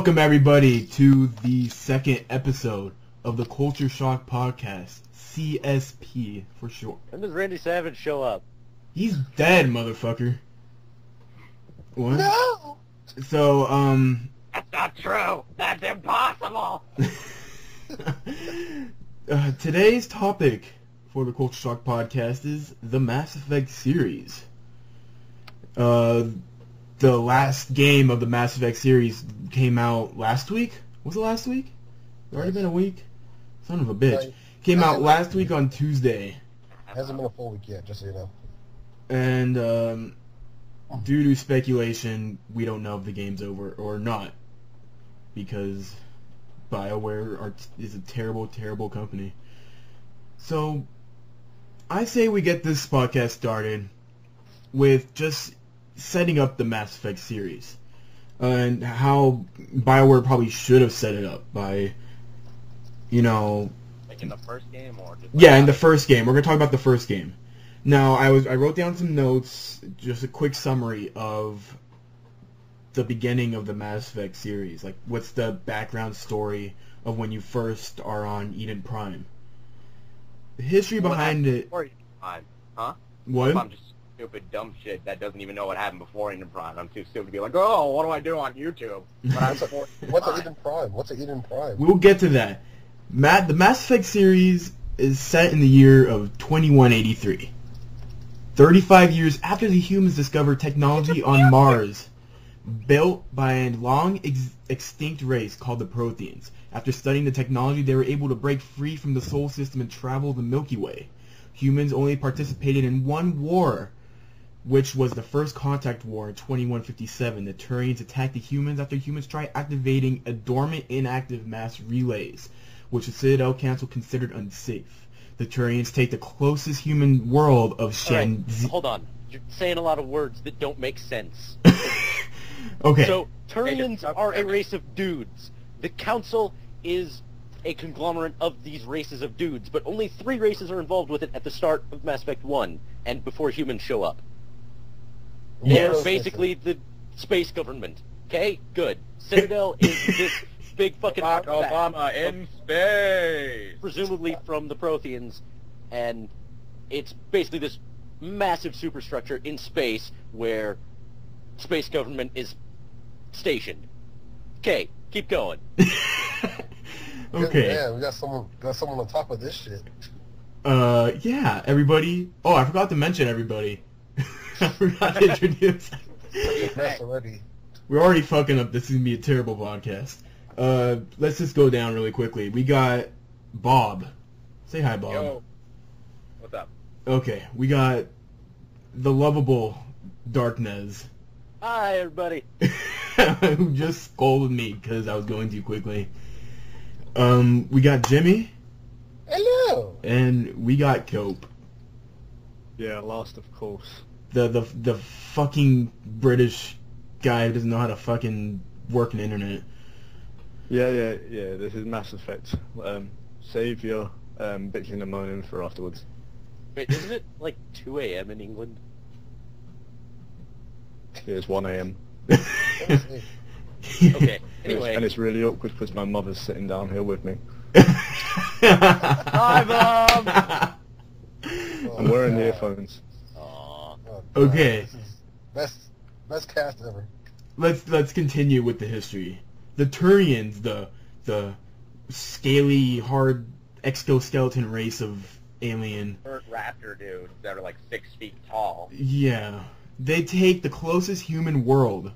Welcome everybody to the second episode of the Culture Shock Podcast, CSP for short. When does Randy Savage show up? He's dead, motherfucker. What? No! So, That's not true! That's impossible! Today's topic for the Culture Shock Podcast is the Mass Effect series. The last game of the Mass Effect series came out last week? Was it last week? It's already been a week? Son of a bitch. Came out last week on Tuesday. Hasn't been a full week yet, just so you know. And, due to speculation, we don't know if the game's over or not. Because BioWare is a terrible, terrible company. So, I say we get this podcast started with just setting up the Mass Effect series. And how BioWare probably should have set it up by, you know... Like in the first game or just... Yeah, in the first game. We're going to talk about the first game. Now, I wrote down some notes, just a quick summary of the beginning of the Mass Effect series. Like, what's the background story of when you first are on Eden Prime. The history behind it... Before Eden Prime, huh? What? I'm just stupid, dumb shit that doesn't even know what happened before Eden Prime. I'm too stupid to be like, oh, what do I do on YouTube? When I'm What's an Eden Prime? What's an Eden Prime? We'll get to that. The Mass Effect series is set in the year of 2183. 35 years after the humans discovered technology on Mars, built by a long extinct race called the Protheans. After studying the technology, they were able to break free from the Sol system and travel the Milky Way. Humans only participated in one war, which was the First Contact War in 2157. The Turians attacked the humans after humans tried activating a dormant inactive mass relays, which the Citadel Council considered unsafe. The Turians take the closest human world of Shanzi... Right, hold on. You're saying a lot of words that don't make sense. Okay. So, Turians are a race of dudes. The Council is a conglomerate of these races of dudes, but only 3 races are involved with it at the start of Mass Effect 1, and before humans show up. They're basically the space government. Okay? Good. Citadel is this big fucking... Obama in space! Presumably from the Protheans, and it's basically this massive superstructure in space where space government is stationed. Okay, keep going. Okay. Yeah, we got someone on top of this shit. Yeah, everybody. Oh, I forgot to mention everybody. I forgot to introduce. That's already. We're already fucking up. This is gonna be a terrible podcast. Let's just go down really quickly. We got Bob. Say hi, Bob. Yo. What's up? Okay, we got the lovable Darknezz. Hi, everybody. Who just scolded me because I was going too quickly. We got Jimmy. Hello. And we got Cope. Yeah, last of course. The fucking British guy who doesn't know how to fucking work an internet. Yeah, this is Mass Effect. Save your bitching and moaning for afterwards. Wait, isn't it like 2 a.m. in England? Yeah, it's 1 a.m. Okay, anyway. And it's really awkward because my mother's sitting down here with me. Hi, Mom! I'm wearing earphones. Aww. Oh, God. Okay. This is best cast ever. Let's continue with the history. The Turians, the scaly, hard exoskeleton race of alien. Raptor dudes that are like 6 feet tall. Yeah, they take the closest human world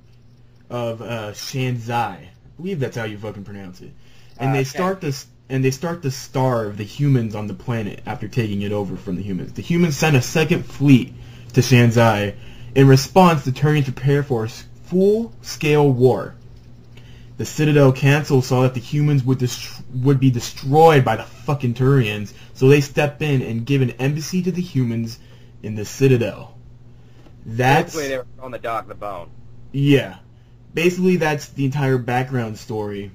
of Shanzi. I believe that's how you fucking pronounce it. And they start to starve the humans on the planet after taking it over from the humans. The humans send a second fleet to Shanzi. In response, the Turians prepare for a full-scale war. The Citadel Council saw that the humans would be destroyed by the fucking Turians, so they step in and give an embassy to the humans in the Citadel. That's... Basically, they were throwing the dog the bone. Yeah. Basically, that's the entire background story.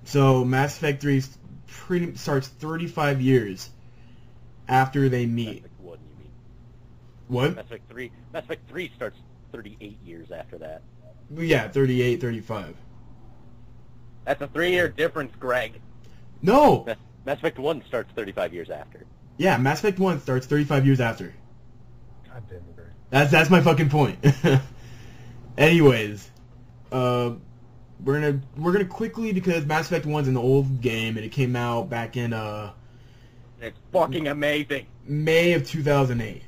So, Mass Effect 3 starts 35 years after they meet. Mass Effect 1, you mean? What? Mass Effect 3 starts 38 years after that. Yeah, 38, 35. That's a 3-year difference, Greg. No! Mass Effect 1 starts 35 years after. Yeah, Mass Effect 1 starts 35 years after. God damn it, Greg. That's my fucking point. Anyways, we're gonna quickly, because Mass Effect 1's an old game and it came out back in It's fucking amazing. May of 2008,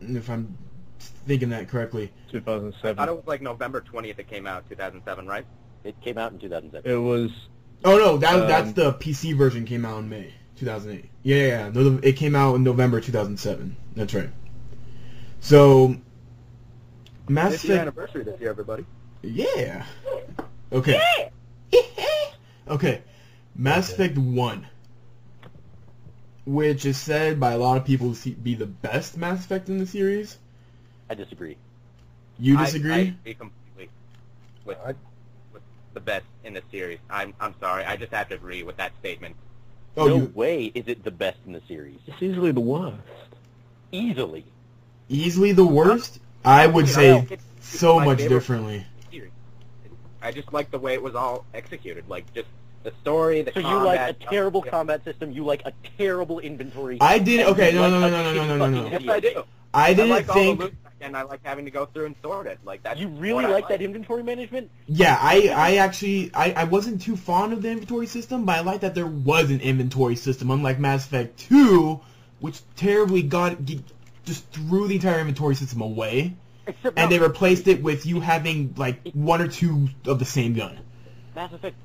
if I'm thinking that correctly. 2007. I thought it was like November 20th it came out, 2007, right? It came out in 2007. It was... Oh no, that's the PC version came out in May 2008. Yeah. No, it came out in November 2007. That's right. So, Mass It's your Effect. anniversary this year, everybody. Yeah. Okay. Okay. Mass Effect 1, which is said by a lot of people to be the best Mass Effect in the series. I disagree. You disagree? I agree completely with the best in the series. I'm sorry, I just have to agree with that statement. Oh, no way is it the best in the series. It's easily the worst. Easily. Easily the worst? I would say so much differently. I just like the way it was all executed, like just the story, the So combat. you like a terrible yeah. combat system, you like a terrible inventory. I did. and Okay, you no. Yes, I do. I didn't like all the think. loot, and I like having to go through and sort it. Like that. You really like that inventory management? Yeah, I actually I wasn't too fond of the inventory system, but I like that there was an inventory system, unlike Mass Effect 2, which terribly just threw the entire inventory system away, and they replaced it with you having like one or two of the same gun. Mass Effect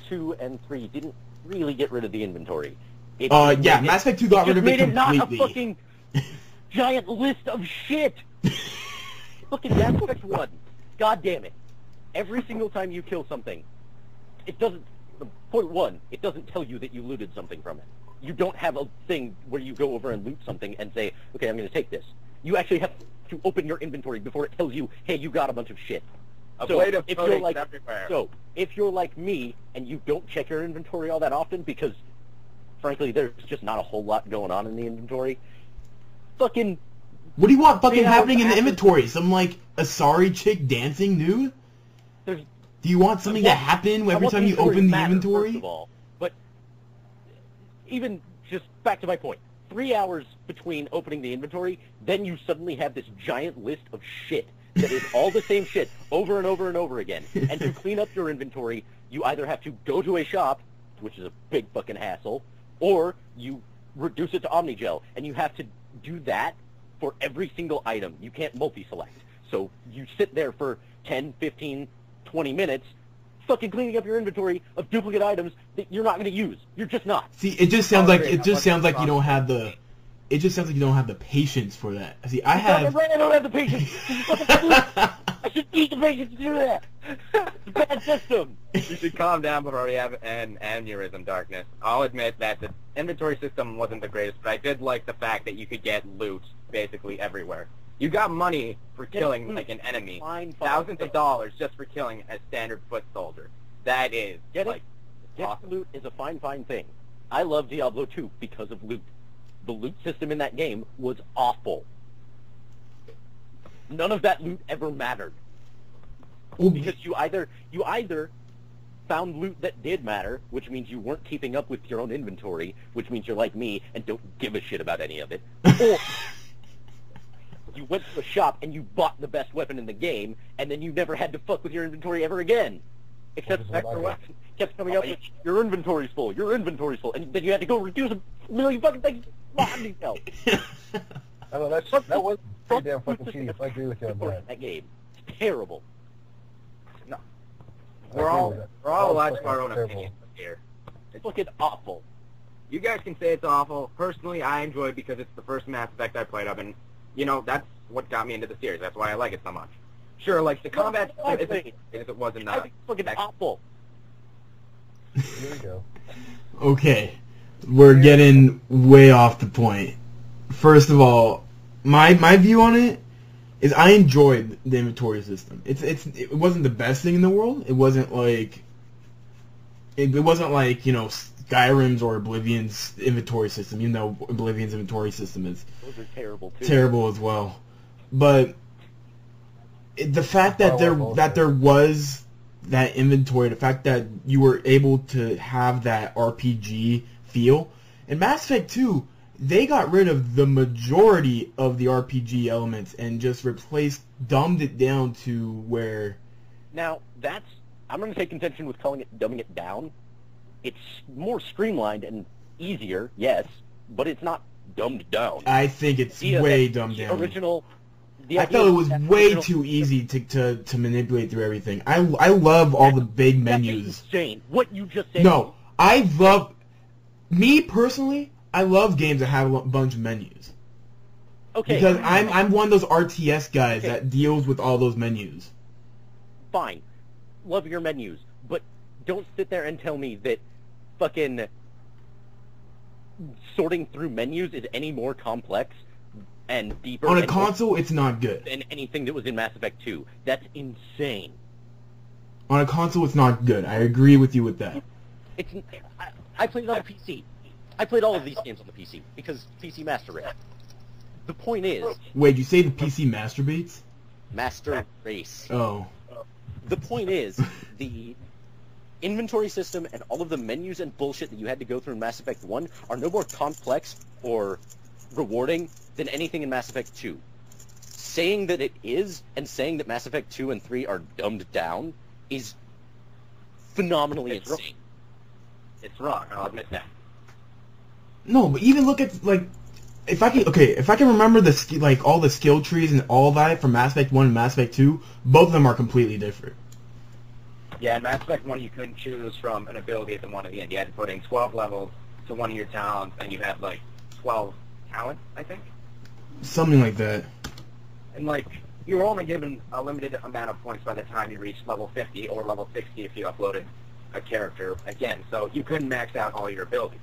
2 and 3 didn't really get rid of the inventory. Yeah, Mass Effect 2 got rid of it made it not a completely. fucking giant list of shit. Fucking Mass Effect 1. God damn it. Every single time you kill something, it doesn't... Point 1, it doesn't tell you that you looted something from it. You don't have a thing where you go over and loot something and say, okay, I'm going to take this. You actually have to open your inventory before it tells you, hey, you got a bunch of shit. A blade of if you're like, everywhere. so, if you're like me and you don't check your inventory all that often because, frankly, there's just not a whole lot going on in the inventory, fucking... What do you want fucking Yeah, happening in the after- inventory? Some like Asari chick dancing nude? There's Do you want something to happen every time you open the inventory? First of all, but even just back to my point, 3 hours between opening the inventory, then you suddenly have this giant list of shit that is all the same shit over and over and over again. And to clean up your inventory, you either have to go to a shop, which is a big fucking hassle, or you reduce it to Omnigel, and you have to do that for every single item. You can't multi-select. So you sit there for 10, 15, 20 minutes fucking cleaning up your inventory of duplicate items that you're not going to use. You're just not. See, it just sounds like you don't have the. It just sounds like you don't have the patience for that. See, I have. I don't have the patience. I should need the patience to do that. It's a bad system. You should calm down before you have an aneurysm, Darknezz. I'll admit that the inventory system wasn't the greatest, but I did like the fact that you could get loot basically everywhere. You got money for killing like an enemy, thousands of dollars just for killing a standard foot soldier. That is like Getting loot is a fine thing. I love Diablo 2 because of loot. The loot system in that game was awful. None of that loot ever mattered. Because you either found loot that did matter, which means you weren't keeping up with your own inventory, which means you're like me and don't give a shit about any of it, or you went to a shop and you bought the best weapon in the game, and then you never had to fuck with your inventory ever again. Except the extra weapon kept coming up with, your inventory's full, and then you had to go reduce a million fucking things. I know, that was pretty damn fucking cheap. I agree with you on that. That game. It's terrible. No. We're all allowed to our own opinions here. It's fucking awful. You guys can say it's awful. Personally, I enjoy it because it's the first Mass Effect I played of, and, you know, that's what got me into the series. That's why I like it so much. Sure, like, the combat isn't as it was in I think it's fucking awful. Here we go. Okay, we're getting way off the point. First of all, my view on it is I enjoyed the inventory system. It wasn't the best thing in the world. It wasn't like you know, Skyrim's or Oblivion's inventory system. Even though Oblivion's inventory system is Those are terrible too. terrible as well. But the fact that there was that inventory, the fact that you were able to have that RPG feel. In Mass Effect 2, they got rid of the majority of the RPG elements and just dumbed it down to where... Now, I'm going to take contention with calling it dumbing it down. It's more streamlined and easier, yes, but it's not dumbed down. I think it's way dumbed down. I thought it was way too easy to manipulate through everything. I love all the big menus. That's insane. What you just said. No, me personally, I love games that have a bunch of menus. Okay. Because I'm one of those RTS guys that deals with all those menus. Fine. Love your menus, but don't sit there and tell me that fucking sorting through menus is any more complex and deeper on a console. It's not good than anything that was in Mass Effect 2. That's insane. On a console, it's not good. I agree with you with that. I played it on the PC. I played all of these games on the PC because PC Master Race. The point is... Wait, you say the PC masturbates? Master Race. Oh. The point is, the inventory system and all of the menus and bullshit that you had to go through in Mass Effect 1 are no more complex or rewarding than anything in Mass Effect 2. Saying that it is, and saying that Mass Effect 2 and 3 are dumbed down, is phenomenally insane. It's wrong, I'll admit that. No, but even look at, like, if I can remember all the skill trees and all that from Mass Effect 1 and Mass Effect 2, both of them are completely different. Yeah, in Mass Effect 1 you couldn't choose from an ability at the one at the end. You had to put in 12 levels to one of your talents, and you had, like, 12 talents, I think? Something like that. And, like, you were only given a limited amount of points by the time you reached level 50 or level 60 if you uploaded a character again. So you couldn't max out all your abilities.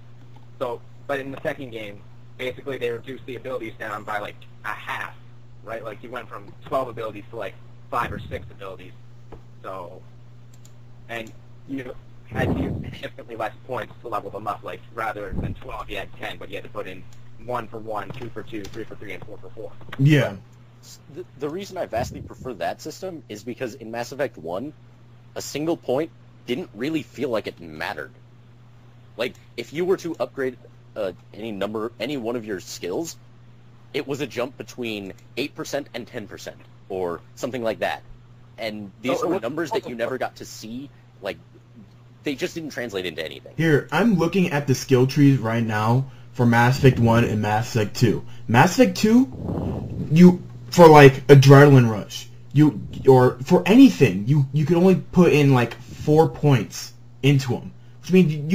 So, but in the second game, basically they reduced the abilities down by, like, a half, right? Like, you went from 12 abilities to, like, 5 or 6 abilities. So, and you had to use significantly less points to level them up. Like, rather than 12, you had 10, but you had to put in 1 for 1, 2 for 2, 3 for 3, and 4 for 4. Yeah. The reason I vastly prefer that system is because in Mass Effect 1, a single point didn't really feel like it mattered. Like, if you were to upgrade any one of your skills, it was a jump between 8% and 10%, or something like that. And these were numbers that you never got to see, like, they just didn't translate into anything. Here, I'm looking at the skill trees right now for Mass Effect 1 and Mass Effect 2. Mass Effect 2, for, like, adrenaline rush, or for anything, you could only put in, like, 4 points into them. Which means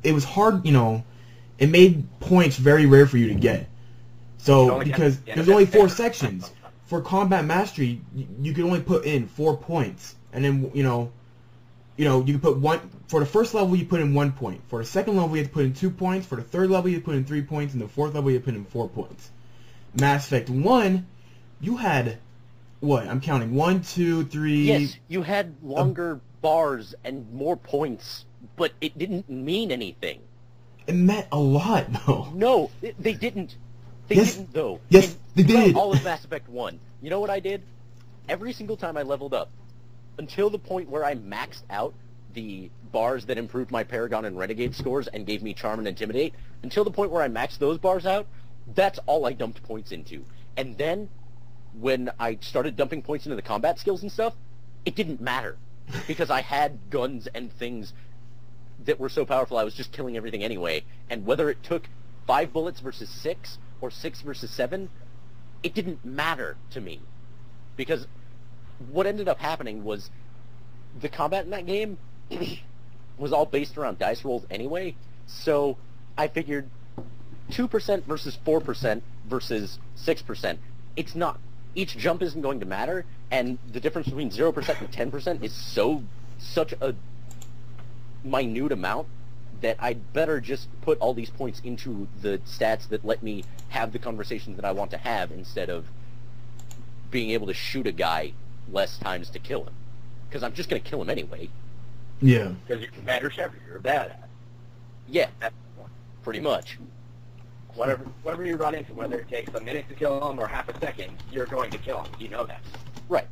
it was hard, it made points very rare for you to get. So, because there's only 4 sections. For combat mastery, you can only put in 4 points. And then, you can put for the first level, you put in 1 point. For the second level, you have to put in 2 points. For the third level, you put in 3 points. And the fourth level, you put in 4 points. Mass Effect 1, you had, I'm counting, 1, 2, 3... Yes, you had longer bars and more points, but it didn't mean anything. It meant a lot, though. No, they didn't. They didn't, though. Yes, they did. All of Mass Effect 1. You know what I did? Every single time I leveled up, until the point where I maxed out the bars that improved my Paragon and Renegade scores and gave me Charm and Intimidate, until the point where I maxed those bars out, that's all I dumped points into. And then, when I started dumping points into the combat skills and stuff, it didn't matter. Because I had guns and things that were so powerful, I was just killing everything anyway. And whether it took 5 bullets versus 6, or 6 versus 7, it didn't matter to me. Because what ended up happening was the combat in that game was all based around dice rolls anyway, so I figured 2% versus 4% versus 6%, it's not, each jump isn't going to matter, and the difference between 0% and 10% is such a minute amount that I'd better just put all these points into the stats that let me have the conversations that I want to have instead of being able to shoot a guy less times to kill him. Because I'm just going to kill him anyway. Yeah. Because you're Commander Shepard, you're a badass. Yeah, pretty much. Whatever you run into, whether it takes a minute to kill him or half a second, you're going to kill him. You know that. Right.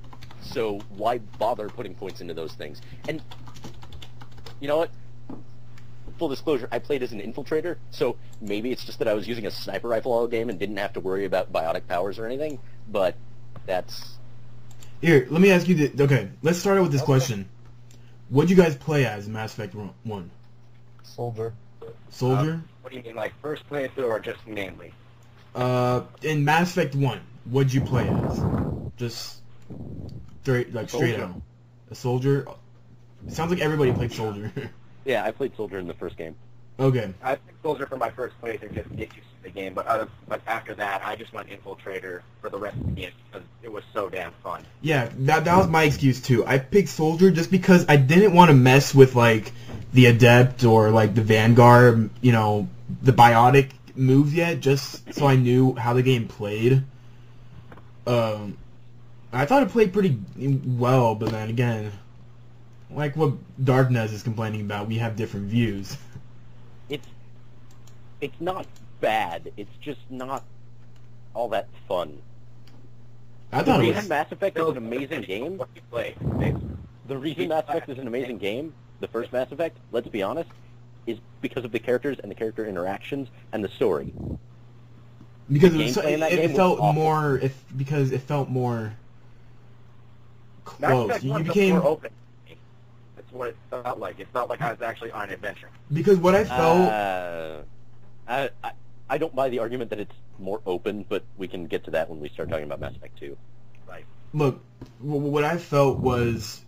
So why bother putting points into those things? And you know what? Full disclosure, I played as an infiltrator, so maybe it's just that I was using a sniper rifle all game and didn't have to worry about biotic powers or anything, but that's... Here, let me ask you this. Okay, let's start out with this question. What'd you guys play as in Mass Effect 1? Soldier. Soldier? What do you mean, like first playthrough or just mainly? In Mass Effect 1, what'd you play as? Just straight out. A soldier? It sounds like everybody played soldier. Yeah, I played soldier in the first game. Okay. I picked soldier for my first playthrough just to get used to the game, but after that, I just went infiltrator for the rest of the game because it was so damn fun. Yeah, that was my excuse too. I picked soldier just because I didn't want to mess with like the adept or like the vanguard, you know, the biotic moves yet, just so I knew how the game played. I thought it played pretty well, but then again, like what Darknezz is complaining about, we have different views. It's not bad. It's just not all that fun. I thought the it reason was... Mass Effect is an amazing game. What you play? The reason Mass Effect is an amazing game, the first Mass Effect, let's be honest, is because of the characters and the character interactions and the story. Because The gameplay in that game was felt awful. more... because it felt more... Mass close. Effect You 1 became... more open. That's what it felt like. It felt like I was actually on an adventure. Because what I felt... I don't buy the argument that it's more open, but we can get to that when we start talking about Mass Effect 2. Right. Look, what I felt was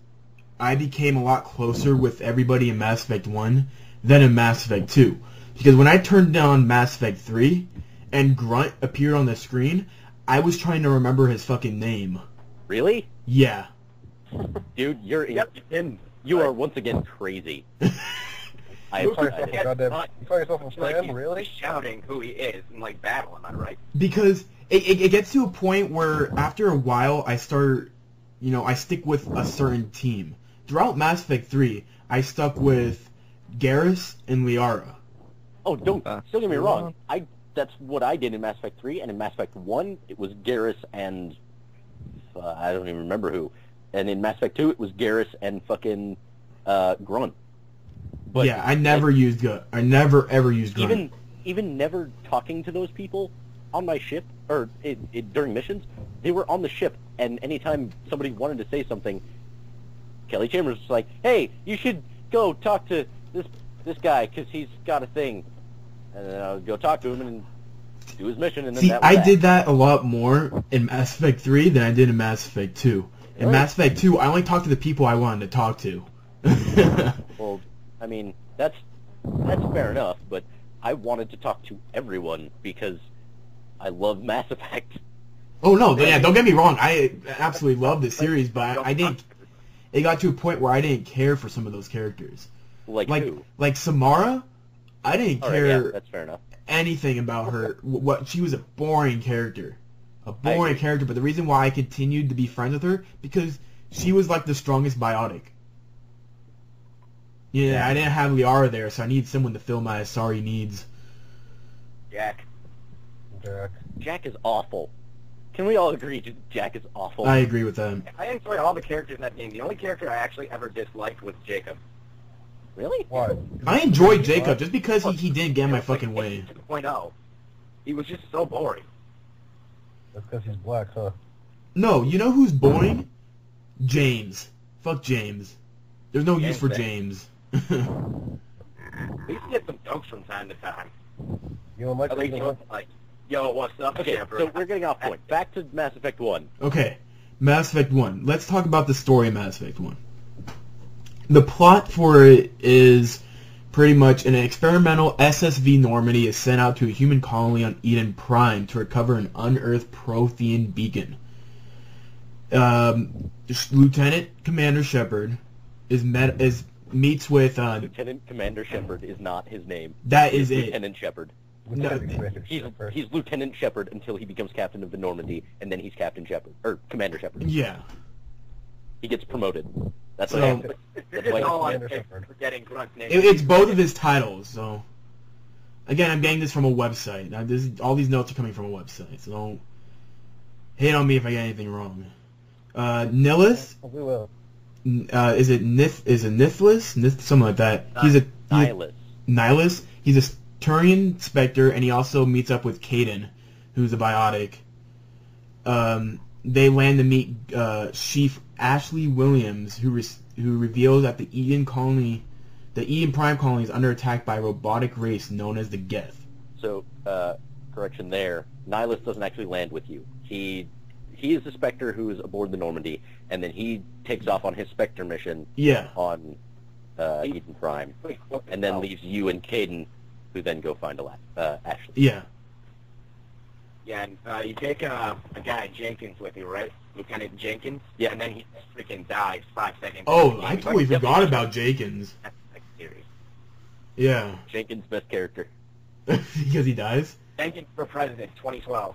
I became a lot closer with everybody in Mass Effect 1 than in Mass Effect 2. Because when I turned on Mass Effect 3 and Grunt appeared on the screen, I was trying to remember his fucking name. Really? Yeah. Dude, Yep, you didn't. you are once again crazy. You call yourself a Like, fan, he's really? shouting who he is in like battle, am I right? Because it gets to a point where after a while I start, you know, I stick with a certain team. Throughout Mass Effect 3, I stuck with Garrus and Liara. Oh, don't get me wrong. That's what I did in Mass Effect 3, and in Mass Effect 1, it was Garrus and I don't even remember who. And in Mass Effect 2, it was Garrus and fucking Grunt. But yeah, I never used Grunt. I never ever used Grunt. Even never talking to those people on my ship or during missions, they were on the ship, and anytime somebody wanted to say something, Kelly Chambers was like, "Hey, you should go talk to this guy because he's got a thing," and then I would go talk to him and do his mission, and then See, that was I that. did that a lot more in Mass Effect 3 than I did in Mass Effect 2. In Really? Mass Effect 2, I only talked to the people I wanted to talk to. Well, I mean, that's fair enough, but I wanted to talk to everyone because I love Mass Effect. Oh no, yeah, don't get me wrong. I absolutely love this series, but I didn't. It got to a point where I didn't care for some of those characters. Like who? Like Samara, I didn't All right, care yeah, that's fair enough. anything about her. What she was a boring character, I agree. character. But the reason why I continued to be friends with her because she was like the strongest biotic. Yeah, I didn't have Liara there, so I need someone to fill my sorry needs. Jack. Jack is awful. Can we all agree Jack is awful? I agree with that. I enjoy all the characters in that game. The only character I actually ever disliked was Jacob. Really? Why? I enjoyed Jacob just because he didn't get in my fucking way. 2.0. He was just so boring. That's because he's black, huh? No, you know who's boring? James. Fuck James. There's no use for James. James. We used to get some jokes from time to time. You don't like At least, the like, yo, what's up, Okay, Chamber? so we're getting off point. Back to Mass Effect 1. Okay, Mass Effect 1. Let's talk about the story of Mass Effect 1. The plot for it is pretty much an experimental SSV Normandy is sent out to a human colony on Eden Prime to recover an unearthed Prothean beacon. Lieutenant Commander Shepard meets with Lieutenant Commander Shepard is not his name. that is He's it. Lieutenant Shepard. No, He's Lieutenant Shepard until he becomes Captain of the Normandy, and then he's Captain Shepard or Commander Shepard. Yeah. He gets promoted. That's So- why. It's why- all on Commander Shepard. forgetting Grunt's name. It's both of his titles, so... Again, I'm getting this from a website. All these notes are coming from a website, so don't hate on me if I get anything wrong. Nihilus. We will. Is it Nithlis? Something like that. He's a Nihilus. Nihilus. He's a Turian Spectre, and he also meets up with Caden, who's a biotic. They land to meet Chief Ashley Williams, who reveals that the Eden Prime colony is under attack by a robotic race known as the Geth. So, correction there. Nihilus doesn't actually land with you. He is the Spectre who is aboard the Normandy, and then he takes off on his Spectre mission on Eden Prime, and then leaves you and Caden, who then go find Ashley. Yeah. Yeah, and you take a guy, Jenkins, with you, right? Lieutenant Jenkins? Yeah. And then he freaking dies 5 seconds. Oh, I totally forgot about Jenkins. That's like serious. Yeah. Jenkins' best character. Because he dies? Jenkins for president, 2012.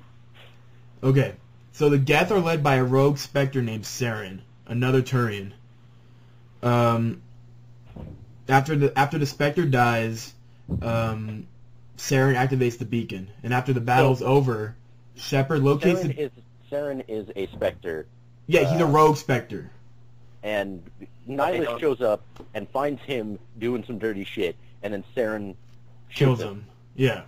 Okay. So the Geth are led by a rogue Spectre named Saren, another Turian. After the Spectre dies, Saren activates the beacon, and after the battle's over, Shepard locates Saren is a Spectre. Yeah, he's a rogue Spectre. And Nihilus shows up and finds him doing some dirty shit, and then Saren kills him. Yeah.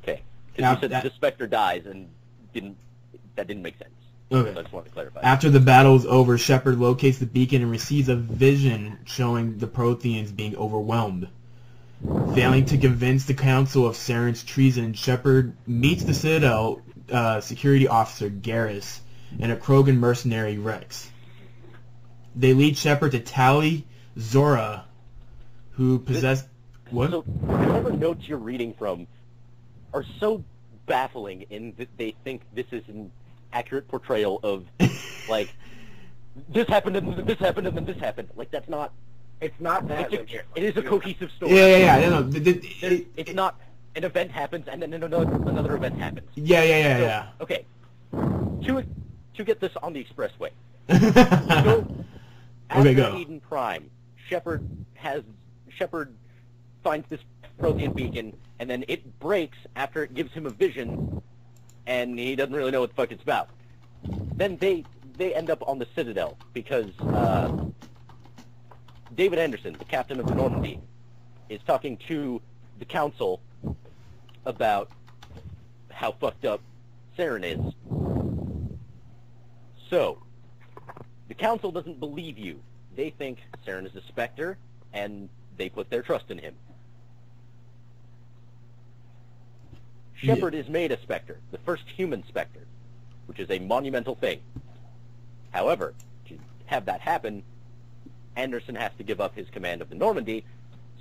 Okay. Because you said the Spectre dies, and that didn't make sense. Okay. So I just wanted to clarify. After the battle's over, Shepard locates the beacon and receives a vision showing the Protheans being overwhelmed. Failing to convince the Council of Saren's treason, Shepard meets the Citadel security officer Garrus and a Krogan mercenary Rex. They lead Shepard to Tali Zora, who possessed... What? So, whatever notes you're reading from are so baffling in that they think this is an accurate portrayal of, like, this happened and then this happened and then this happened. Like, that's not... It's not that linear. It is a cohesive story. Yeah. No, it's not an event happens and then another event happens. Yeah. Okay. To get this on the expressway. After go. Eden Prime, Shepard finds this Prothean beacon, and then it breaks after it gives him a vision, and he doesn't really know what the fuck it's about. Then they end up on the Citadel because David Anderson, the captain of the Normandy, is talking to the Council about how fucked up Saren is. So, the Council doesn't believe you. They think Saren is a Spectre, and they put their trust in him. Shepard is made a Spectre, the first human Spectre, which is a monumental thing. However, to have that happen, Anderson has to give up his command of the Normandy,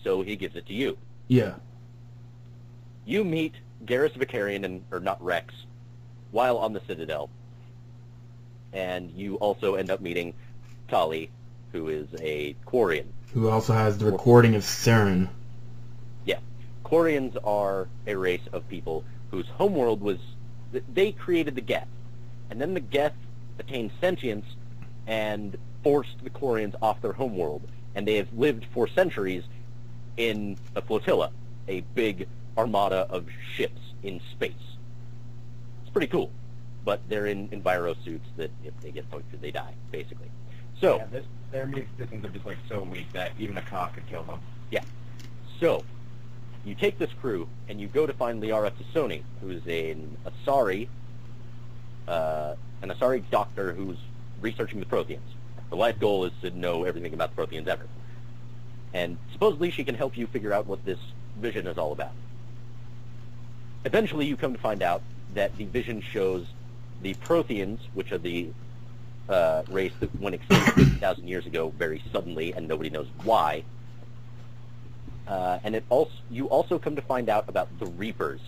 so he gives it to you. Yeah. You meet Garrus Vicarian, or not Rex, while on the Citadel, and you also end up meeting Tali, who is a Quarian. Who also has the recording of Saren. Yeah. Quarians are a race of people whose homeworld was... They created the Geth, and then the Geth attained sentience and forced the Quarians off their homeworld, and they have lived for centuries in a flotilla, a big armada of ships in space. It's pretty cool, but they're in enviro suits that if they get punctured, they die, basically. So, yeah, their immune systems are just like so weak that even a cock could kill them. Yeah. So, you take this crew and you go to find Liara Tassoni, who's an Asari doctor who's researching the Protheans. Her life goal is to know everything about the Protheans ever. And supposedly she can help you figure out what this vision is all about. Eventually you come to find out that the vision shows the Protheans, which are the race that went extinct 50,000 years ago very suddenly, and nobody knows why. And you also come to find out about the Reapers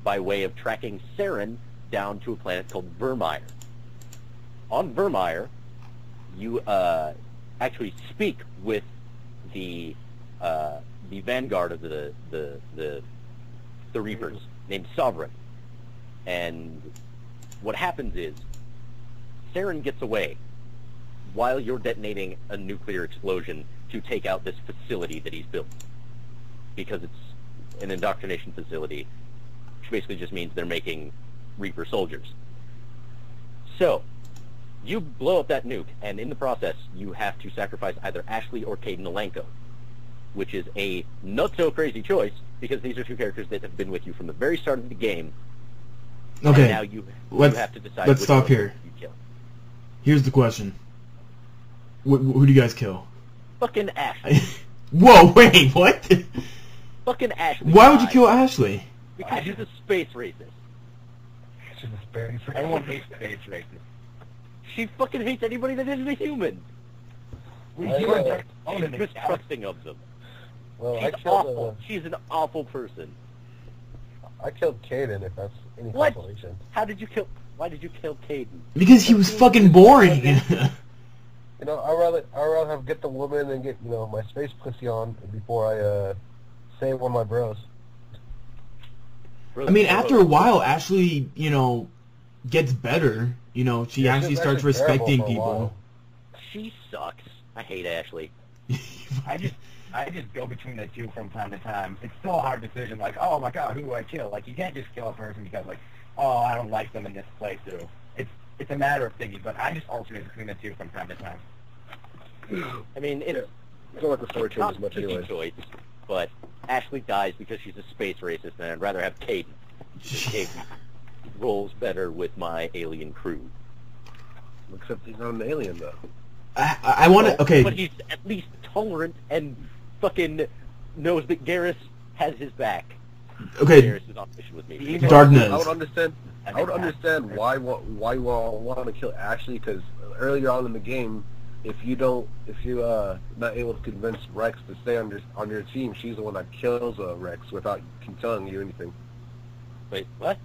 by way of tracking Saren down to a planet called Vermeer. On Vermeer, you actually speak with the vanguard of the Reapers named Sovereign. And what happens is Saren gets away while you're detonating a nuclear explosion to take out this facility that he's built, because it's an indoctrination facility, which basically just means they're making Reaper soldiers. So, You blow up that nuke, and in the process, you have to sacrifice either Ashley or Caden Alenko, which is a not-so-crazy choice, because these are two characters that have been with you from the very start of the game. Okay, and now you have to decide let's which stop one here. you kill. Here's the question. Who do you guys kill? Fucking Ashley. Whoa, wait, what? Fucking Ashley. Why would you kill Ashley? Because she's a space racist. She's a space racist. Everyone hates space racist. She fucking hates anybody that isn't a human. I, She's uh, mistrusting of them. Well, She's awful. She's an awful person. I killed Caden, if that's any What? consolation. Why did you kill Caden? Because he was fucking boring. You know, I'd rather have get the woman and get, you know, my space pussy on before I save one of my bros. I mean, after a while, Ashley, you know, gets better. You know, she Yeah, actually she was starts actually terrible respecting for a people. while. She sucks. I hate Ashley. I just go between the two from time to time. It's still a hard decision, like, oh my god, who do I kill? Like, you can't just kill a person because, like, oh, I don't like them in this playthrough. It's a matter of thinking, but I just alternate between the two from time to time. I mean, it's I don't like the story not change as much an easy anyway. choice, but Ashley dies because she's a space racist, and I'd rather have Caden. Caden rolls better with my alien crew. Except he's not an alien, though. I want to. Okay. But he's at least tolerant and fucking knows that Garrus has his back. Okay. Garrus is on mission with me. Darknezz. I would understand why you all want to kill Ashley, because earlier on in the game, if you're not able to convince Rex to stay on your team, she's the one that kills Rex without telling you anything. Wait, what?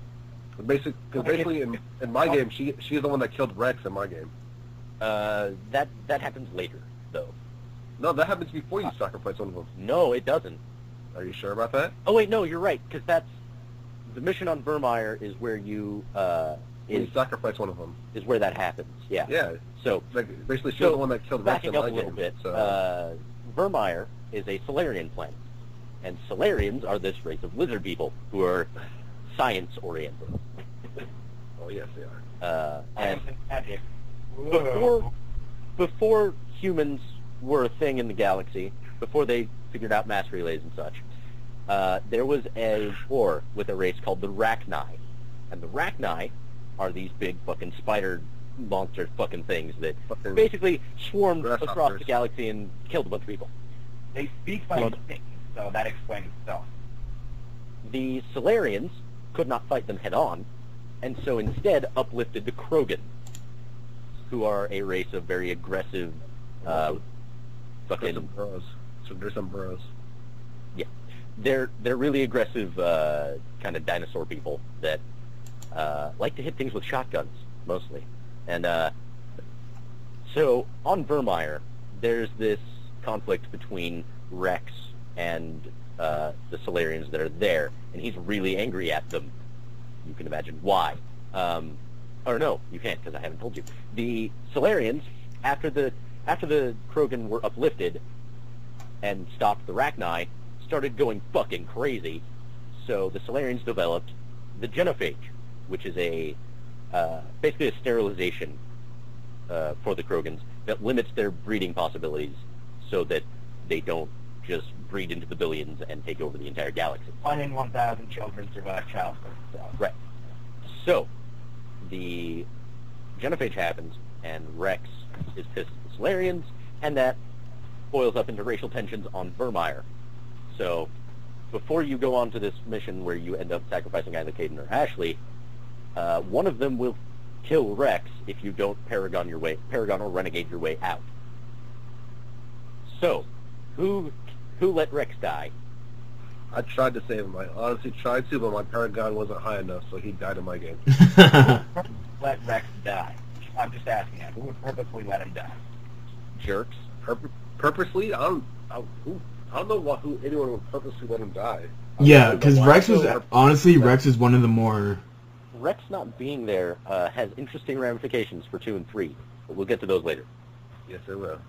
Basically, in my game, she's the one that killed Rex in my game. That happens later, though. No, that happens before you sacrifice one of them. No, it doesn't. Are you sure about that? Oh wait, no, you're right, because that's the mission on Vermeer is where you You sacrifice one of them. is where that happens. Yeah. Yeah. So Like, basically, she's the one that killed Rex in backing up my a little game. bit, So. Vermeer is a Solarian planet, and Solarians are this race of lizard people who are science-oriented. Oh yes, they are. And Magic. before humans were a thing in the galaxy, before they figured out mass relays and such, there was a war with a race called the Rachni. And the Rachni are these big fucking spider monster fucking things that Fucking basically swarmed across grasshoppers. the galaxy and killed a bunch of people. They speak by instinct, so that explains itself. The Solarians could not fight them head-on, and so instead uplifted the Krogan, who are a race of very aggressive, There's fucking... some bros. So there's some bros. Yeah, they're really aggressive kind of dinosaur people that like to hit things with shotguns mostly. And so on Vermeer, there's this conflict between Rex and the Solarians that are there, and he's really angry at them. You can imagine why. Or no, you can't, because I haven't told you. The Solarians, after the Krogan were uplifted and stopped the Rachni, started going fucking crazy. So the Solarians developed the genophage, which is a basically a sterilization for the Krogans that limits their breeding possibilities so that they don't just breed into the billions and take over the entire galaxy. 1 in 1,000 children survive childbirth. So. Right. So, the genophage happens, and Rex is pissed at the Solarians, and that boils up into racial tensions on Vermeer. So, before you go on to this mission where you end up sacrificing either Caden or Ashley, one of them will kill Rex if you don't Paragon or Renegade your way out. So, who let Rex die? I tried to save him. I honestly tried to, but my Paragon wasn't high enough, so he died in my game. Let Rex die. I'm just asking him. Who would purposely let him die? Jerks. Purposely? I don't know who anyone would purposely let him die. Yeah, because Rex was honestly Rex is one of the more. Rex not being there has interesting ramifications for 2 and 3, but we'll get to those later. Yes, it will.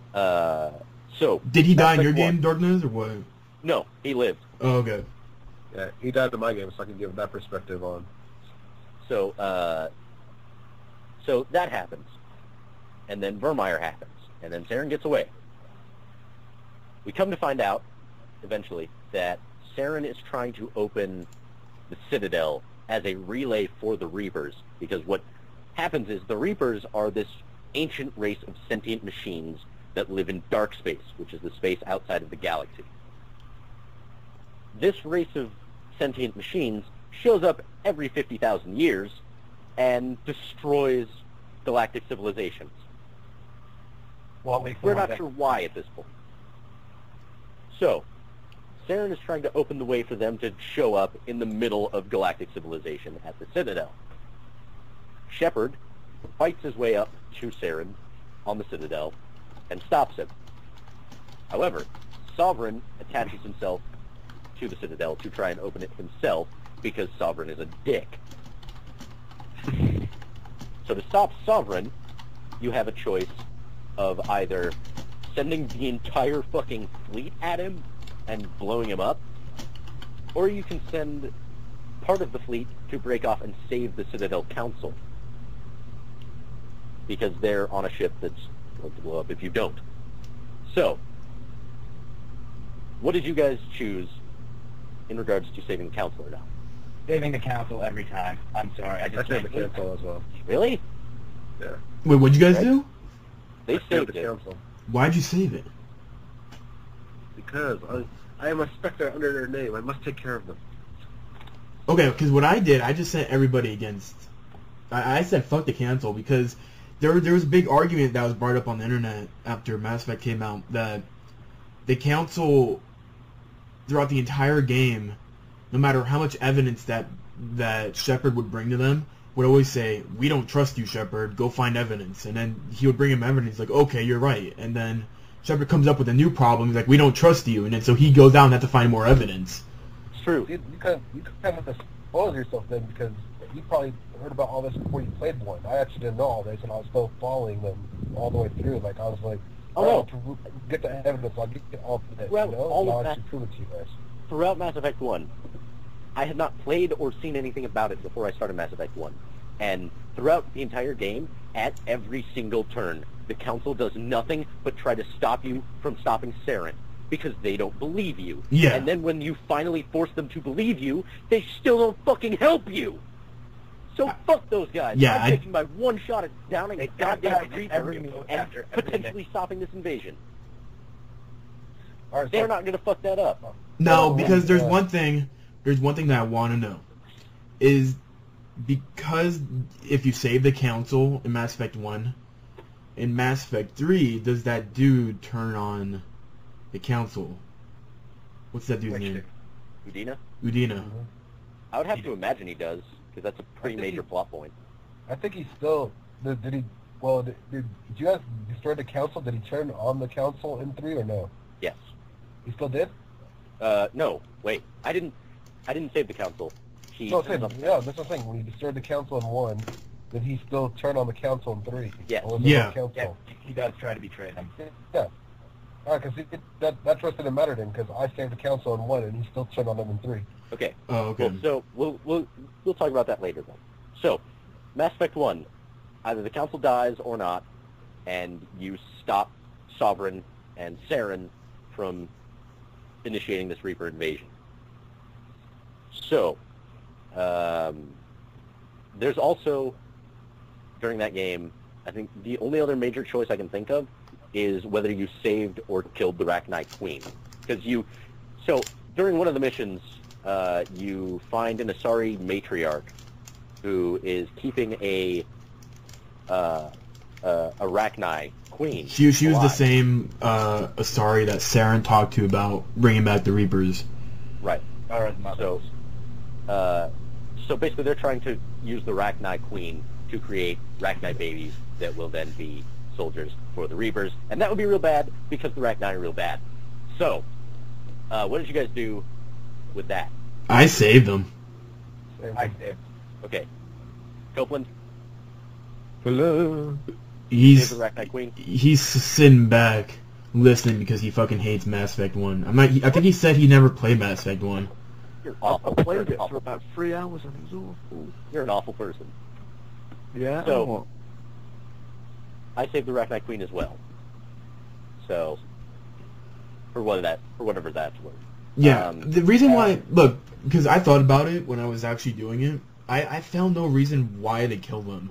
So Did he die in Mass your Effect game, Darknezz, or what? 1. No, he lived. Oh, okay. Yeah, he died in my game, so I can give that perspective on. So, so that happens. and then Vermeer happens, and then Saren gets away. We come to find out, eventually, that Saren is trying to open the Citadel as a relay for the Reapers, because what happens is the Reapers are this ancient race of sentient machines that live in dark space, which is the space outside of the galaxy. This race of sentient machines shows up every 50,000 years and destroys galactic civilizations. Well, We're not sure why at this point. So, Saren is trying to open the way for them to show up in the middle of galactic civilization at the Citadel. Shepard fights his way up to Saren on the Citadel and stops him. However, Sovereign attaches himself to the Citadel to try and open it himself because Sovereign is a dick. So to stop Sovereign, you have a choice of either sending the entire fucking fleet at him and blowing him up, or you can send part of the fleet to break off and save the Citadel Council, because they're on a ship that's going to blow up if you don't. So, what did you guys choose in regards to saving the Council or not? Saving the Council every time. I'm sorry. I just saved the Council as well. Really? Yeah. Wait, what'd you guys do? They I saved saved the it. Council. Why'd you save it? Because I am a Spectre under their name. I must take care of them. Okay, because what I did, I just sent everybody against... I said fuck the Council, because there was a big argument that was brought up on the internet after Mass Effect came out, that the Council, throughout the entire game, no matter how much evidence that Shepard would bring to them, would always say, "We don't trust you, Shepard. Go find evidence." And then he would bring him evidence, like, "Okay, you're right." And then Shepard comes up with a new problem. He's like, "We don't trust you." And then so he goes down and has to find more evidence. It's true. You kind of expose yourself then, because you probably heard about all this before you played one. I actually didn't know all this, and I was still following them all the way through. Like, I was like, to get the evidence, I'll get all of this, Well, you know? all And of I'll that- actually prove it to you guys. Throughout Mass Effect 1, I had not played or seen anything about it before I started Mass Effect 1. And throughout the entire game, at every single turn, the Council does nothing but try to stop you from stopping Saren, because they don't believe you. Yeah. And then when you finally force them to believe you, they still don't fucking help you. So fuck those guys. Yeah, I'm taking my one shot at downing a goddamn Reaper every meal and after every potentially stopping this invasion. All right, They're so, not going to fuck that up. No, because there's one thing that I want to know. Is because if you save the Council in Mass Effect 1, in Mass Effect 3, does that dude turn on the Council? What's that dude's name? Udina? Udina. I would have to imagine he does, because that's a pretty I think major plot point. I think he's still... Did he... Well, did you guys destroy the Council? Did he turn on the Council in 3 or no? Yes. He still did? No, wait. I didn't save the Council. No, that's what I'm saying. When he destroyed the Council in 1, did he still turn on the Council in 3? Yes. Or was it Yeah. no Council? Yeah, he does try to betray them. Yeah. Alright, because that trust didn't matter to him, because I saved the Council in 1, and he still turned on them in 3. Okay. Oh, okay. Well, so we'll talk about that later then. So, Mass Effect 1, either the Council dies or not, and you stop Sovereign and Saren from initiating this Reaper invasion. So, there's also, during that game, I think the only other major choice I can think of is whether you saved or killed the Rachni Queen. Because so during one of the missions, you find an Asari matriarch who is keeping a Rachni Queen. She was the alive. same Asari that Saren talked to about bringing back the Reapers. Right. Or So basically they're trying to use the Rachni Queen to create Rachni babies that will then be soldiers for the Reapers, and that would be real bad because the Rachni are real bad. So, what did you guys do with that? I saved them. I did. Okay. Copeland, Hello. He's save the Rachni Queen? he's sitting back listening because he fucking hates Mass Effect 1. I think he said he never played Mass Effect 1. You're I awful. played You're it for awful. about 3 hours and it was awful. You're an awful person. Yeah. So- I saved the Arachnite Queen as well. So, for whatever that's worth. Yeah, the reason why, look, because I thought about it when I was actually doing it, I found no reason why to kill them.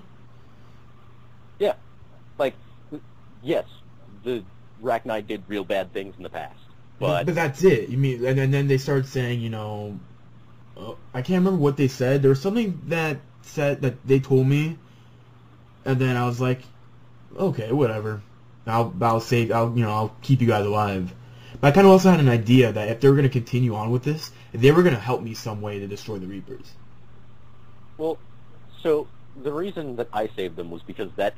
Yeah, like, yes, the Arachnite did real bad things in the past, but that's it. You mean, and then they started saying, you know, I can't remember what they said. There was something that they told me, and then I was like, okay, whatever. I'll keep you guys alive. But I kind of also had an idea that if they were going to continue on with this, they were going to help me some way to destroy the Reapers. Well, so the reason that I saved them was because that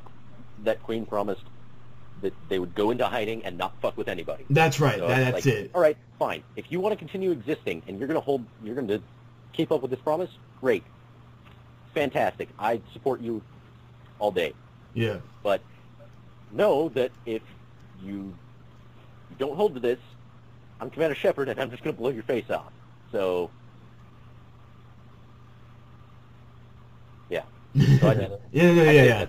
queen promised that they would go into hiding and not fuck with anybody. That's right. So That's like, it. All right, fine. If you want to continue existing and you're going to keep up with this promise, great, fantastic. I support you all day. Yeah. But know that if you don't hold to this, I'm Commander Shepard, and I'm just going to blow your face off. So, yeah. So yeah.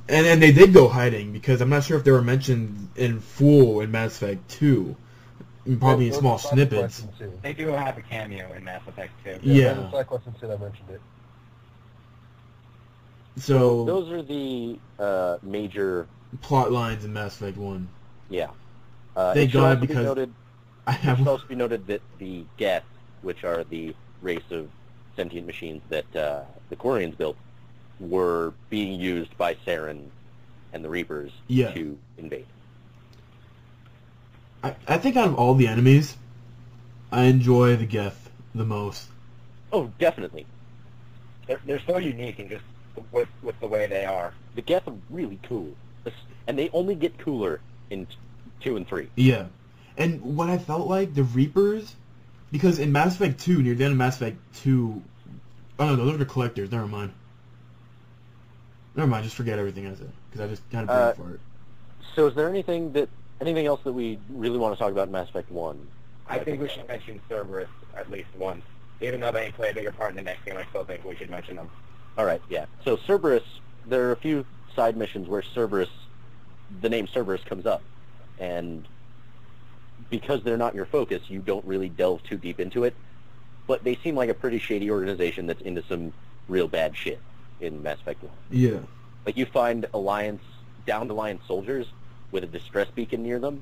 And they did go hiding, because I'm not sure if they were mentioned in full in Mass Effect 2. Probably in small snippets. They do have a cameo in Mass Effect 2. Yeah. Side questions too, I mentioned it. So those are the major plot lines in Mass Effect 1. Yeah. Thank God, because it should also be noted that the Geth, which are the race of sentient machines that the Quarians built, were being used by Saren and the Reapers to invade. I think out of all the enemies, I enjoy the Geth the most. Oh, definitely. They're so unique and just with the way they are. The Geth are really cool, and they only get cooler in 2 and 3. Yeah, and what I felt like, the Reapers, because in Mass Effect 2, near the end of Mass Effect 2, oh no, those are the Collectors, never mind, just forget everything I said, because I just kind of brain fart. So is there anything else that we really want to talk about in Mass Effect 1? I think we should mention Cerberus at least once. Even though they play a bigger part in the next game, I still think we should mention them. Alright, yeah. So Cerberus, there are a few side missions where the name Cerberus comes up. And because they're not your focus, you don't really delve too deep into it. But they seem like a pretty shady organization that's into some real bad shit in Mass Effect 1. Yeah. Like, you find downed Alliance soldiers with a distress beacon near them,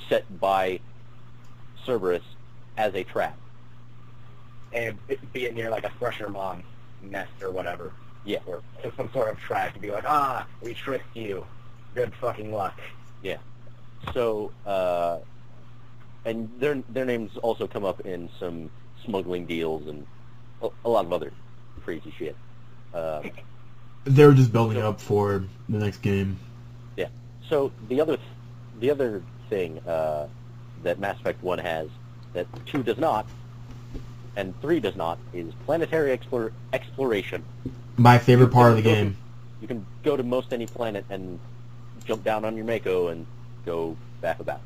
set by Cerberus as a trap. And be it near like a Thresher Mom nest or whatever. Yeah. Or just some sort of trap to be like, we tricked you. Good fucking luck. Yeah. So, and their names also come up in some smuggling deals and a lot of other crazy shit. They were just building up for the next game. Yeah. So the other thing that Mass Effect 1 has that 2 does not, and 3 does not, is planetary exploration. My favorite part of the game. You can go to most any planet and jump down on your Mako and go back about.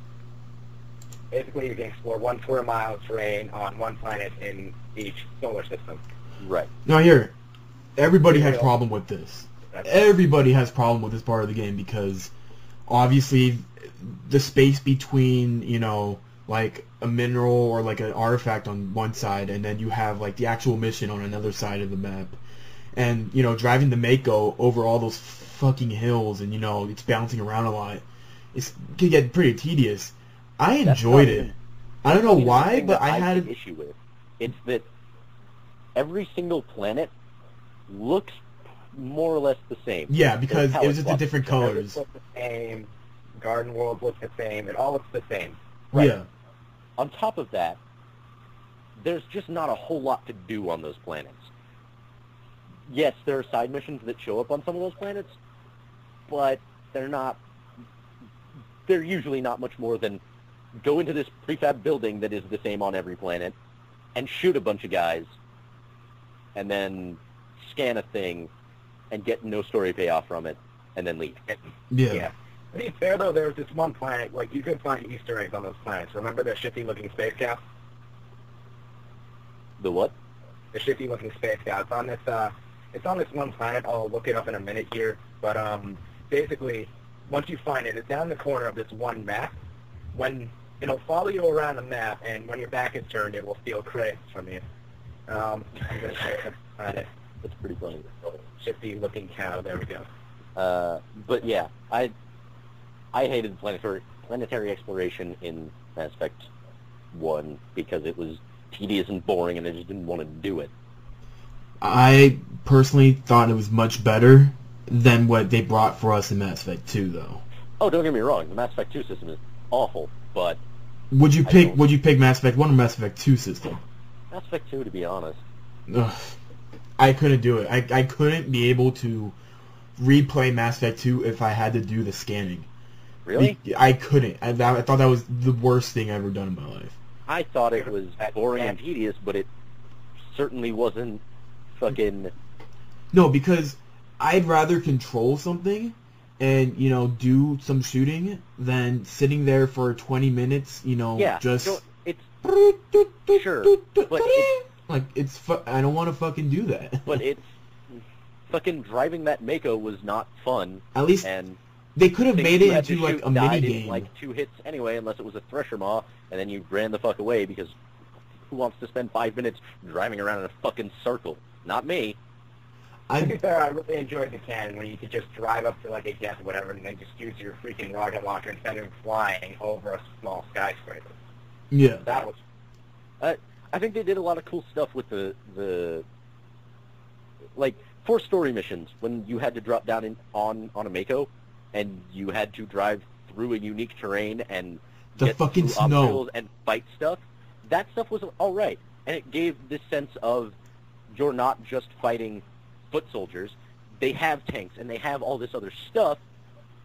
Basically, you can explore 1 square mile of terrain on one planet in each solar system. Right. Now here, everybody has problem with this. Everybody has problem with this part of the game, because obviously the space between, you know, like a mineral or like an artifact on one side, and then you have like the actual mission on another side of the map. And, you know, driving the Mako over all those fucking hills, and, you know, it's bouncing around a lot. It can get pretty tedious. I enjoyed it. I don't know why, but I had an issue with. It's that every single planet looks more or less the same. Yeah, because it was just the different colors. It looks the same. Garden World looks the same. It all looks the same. Right. Yeah. On top of that, there's just not a whole lot to do on those planets. Yes, there are side missions that show up on some of those planets, but they're usually not much more than go into this prefab building that is the same on every planet and shoot a bunch of guys and then scan a thing and get no story payoff from it and then leave. Yeah. To be fair, though, there was this one planet, like, you could find Easter eggs on those planets. Remember the shifty-looking space caps? The what? The shifty-looking space caps. On this It's on this one planet. I'll look it up in a minute here. But basically, once you find it, it's down the corner of this one map. When it'll follow you around the map, and when your back is turned, it will steal credits from you. I'm gonna try to find it. That's pretty funny. Shifty-looking cow. There we go. But yeah, I hated planetary exploration in Mass Effect 1 because it was tedious and boring, and I just didn't want to do it. I personally thought it was much better than what they brought for us in Mass Effect 2, though. Oh, don't get me wrong, the Mass Effect 2 system is awful, but... Would you pick Mass Effect 1 or Mass Effect 2 system? Mass Effect 2, to be honest. Ugh. I couldn't do it. I couldn't be able to replay Mass Effect 2 if I had to do the scanning. Really? I couldn't. I thought that was the worst thing I've ever done in my life. I thought it was boring and tedious, but it certainly wasn't fucking... No, because I'd rather control something and, you know, do some shooting than sitting there for 20 minutes, you know, just... So it's... Sure, but I don't want to fucking do that. But it's... Fucking driving that Mako was not fun. At least... And they could have made it into, like, a mini-game. In, like, 2 hits anyway, unless it was a Thresher Maw, and then you ran the fuck away, because who wants to spend 5 minutes driving around in a fucking circle? Not me. To be fair, I really enjoyed the cannon when you could just drive up to, like, a Geth or whatever, and then just use your freaking rocket launcher instead of flying over a small skyscraper. Yeah. That was... I think they did a lot of cool stuff with the like, for story missions, when you had to drop down on a Mako, and you had to drive through a unique terrain and get fucking through snow obstacles and fight stuff. That stuff was all right, and it gave this sense of you're not just fighting foot soldiers. They have tanks and they have all this other stuff.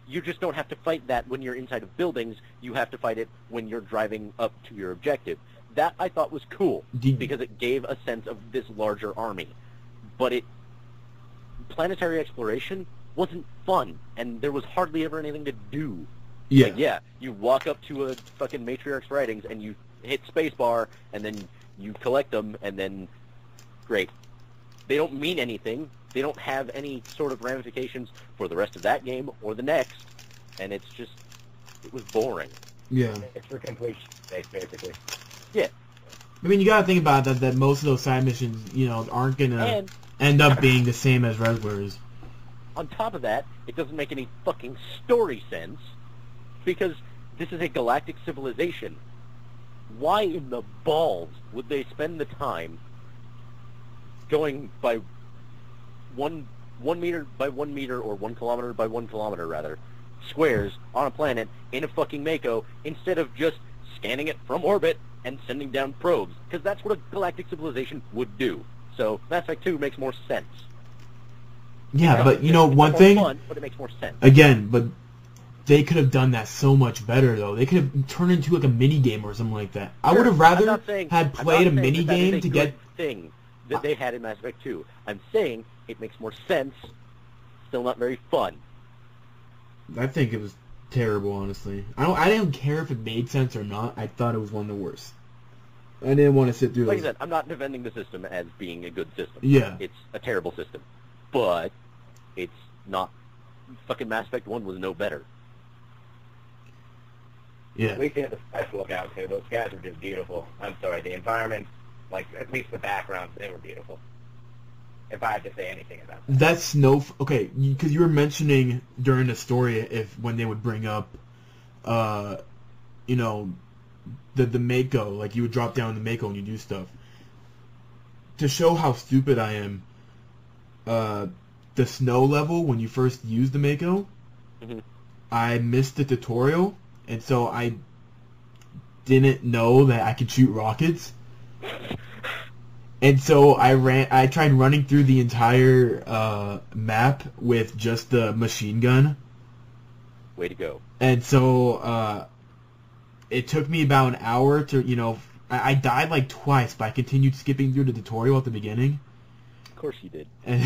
You just don't have to fight that when you're inside of buildings. You have to fight it when you're driving up to your objective. That I thought was cool because it gave a sense of this larger army. But planetary exploration wasn't fun, and there was hardly ever anything to do. Yeah. Like, yeah, you walk up to a fucking Matriarch's writings, and you hit spacebar, and then you collect them, and then, great. They don't mean anything. They don't have any sort of ramifications for the rest of that game or the next, and it was boring. Yeah. It's for completion, basically. Yeah. I mean, you gotta think about that most of those side missions, you know, aren't gonna end up being the same as regulars. On top of that, it doesn't make any fucking story sense, because this is a galactic civilization. Why in the balls would they spend the time going by 1 meter by 1 meter, or 1 kilometer by 1 kilometer, rather, squares on a planet in a fucking Mako, instead of just scanning it from orbit and sending down probes? Because that's what a galactic civilization would do. So Mass Effect 2 makes more sense. Yeah, but you know, one more thing, fun, but it makes more sense. Again, but they could have done that so much better, though. They could have turned into like a mini game or something like that. Sure, I would have rather had played a mini game to get thing that they had in Mass Effect 2. I'm saying it makes more sense. Still not very fun. I think it was terrible, honestly. I didn't care if it made sense or not. I thought it was one of the worst. I didn't want to sit through. Like I said, I'm not defending the system as being a good system. Yeah. It's a terrible system. But it's not... Fucking Mass Effect 1 was no better. Yeah. At least they had the skies to look out to. Those skies were just beautiful. I'm sorry, the environment, like, at least the backgrounds, they were beautiful. If I had to say anything about that. That snow... Okay, because you were mentioning during the story when they would bring up, you know, the Mako, like you would drop down the Mako and you do stuff. To show how stupid I am, the snow level when you first use the Mako, I missed the tutorial, and so I didn't know that I could shoot rockets. And so I tried running through the entire map with just the machine gun. Way to go. And so it took me about an hour to, you know, I died like twice, but I continued skipping through the tutorial at the beginning. Of course you did. And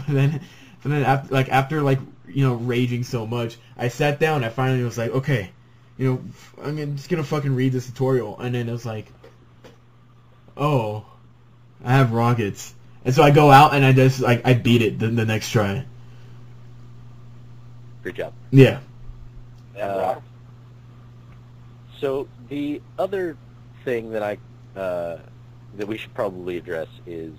but then after you know, raging so much, I sat down. I finally was like, okay, you know, I'm just gonna fucking read this tutorial. And then it was like, oh, I have rockets. And so I go out and I just like I beat it the next try. Great job. Yeah. So the other thing that I that we should probably address is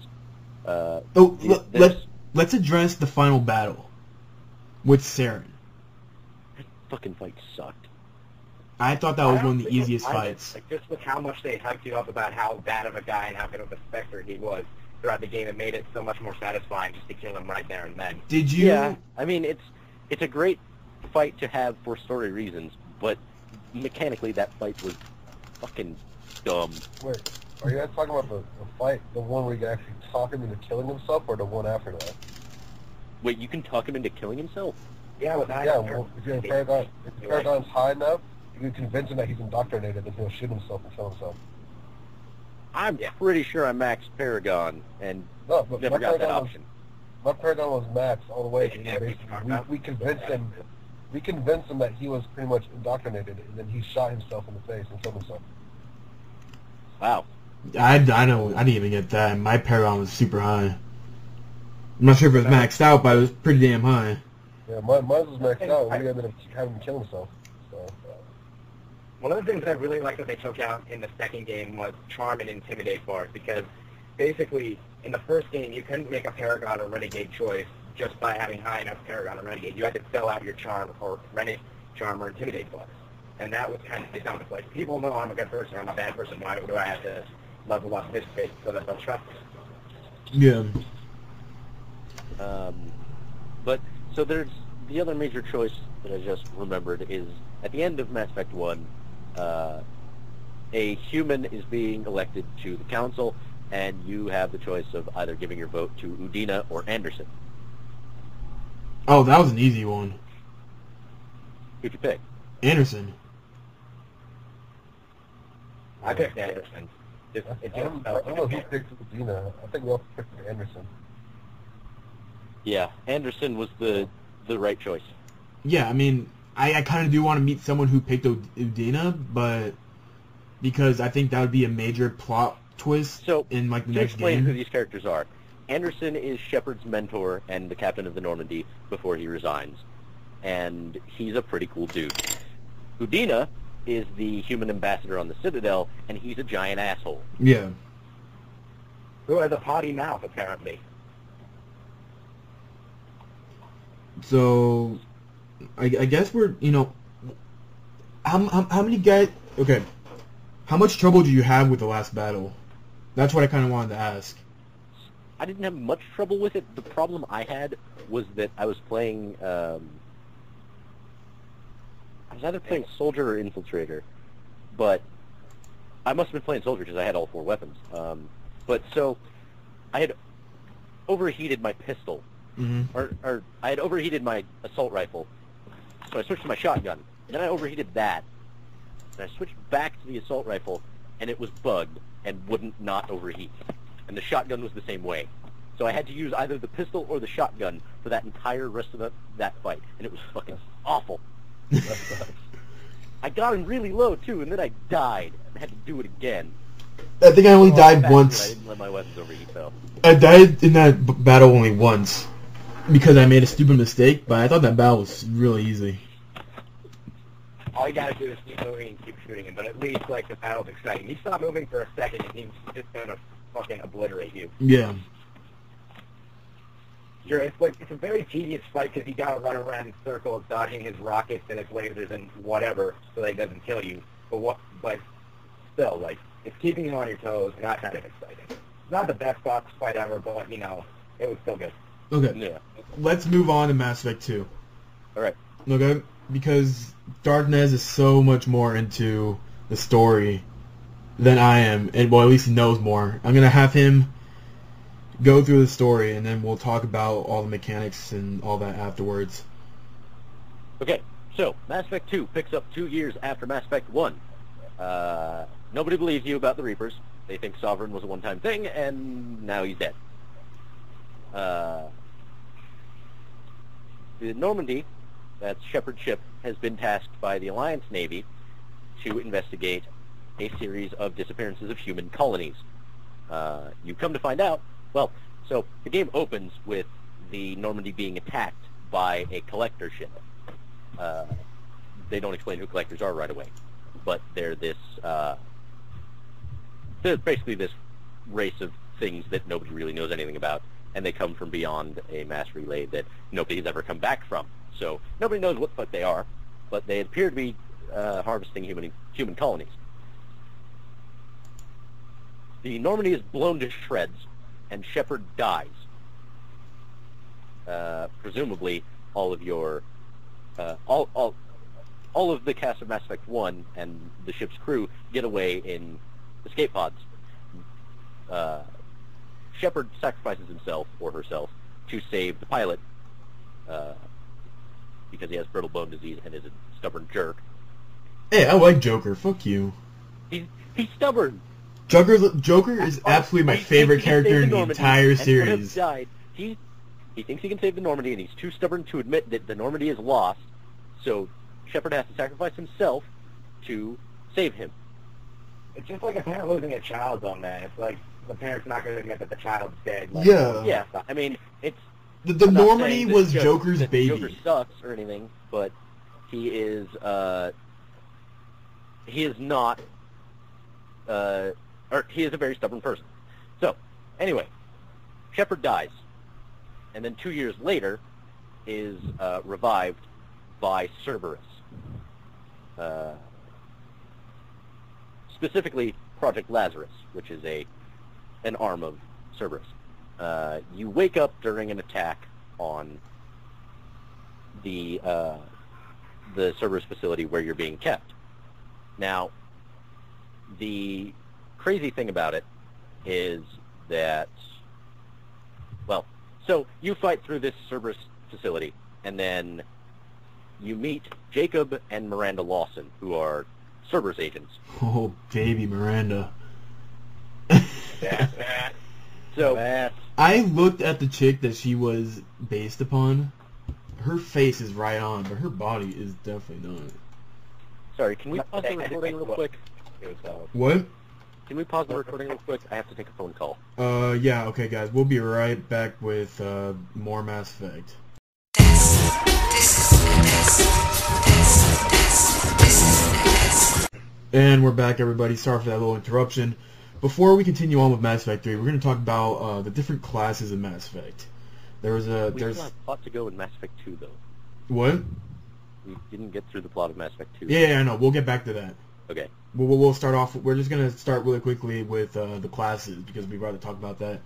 let's address the final battle with Saren. That fucking fight sucked. I thought that was one of the easiest fights. Like, just with how much they hyped you up about how bad of a guy and how good of a Spectre he was throughout the game, it made it so much more satisfying just to kill him right there and then. Did you? Yeah, I mean it's a great fight to have for story reasons, but mechanically that fight was fucking dumb. Wait, are you guys talking about the fight, the one where you can actually talk him into killing himself, or the one after that? Wait, you can talk him into killing himself? Yeah, with that. Yeah, well, if you're in Paragon, if the Paragon's high enough, you can convince him that he's indoctrinated and he'll shoot himself and kill himself. I'm pretty sure I maxed Paragon and No, but never got that option. My Paragon was maxed all the way. Yeah, We convinced him. We convinced him that he was pretty much indoctrinated, and then he shot himself in the face and killed himself. Wow. I didn't even get that. My Paragon was super high. I'm not sure if it was maxed out, but it was pretty damn high. Yeah, mine was maxed out. We ended up having him kill himself. So. One of the things that I really liked that they took out in the second game was Charm and Intimidate bars, because basically in the first game you couldn't make a Paragon or Renegade choice just by having high enough Paragon or Renegade. You had to fill out your Charm or Renegade, Charm or Intimidate bars. And that was kind of the dumb. It's like, people know I'm a good person or I'm a bad person. Why do I have to level up this base so that they'll trust me? Yeah. But so there's the other major choice that I just remembered is at the end of Mass Effect 1, a human is being elected to the council, and you have the choice of either giving your vote to Udina or Anderson. Oh, that was an easy one. Who'd you pick? Anderson. I picked Anderson. I don't know who picked Udina. I think we all picked Anderson. Yeah, Anderson was the right choice. Yeah, I mean, I kind of do want to meet someone who picked Udina, but because I think that would be a major plot twist in like the to next explain game. who these characters are, Anderson is Shepard's mentor and the captain of the Normandy before he resigns, and he's a pretty cool dude. Udina is the human ambassador on the Citadel, and he's a giant asshole. Yeah. Who has a potty mouth, apparently. So, I guess we're, you know, how many guys, okay, how much trouble do you have with the last battle? That's what I kind of wanted to ask. I didn't have much trouble with it. The problem I had was that I was playing, I was either playing Soldier or Infiltrator, but I must have been playing Soldier because I had all 4 weapons. But so, I had overheated my pistol. Mm-hmm. Or I had overheated my assault rifle, so I switched to my shotgun. Then I overheated that, and I switched back to the assault rifle, and it was bugged and wouldn't not overheat. And the shotgun was the same way. So I had to use either the pistol or the shotgun for that entire rest of that fight, and it was fucking awful. I got him really low too, and then I died and had to do it again. I think I only died once. I didn't let my weapons overheat though. I died in that battle only once because I made a stupid mistake, but I thought that battle was really easy. All you gotta do is keep moving and keep shooting him, but at least, like, the battle's exciting. You stop moving for a second, and he's just gonna fucking obliterate you. Yeah. Sure, it's a very tedious fight because you gotta run around in circles, dodging his rockets and his lasers and whatever, so that he doesn't kill you. But still, like, it's keeping you on your toes, and that's kind of exciting. It's not the best boss fight ever, but, you know, it was still good. Okay. Yeah. Let's move on to Mass Effect 2. Alright. Okay? Because Darknezz is so much more into the story than I am, and well, at least he knows more. I'm gonna have him go through the story, and then we'll talk about all the mechanics and all that afterwards. Okay, so Mass Effect 2 picks up 2 years after Mass Effect 1. Nobody believes you about the Reapers. They think Sovereign was a one-time thing, and now he's dead. The Normandy, that's Shepard's ship, has been tasked by the Alliance Navy to investigate a series of disappearances of human colonies. You come to find out, well, So the game opens with the Normandy being attacked by a collector ship. They don't explain who collectors are right away, but they're basically this race of things that nobody really knows anything about, and they come from beyond a mass relay that nobody's ever come back from. So nobody knows what the fuck they are, but they appear to be harvesting human colonies. The Normandy is blown to shreds, and Shepard dies. Presumably, all of your all of the cast of Mass Effect 1 and the ship's crew get away in escape pods. Shepard sacrifices himself or herself to save the pilot because he has brittle bone disease and is a stubborn jerk. Hey, I like Joker. Fuck you. He's stubborn. Joker is absolutely my favorite character in the entire series. Died. He thinks he can save the Normandy, and he's too stubborn to admit that the Normandy is lost. So Shepard has to sacrifice himself to save him. It's just like a parent losing a child, though, man. It's like the parent's not going to admit that the child's dead. Like, Yeah. I mean, it's the Normandy was Joker's baby. Joker sucks or anything, but he is not. Or he is a very stubborn person. So, anyway, Shepard dies, and then 2 years later is revived by Cerberus. Specifically, Project Lazarus, which is an arm of Cerberus. You wake up during an attack on the Cerberus facility where you're being kept. Now, the crazy thing about it is that, well, so you fight through this Cerberus facility, and then you meet Jacob and Miranda Lawson, who are Cerberus agents. Oh, baby Miranda. So I looked at the chick that she was based upon. Her face is right on, but her body is definitely not. Sorry, can we pause the recording real quick? What? Can we pause the recording real quick? I have to take a phone call. Yeah, okay, guys. We'll be right back with more Mass Effect. And we're back, everybody. Sorry for that little interruption. Before we continue on with Mass Effect 3, we're going to talk about the different classes of Mass Effect. We still have plot to go in Mass Effect 2, though. What? We didn't get through the plot of Mass Effect 2. Yeah, I know. We'll get back to that. Okay. We'll start off. We're just going to start really quickly with the classes, because we'd rather talk about that.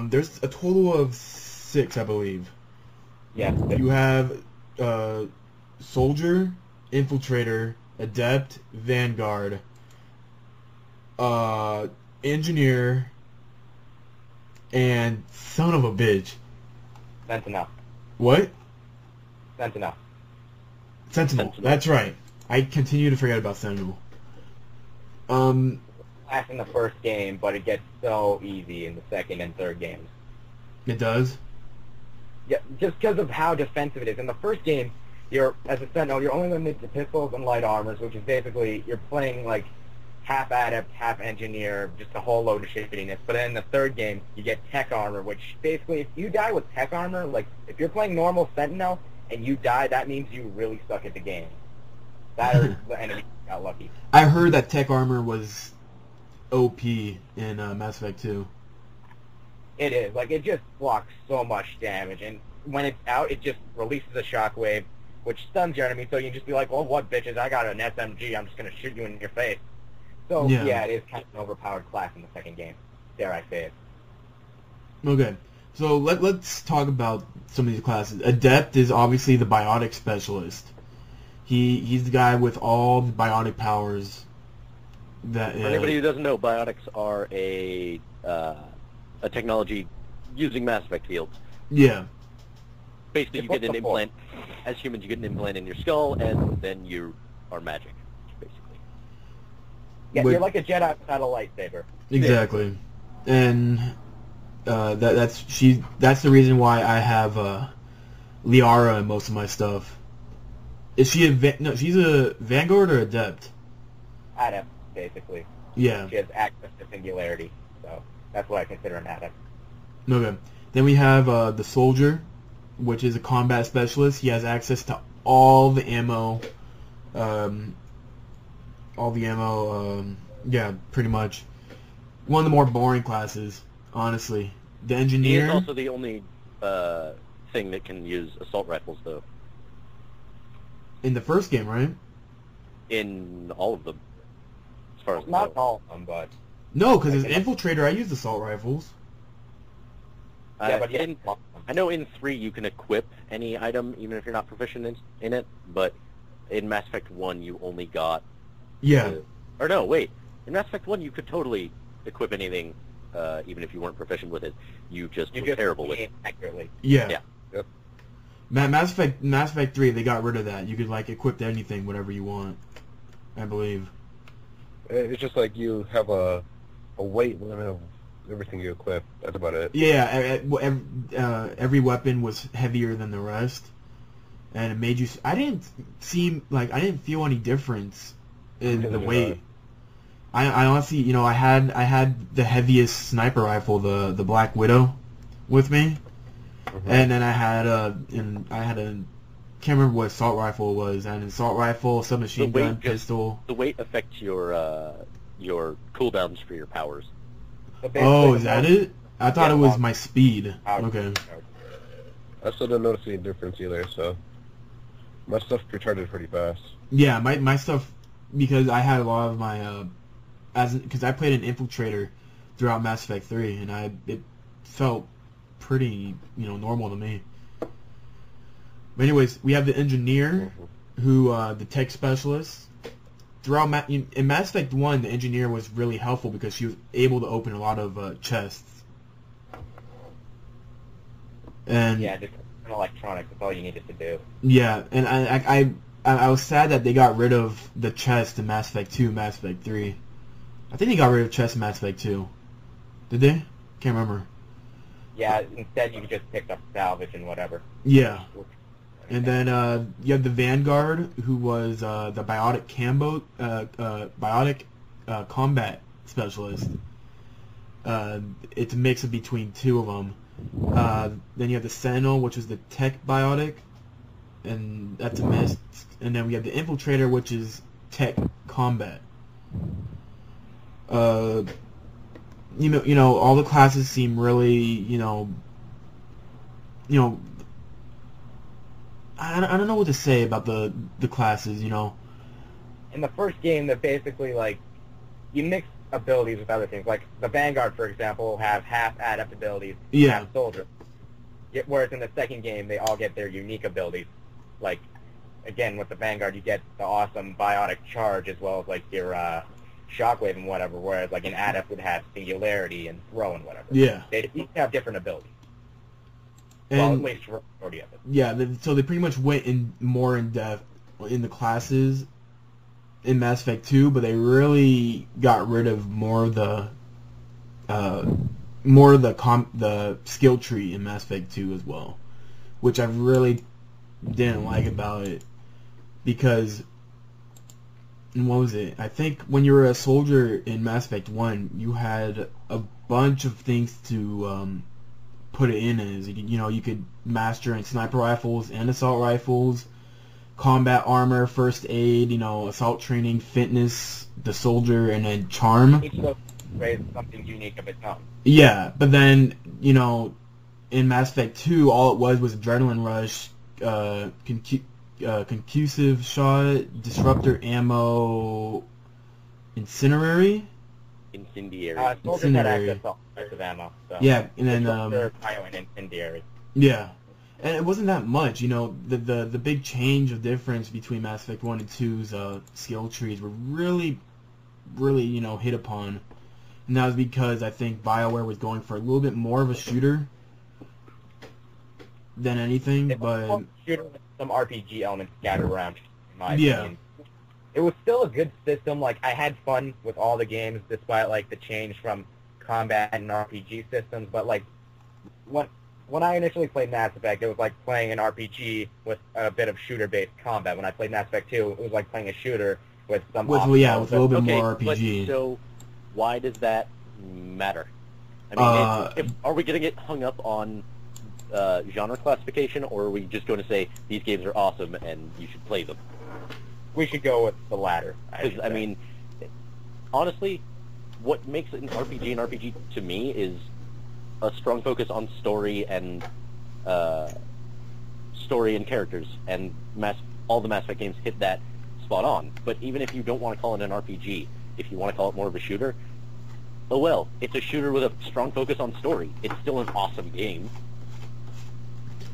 There's a total of 6, I believe. Yeah. You have Soldier, Infiltrator, Adept, Vanguard, Engineer, and son of a bitch. Sentinel. What? Sentinel. Sentinel. That's right. I continue to forget about Sentinel. Class in the first game, but it gets so easy in the second and third games. It does? Yeah, just because of how defensive it is. In the first game, as a Sentinel, you're only limited to pistols and light armors, which is basically, you're playing like half adept, half engineer, just a whole load of shittiness. But then in the third game, you get tech armor, which basically, if you die with tech armor, like, if you're playing normal Sentinel and you die, that means you really suck at the game. That or the enemy got lucky. I heard that tech armor was OP in Mass Effect 2. It is. Like, it just blocks so much damage, and when it's out, it just releases a shockwave, which stuns your enemy, so you can just be like, oh, what, bitches, I got an SMG, I'm just going to shoot you in your face. So, yeah, it is kind of an overpowered class in the second game. Dare I say it. Okay, so let's talk about some of these classes. Adept is obviously the biotic specialist. He's the guy with all the biotic powers. That For anybody who doesn't know, biotics are a technology using Mass Effect fields. Yeah. Basically, you get an implant. As humans, you get an implant in your skull, and then you are magic, basically. Yeah, you're like a Jedi without a lightsaber. Exactly. And that's the reason why I have Liara in most of my stuff. Is she no, she's a Vanguard or Adept? Adept, basically. Yeah. She has access to singularity, so that's what I consider an adept. Okay. Then we have the soldier, which is a combat specialist. He has access to all the ammo. Yeah, pretty much. One of the more boring classes, honestly. The He engineer. is also the only thing that can use assault rifles, though. In the first game, right? In all of them, as far as I Not know. all of them, but No, because as infiltrator, I used assault rifles. yeah, but yeah. I know in 3 you can equip any item, even if you're not proficient in it, but in Mass Effect 1 you only got... Yeah. Or no, wait. In Mass Effect 1 you could totally equip anything, even if you weren't proficient with it. You just were terrible with it. Accurately. Yeah. Yeah. Yep. Mass Effect 3, they got rid of that. You could, like, equip anything, whatever you want, I believe. It's just like you have a weight limit of everything you equip. That's about it. Yeah, every weapon was heavier than the rest, and it made you... I didn't feel any difference in the weight. I honestly, you know, I had the heaviest sniper rifle, the Black Widow, with me, and then I had a can't remember what assault rifle it was, and an assault rifle, submachine gun, pistol. The weight affects your cooldowns for your powers. Oh, is that it? I thought it was my speed. Okay. I still didn't notice any difference either, so my stuff recharged pretty fast. Yeah, my stuff, because I had a lot of my because I played an infiltrator throughout Mass Effect 3, and it felt pretty, you know, normal to me. But anyways, we have the engineer, who the tech specialist. Throughout in Mass Effect 1, the engineer was really helpful because she was able to open a lot of chests. And Yeah, just electronics. That's all you needed to do. yeah, and I was sad that they got rid of the chest in Mass Effect 2, Mass Effect 3. I think they got rid of chest in Mass Effect 2. Did they? Can't remember. Yeah, instead you just picked up salvage and whatever. Yeah. And then you have the Vanguard, who was the biotic combat specialist. It's a mix of between two of them. Then you have the Sentinel, which is the tech biotic, and that's a mix. And then we have the Infiltrator, which is tech combat. You know, all the classes seem really, you know. I don't know what to say about the classes, you know. In the first game, they're basically like, you mix abilities with other things. Like the Vanguard, for example, will have half adept abilities, half soldier. Whereas in the second game, they all get their unique abilities. Like, again, with the Vanguard, you get the awesome biotic charge as well as like your shockwave and whatever. Whereas like an adept would have singularity and throw and whatever. Yeah. They each have different abilities. And, well, at least for majority of it. Yeah, so they pretty much went more in depth in the classes in Mass Effect 2, but they really got rid of more of the skill tree in Mass Effect 2 as well, which I really didn't like about it, because what was it? I think when you were a soldier in Mass Effect 1, you had a bunch of things to put it in as. You know, you could master in sniper rifles and assault rifles, combat armor, first aid, you know, assault training, fitness, the soldier, and then charm. Each of those creates something unique of its own. Yeah, but then, you know, in Mass Effect 2, all it was adrenaline rush, concussive shot, disruptor ammo, incendiary. Soldiers had access to all types of ammo. So. Yeah, and then bio and incendiary. Yeah, and it wasn't that much. You know, the big change of difference between Mass Effect 1 and 2's skill trees were really, you know, hit upon, and that was because I think BioWare was going for a little bit more of a shooter than anything, but shooter with some RPG elements scattered around. In my opinion. It was still a good system. Like, I had fun with all the games, despite, like, the change from combat and RPG systems. But, like, when I initially played Mass Effect, it was like playing an RPG with a bit of shooter-based combat. When I played Mass Effect 2, it was like playing a shooter with some... with a little bit more RPG. So, why does that matter? I mean, are we going to get hung up on genre classification, or are we just going to say these games are awesome and you should play them? We should go with the latter. I mean, honestly, what makes an RPG to me is a strong focus on story and characters, and all the Mass Effect games hit that spot on. But even if you don't want to call it an RPG, if you want to call it more of a shooter, oh well, it's a shooter with a strong focus on story. It's still an awesome game.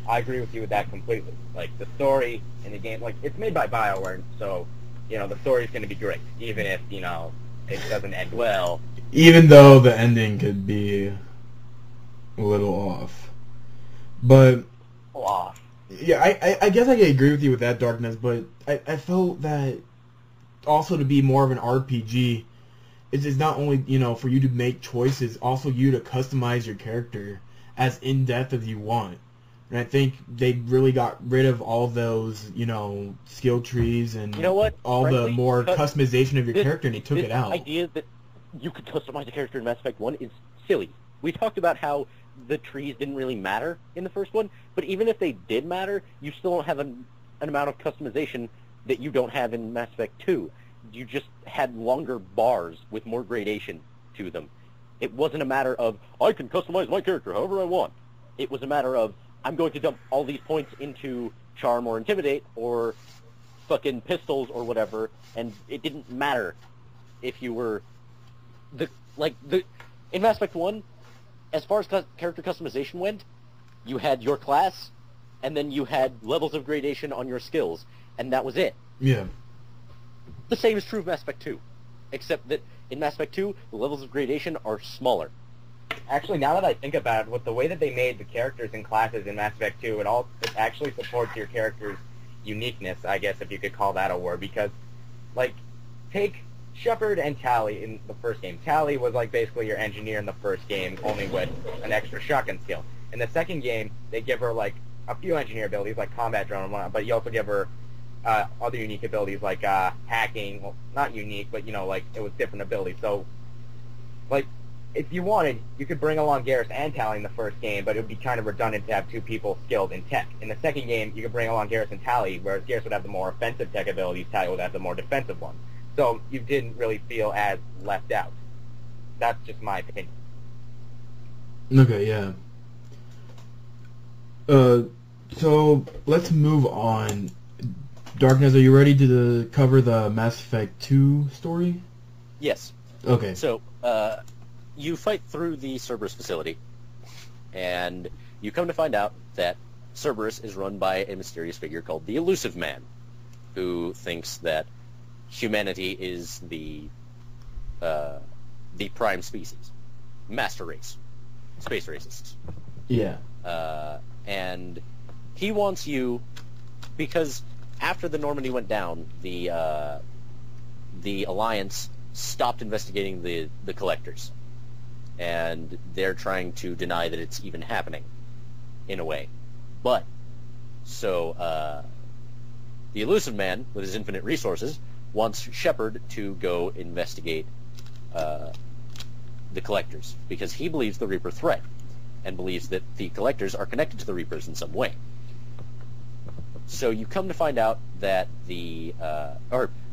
I agree with you with that completely. Like, the story in the game, like, it's made by BioWare, so, you know, the story's going to be great, even if, you know, it doesn't end well. Even though the ending could be a little off. But... Off. Yeah, I guess I can agree with you with that, Darknezz, but I felt that also to be more of an RPG, it's not only, you know, for you to make choices, also you to customize your character as in-depth as you want. And I think they really got rid of all those, you know, skill trees and you know what? all the more customization of your character, and they took it out. The idea that you could customize a character in Mass Effect 1 is silly. We talked about how the trees didn't really matter in the first one, but even if they did matter, you still don't have an amount of customization that you don't have in Mass Effect 2. You just had longer bars with more gradation to them. It wasn't a matter of, I can customize my character however I want. It was a matter of, I'm going to dump all these points into Charm or Intimidate or fucking Pistols or whatever, and it didn't matter if you were... In Mass Effect 1, as far as character customization went, you had your class, and then you had levels of gradation on your skills, and that was it. Yeah. The same is true of Mass Effect 2, except that in Mass Effect 2, the levels of gradation are smaller. Actually, now that I think about it, with the way that they made the characters and classes in Mass Effect 2, it actually supports your character's uniqueness, I guess, if you could call that a word, because, like, take Shepard and Tali in the first game. Tali was, like, basically your engineer in the first game, only with an extra shotgun skill. In the second game, they give her, like, a few engineer abilities, like combat drone and whatnot, but you also give her other unique abilities, like hacking. Well, not unique, but, you know, like, it was different abilities. So, like, if you wanted, you could bring along Garrus and Tali in the first game, but it would be kind of redundant to have two people skilled in tech. In the second game, you could bring along Garrus and Tali, whereas Garrus would have the more offensive tech abilities, Tali would have the more defensive ones. So you didn't really feel as left out. That's just my opinion. Okay, yeah. So let's move on. Darknezz, are you ready to cover the Mass Effect 2 story? Yes. Okay. So, you fight through the Cerberus facility, and you come to find out that Cerberus is run by a mysterious figure called the Elusive Man, who thinks that humanity is the prime species, master race, space racists. Yeah. And he wants you, because after the Normandy went down, the Alliance stopped investigating the collectors, and they're trying to deny that it's even happening, in a way. But so the Elusive Man, with his infinite resources, wants Shepard to go investigate the collectors, because he believes the Reaper threat, and believes that the collectors are connected to the Reapers in some way. So you come to find out that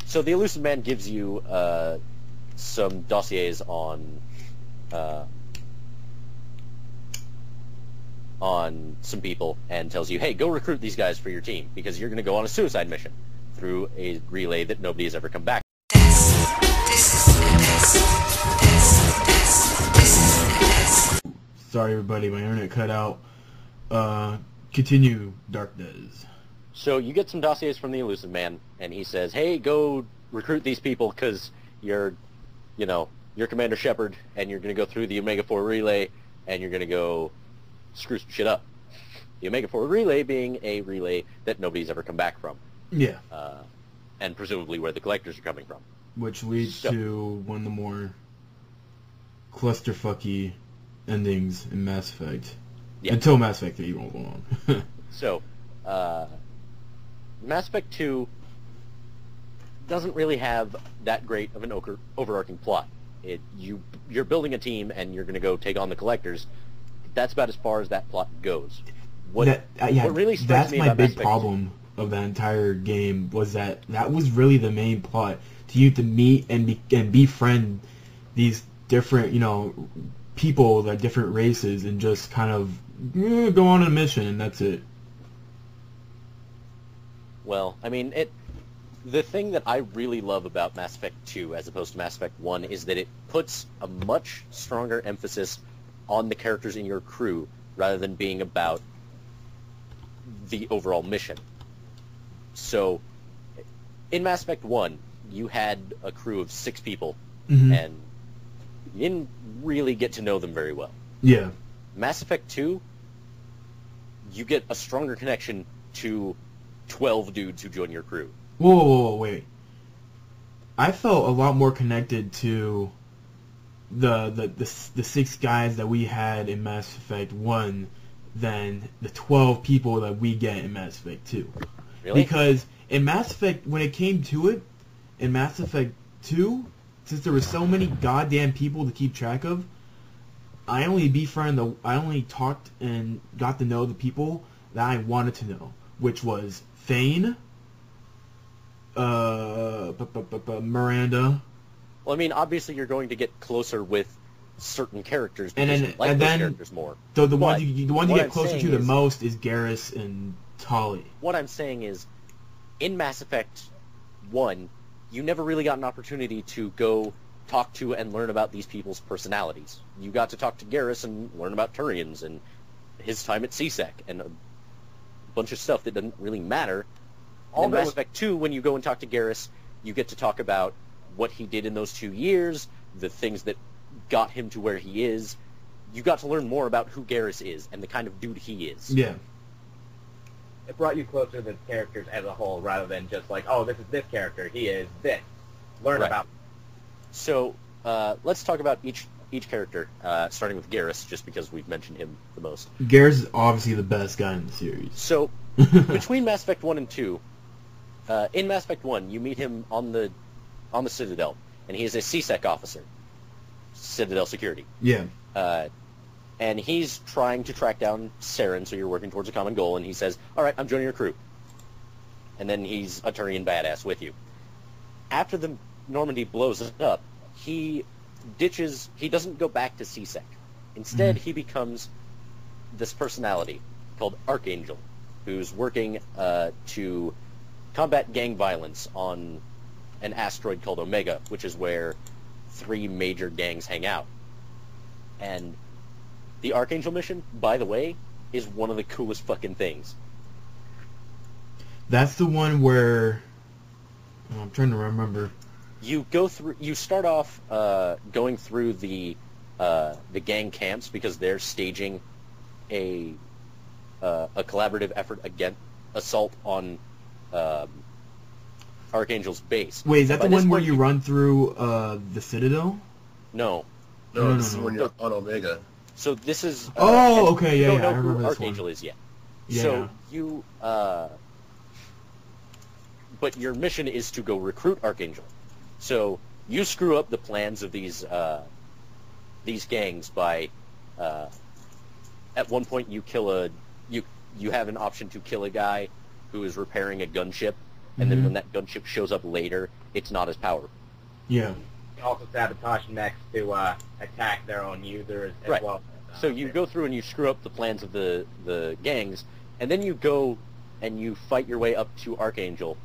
so the Elusive Man gives you some dossiers on some people, and tells you, hey, go recruit these guys for your team, because you're going to go on a suicide mission through a relay that nobody has ever come back. Sorry, everybody, my internet cut out. Continue, Darknezz. So you get some dossiers from the Elusive Man, and he says, hey, go recruit these people, because you're Commander Shepard, and you're going to go through the Omega-4 relay, and you're going to go screw some shit up. The Omega-4 relay being a relay that nobody's ever come back from. Yeah. And presumably where the collectors are coming from. Which leads to one of the more clusterfucky endings in Mass Effect. Yeah. Until Mass Effect 3 rolls along. So, Mass Effect 2 doesn't really have that great of an overarching plot. You're building a team and you're going to go take on the collectors. That's about as far as that plot goes. What really strikes that's me my about big Mass Effect problem of that entire game was that was really the main plot, to you to meet and befriend these different, people, like different races, and just kind of go on a mission, and that's it. Well, I mean, the thing that I really love about Mass Effect 2 as opposed to Mass Effect 1 is that it puts a much stronger emphasis on the characters in your crew rather than being about the overall mission. So, in Mass Effect 1, you had a crew of 6 people, and you didn't really get to know them very well. Yeah. Mass Effect 2, you get a stronger connection to 12 dudes who join your crew. Whoa, wait. I felt a lot more connected to the 6 guys that we had in Mass Effect 1 than the 12 people that we get in Mass Effect 2. Really? Because in Mass Effect, when it came to it, in Mass Effect 2, since there were so many goddamn people to keep track of, I only talked and got to know the people that I wanted to know, which was Thane, Miranda. Well, I mean, obviously you're going to get closer with certain characters And because then- you like and those then characters more. So the But ones you what get I'm closer saying to the is- most is Garrus and Tali. What I'm saying is, in Mass Effect 1, you never really got an opportunity to go talk to and learn about these people's personalities. You got to talk to Garrus and learn about Turians and his time at CSEC and a bunch of stuff that doesn't really matter. In Mass Effect 2, when you go and talk to Garrus, you get to talk about what he did in those 2 years, the things that got him to where he is. You got to learn more about who Garrus is and the kind of dude he is. Yeah. It brought you closer to the characters as a whole, rather than just like, oh, this is this character, he is this. Learn Right. about. So let's talk about each character, starting with Garrus, just because we've mentioned him the most. Garrus is obviously the best guy in the series. So between Mass Effect 1 and 2, in Mass Effect 1, you meet him on the Citadel, and he is a CSEC officer, Citadel Security. Yeah. And he's trying to track down Saren, so you're working towards a common goal, and he says, all right, I'm joining your crew. And then he's a Turian badass with you. After the Normandy blows up, he doesn't go back to CSEC. Instead, he becomes this personality called Archangel, who's working to combat gang violence on an asteroid called Omega, which is where 3 major gangs hang out. And the Archangel mission, by the way, is one of the coolest fucking things. That's the one where... I'm trying to remember. You start off going through the gang camps because they're staging a collaborative effort against assault on Archangel's base. Wait, is that the one where you run through the Citadel? No. No, this is when you're on Omega. So this is... okay, you yeah, don't I know remember who this Archangel one. is yet. Yeah. So you... but your mission is to go recruit Archangel. So you screw up the plans of these gangs by... at one point you kill you have an option to kill a guy who is repairing a gunship, and then when that gunship shows up later, it's not as powerful. Yeah. Also sabotage mechs to attack their own users as Right. well. So you go through and you screw up the plans of the gangs, and then you go and you fight your way up to Archangel,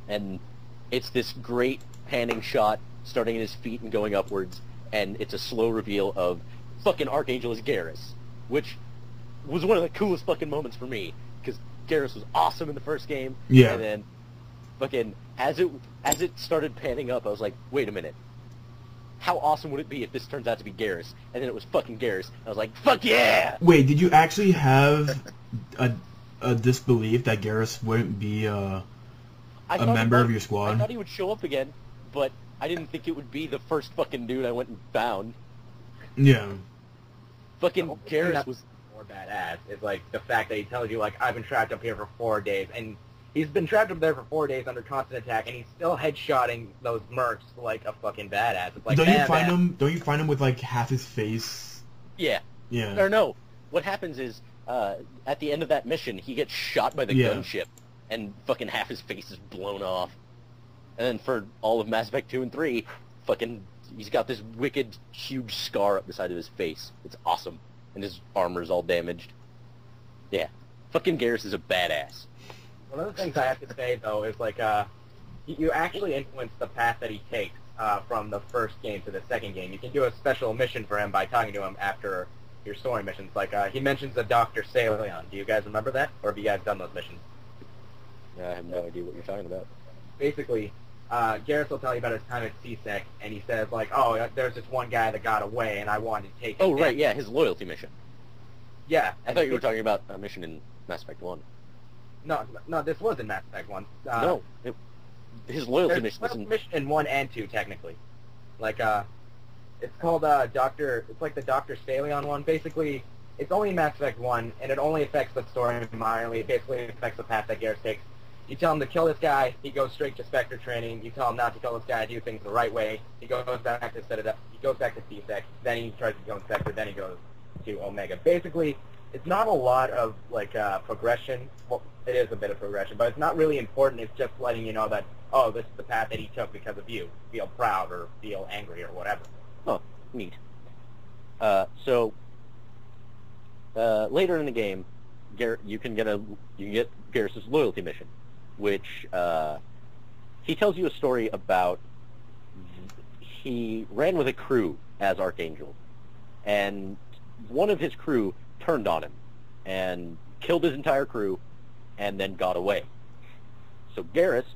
and it's this great panning shot starting at his feet and going upwards, and it's a slow reveal of fucking Archangel is Garrus, which was one of the coolest fucking moments for me, because Garrus was awesome in the first game, Yeah. and then fucking as it started panning up, I was like, wait a minute. How awesome would it be if this turns out to be Garrus? And then it was fucking Garrus. And I was like, fuck yeah! Wait, did you actually have a disbelief that Garrus wouldn't be a member of your squad? I thought he would show up again, but I didn't think it would be the first fucking dude I went and found. Yeah. Fucking Garrus was... more badass. It's like the fact that he tells you, like, I've been trapped up here for 4 days, and He's been trapped up there for 4 days under constant attack, and he's still headshotting those mercs like a fucking badass. It's like, don't you find him? Don't you find him with like half his face? Yeah. Yeah. Or no. What happens is, at the end of that mission, he gets shot by the gunship, and fucking half his face is blown off. And then for all of Mass Effect 2 and 3, fucking, he's got this wicked, huge scar up the side of his face. It's awesome. And his armor's all damaged. Yeah. Fucking Garrus is a badass. One of the things I have to say, though, is, like, you actually influence the path that he takes from the first game to the second game. You can do a special mission for him by talking to him after your story missions. Like, he mentions a Dr. Saleon. Do you guys remember that? Or have you guys done those missions? I have no idea what you're talking about. Basically, Garrus will tell you about his time at CSEC, and he says, like, oh, there's this one guy that got away, and I wanted to take him. Oh, right, yeah, his loyalty mission. Yeah. I thought you were talking about a mission in Mass Effect 1. No, this was in Mass Effect 1. No, his loyalty mission was in... mission in 1 and 2, technically. Like, it's called, it's like the Dr. Saleon one. Basically, it's only in Mass Effect 1, and it only affects the story minorly. It basically affects the path that Garrus takes. You tell him to kill this guy, he goes straight to Spectre training. You tell him not to kill this guy, do things the right way. He goes back to Citadel. He goes back to CSEC. Then he tries to go in Spectre. Then he goes to Omega. Basically, it's not a lot of, like, progression. Well, it is a bit of progression, but it's not really important. It's just letting you know that, oh, this is the path that he took because of you. Feel proud or feel angry or whatever. Oh, neat. So, later in the game, you can get Garrus's loyalty mission, which he tells you a story about. He ran with a crew as Archangel, and one of his crew turned on him and killed his entire crew, and then got away. So Garrus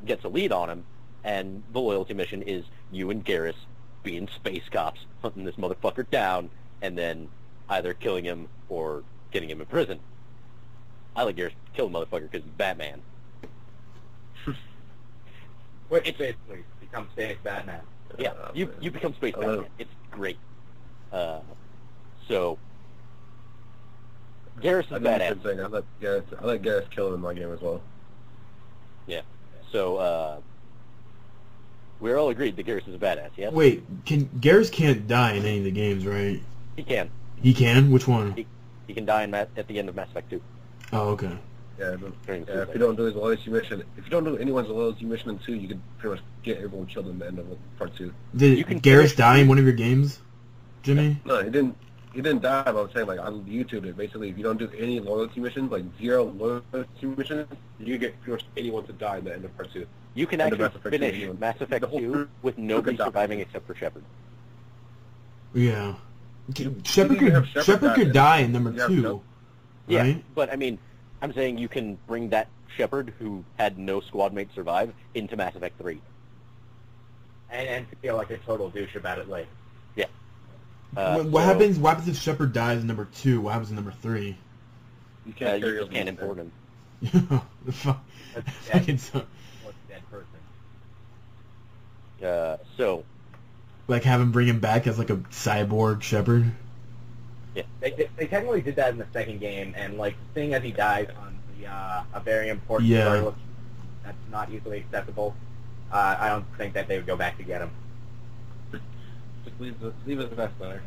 gets a lead on him, and the loyalty mission is you and Garrus being space cops, hunting this motherfucker down, and then either killing him or getting him in prison. I like Garrus to kill the motherfucker because he's Batman. Which basically becomes Space Batman. Yeah, you become Space Batman. It's great. So, Garrus is badass. I let Garrus kill him in my game as well. Yeah. So, we're all agreed that Garrus is a badass, yes? Wait, Garrus can't die in any of the games, right? He can. He can? Which one? He can die at the end of Mass Effect 2. Oh, okay. Yeah, if you don't do his loyalty mission, if you don't do anyone's loyalty mission in 2, you can pretty much get everyone killed in the end of part 2. Did Garrus die in one of your games, Jimmy? No, he didn't. He didn't die, but I was saying, like, on YouTube, it basically, if you don't do any loyalty missions, like 0 loyalty missions, you get pretty much anyone to die in the end of part 2. You can actually finish Mass Effect 2 with nobody surviving except for Shepard. Yeah. Shepard could die in number 2. Yeah, right? but I mean, I'm saying you can bring that Shepard who had no squad mate survive into Mass Effect 3. And feel like a total douche about it later. Yeah. What happens if Shepard dies in number 2? What happens in number 3? You can't import him. The fucking son. What's a dead person? So. Like have him bring him back as like a cyborg Shepard? Yeah. They technically did that in the second game, and like seeing as he dies on the a very important story that's not easily accessible, I don't think that they would go back to get him. Just leave it best there.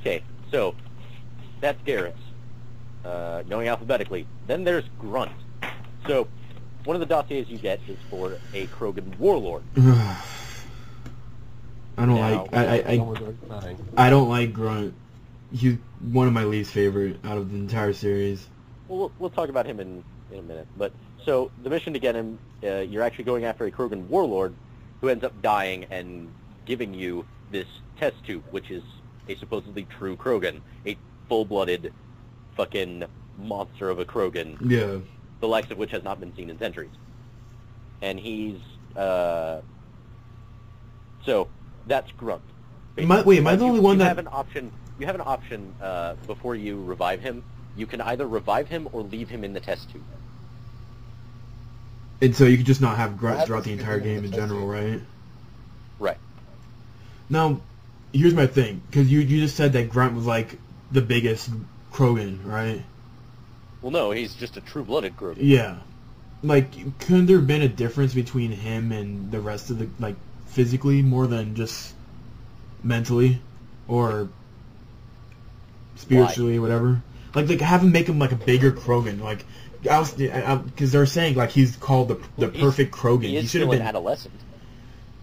Okay, so that's Garrus. Going alphabetically. Then there's Grunt. So one of the dossiers you get is for a Krogan warlord. I don't like Grunt. He's one of my least favorite out of the entire series. Well, we'll talk about him in a minute. But so the mission to get him, you're actually going after a Krogan warlord who ends up dying and giving you this test tube, which is a supposedly true Krogan, a full-blooded fucking monster of a Krogan. Yeah. The likes of which has not been seen in centuries. And he's so that's Grunt. Am I the only one that... You have an option before you revive him. You can either revive him or leave him in the test tube. And so you could just not have Grunt throughout the entire game in general, right? Right. Now, here's my thing. Because you just said that Grunt was like the biggest Krogan, right? Well, no, he's just a true-blooded Krogan. Yeah. like, couldn't there have been a difference between him and the rest of the, like, physically more than just mentally or spiritually or whatever? Like have him make him like a bigger Krogan. Like, because they're saying like he's called the perfect Krogan. He is should have still been an adolescent.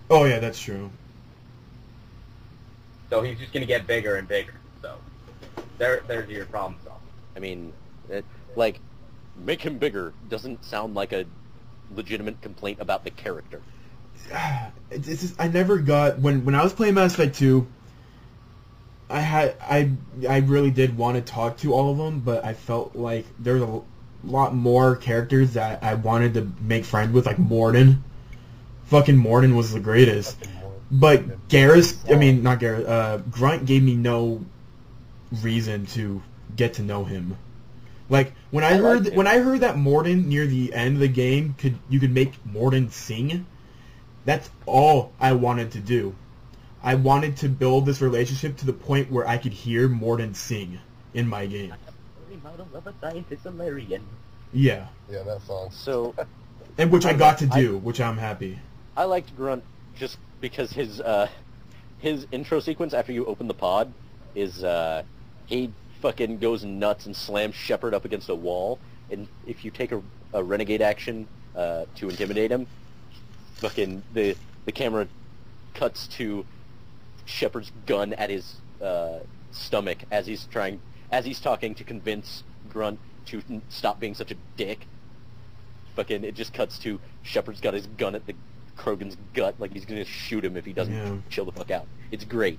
Oh yeah, that's true. So he's just gonna get bigger and bigger. So there's your problem solved. I mean, like, make him bigger doesn't sound like a legitimate complaint about the character. It's just, I never got when I was playing Mass Effect 2. I really did want to talk to all of them, but I felt like there's a lot more characters that I wanted to make friends with, like Morden. Fucking Morden was the greatest. But Garrus, I mean not Garrus, Grunt gave me no reason to get to know him. Like when I heard that Morden near the end of the game you could make Morden sing, that's all I wanted to do. I wanted to build this relationship to the point where I could hear Morden sing in my game. Yeah. Yeah, that song. So, and which I got to do, which I'm happy. I liked Grunt just because his intro sequence after you open the pod is he fucking goes nuts and slams Shepard up against a wall, and if you take a renegade action to intimidate him, fucking the camera cuts to Shepard's gun at his stomach as he's talking to convince Grunt to stop being such a dick. Fucking it just cuts to Shepard's got his gun at the Krogan's gut like he's gonna shoot him if he doesn't chill the fuck out. It's great.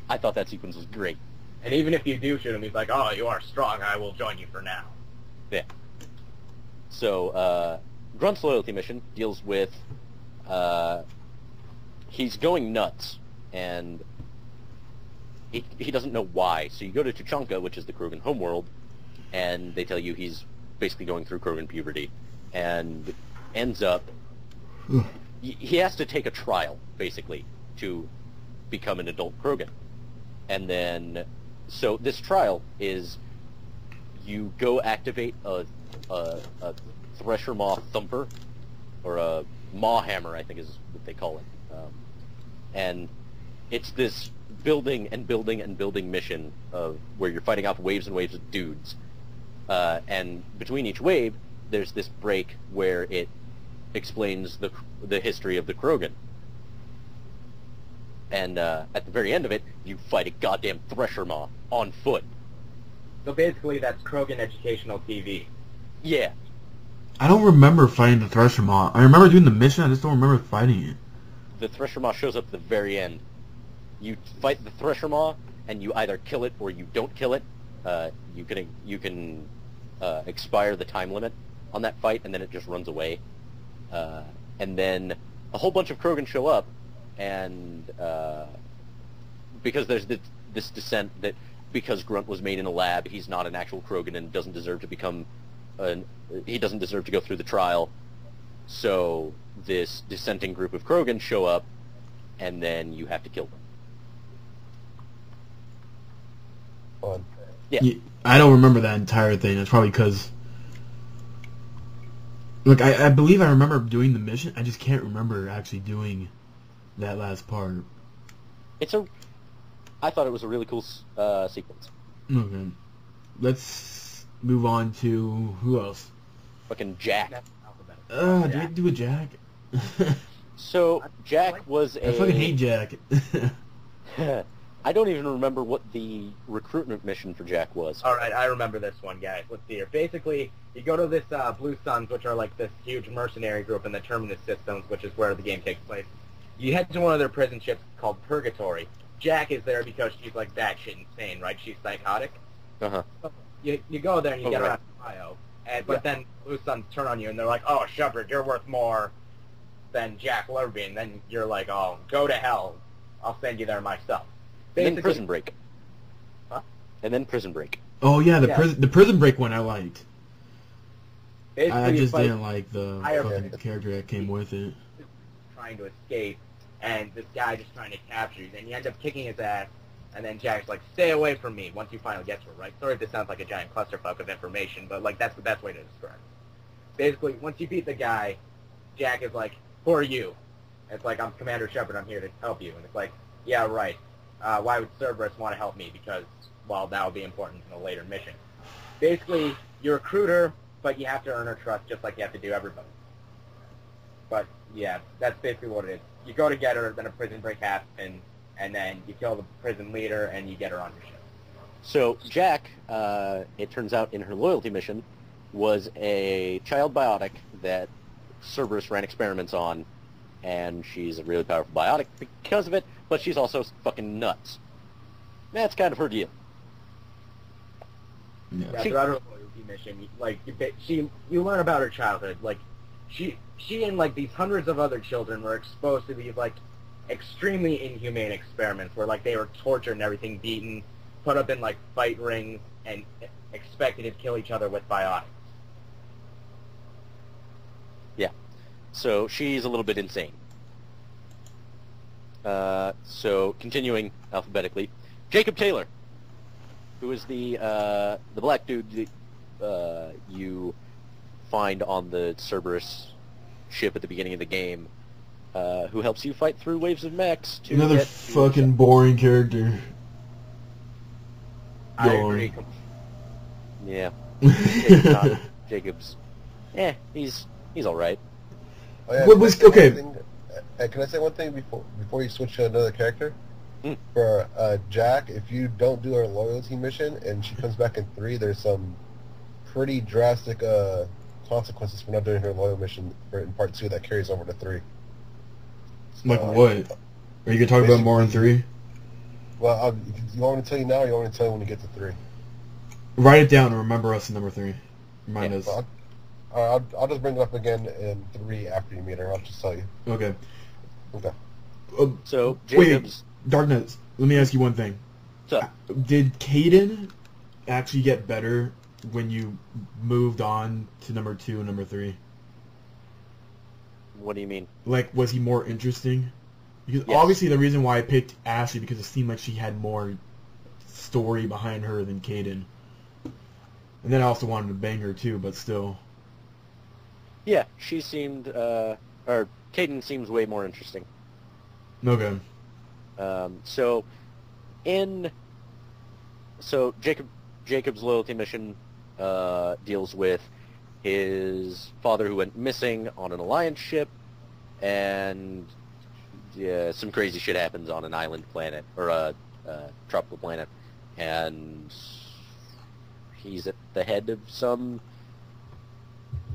I thought that sequence was great. And even if you do shoot him, he's like, "Oh, you are strong. I will join you for now." Yeah. So Grunt's loyalty mission deals with he's going nuts, and he doesn't know why. So you go to Tuchanka, which is the Krogan homeworld, and they tell you he's basically going through Krogan puberty, and ends up he has to take a trial basically to become an adult Krogan, and then so this trial is you go activate a Thresher Maw Thumper, or a Maw Hammer, I think is what they call it. And it's this building and building and building mission of where you're fighting off waves and waves of dudes. And between each wave, there's this break where it explains the history of the Krogan. And at the very end of it, you fight a goddamn Thresher Maw on foot. So basically, that's Krogan educational TV. Yeah. I don't remember fighting the Thresher Maw. I remember doing the mission, I just don't remember fighting it. The Thresher Maw shows up at the very end. You fight the Thresher Maw, and you either kill it or you don't kill it. You can expire the time limit on that fight, and then it just runs away. And then a whole bunch of Krogan show up, and because there's this dissent that because Grunt was made in a lab, he's not an actual Krogan and doesn't deserve to become he doesn't deserve to go through the trial. So this dissenting group of Krogan show up, and then you have to kill them. Fun. Yeah. I don't remember that entire thing. That's probably because... Look, I believe I remember doing the mission. I just can't remember actually doing that last part. I thought it was a really cool sequence. Okay. Let's move on to... Who else? Fucking Jack. Do we have to do a Jack? So, Jack was a... I fucking hate Jack. I don't even remember what the recruitment mission for Jack was. Alright, I remember this one, guys. Let's see here. Basically, you go to this Blue Suns, which are like this huge mercenary group in the Terminus systems, which is where the game takes place. You head to one of their prison ships called Purgatory. Jack is there because she's like batshit insane, right? She's psychotic. Uh-huh. So you go there and you get her out of bio. But then Blue Suns turn on you and they're like, "Oh, Shepard, you're worth more than Jack will ever be." And then you're like, "Oh, go to hell. I'll send you there myself." And then Prison Break. Huh? And then Prison Break. Oh yeah, the Prison Break one I liked. Basically, I just didn't like the fucking character that came with it. Trying to escape, and this guy just trying to capture you. Then you end up kicking his ass, and then Jack's like, "Stay away from me." Once you finally get to her, right? Sorry if this sounds like a giant clusterfuck of information, but like that's the best way to describe it. basically, once you beat the guy, Jack is like, who are you? And it's like, I'm Commander Shepard, I'm here to help you. And it's like, yeah, right. Why would Cerberus want to help me? Because, well, that would be important in a later mission. Basically, you're a recruiter, but you have to earn her trust just like you have to do everybody. But, yeah, that's basically what it is. You go to get her, then a prison break happens, and then you kill the prison leader, and you get her on your ship. So Jack, it turns out in her loyalty mission, was a child biotic that Cerberus ran experiments on, and she's a really powerful biotic because of it, but she's also fucking nuts. That's kind of her deal. Yeah, throughout her loyalty mission, like, you learn about her childhood. Like, she and, like, these hundreds of other children were exposed to these, like, extremely inhumane experiments where, like, they were tortured and everything, beaten, put up in, like, fight rings, and expected to kill each other with biotics. Yeah. So she's a little bit insane. So continuing alphabetically, Jacob Taylor, who is the black dude that you find on the Cerberus ship at the beginning of the game, who helps you fight through waves of mechs to Another get fucking boring character. I agree. Yeah. Jacob's. He's all right. Oh, yeah, What was okay? Can I say one thing before you switch to another character? Hmm. For Jack, if you don't do her loyalty mission and she comes back in 3, there's some pretty drastic consequences for not doing her loyal mission in part 2 that carries over to 3. Like what? Are you gonna talk about more in 3? Well, you want me to tell you now, or you want me to tell you when you get to 3? Write it down and remember us in number 3. Remind us. Well, I'll just bring it up again in 3 after you meet her. I'll just tell you. Okay. Okay. So Wait, Jacob's. Darknezz, let me ask you one thing. What's up? Did Caden actually get better when you moved on to number 2 and number 3? What do you mean? Like, was he more interesting? Because Yes. obviously the reason why I picked Ashley because it seemed like she had more story behind her than Caden. And then I also wanted to bang her too, but still. Yeah, she seemed, or Caden seems way more interesting. Okay. So Jacob's loyalty mission deals with his father who went missing on an Alliance ship, and some crazy shit happens on an island planet, or a tropical planet, and he's at the head of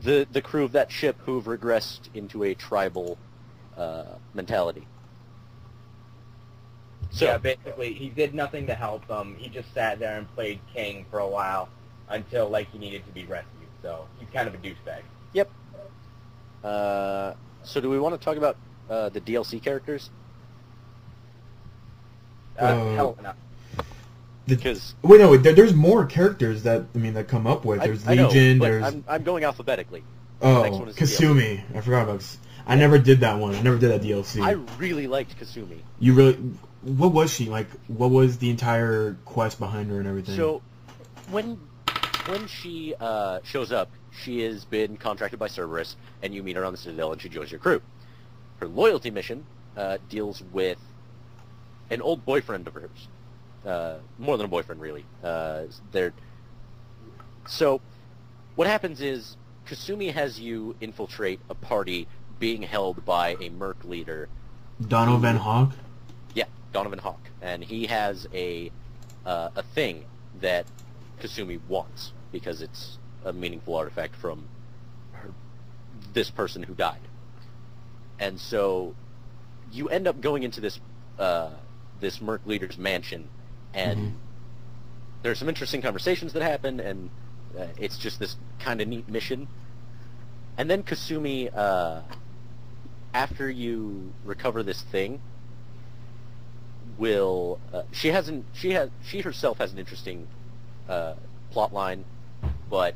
the crew of that ship who've regressed into a tribal mentality. So, yeah, basically, he did nothing to help them. He just sat there and played king for a while until, like, he needed to be rescued. So he's kind of a douchebag. Yep. So do we want to talk about the DLC characters? Hell no. Because Wait, no, there's more characters that come up with. There's I know, Legion. but There's I'm going alphabetically. The next one is the Kasumi. I forgot about. I never did that one. I never did that DLC. I really liked Kasumi. You really? What was she like? What was the entire quest behind her and everything? So when she shows up, she has been contracted by Cerberus, and you meet her on the Citadel, and she joins your crew. Her loyalty mission deals with an old boyfriend of hers. More than a boyfriend, really. So what happens is Kasumi has you infiltrate a party being held by a merc leader. Donovan Hawk. Yeah, Donovan Hawk, and he has a thing that Kasumi wants because it's a meaningful artifact from this person who died. And so you end up going into this this merc leader's mansion, and there's some interesting conversations that happen, and it's just this kind of neat mission. And then Kasumi, after you recover this thing, will she herself has an interesting plot line, but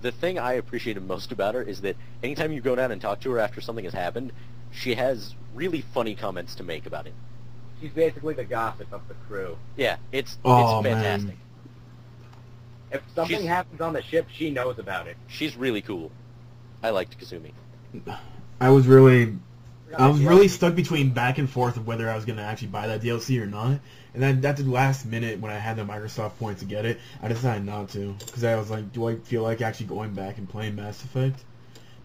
the thing I appreciated most about her is that anytime you go down and talk to her after something has happened, she has really funny comments to make about it. She's basically the gossip of the crew. Yeah, it's Oh, fantastic. man. If something happens on the ship, she knows about it. She's really cool. I liked Kasumi. I was really stuck between back and forth of whether I was gonna actually buy that DLC or not. And then at the last minute, when I had the Microsoft points to get it, I decided not to, because I was like, do I feel like actually going back and playing Mass Effect?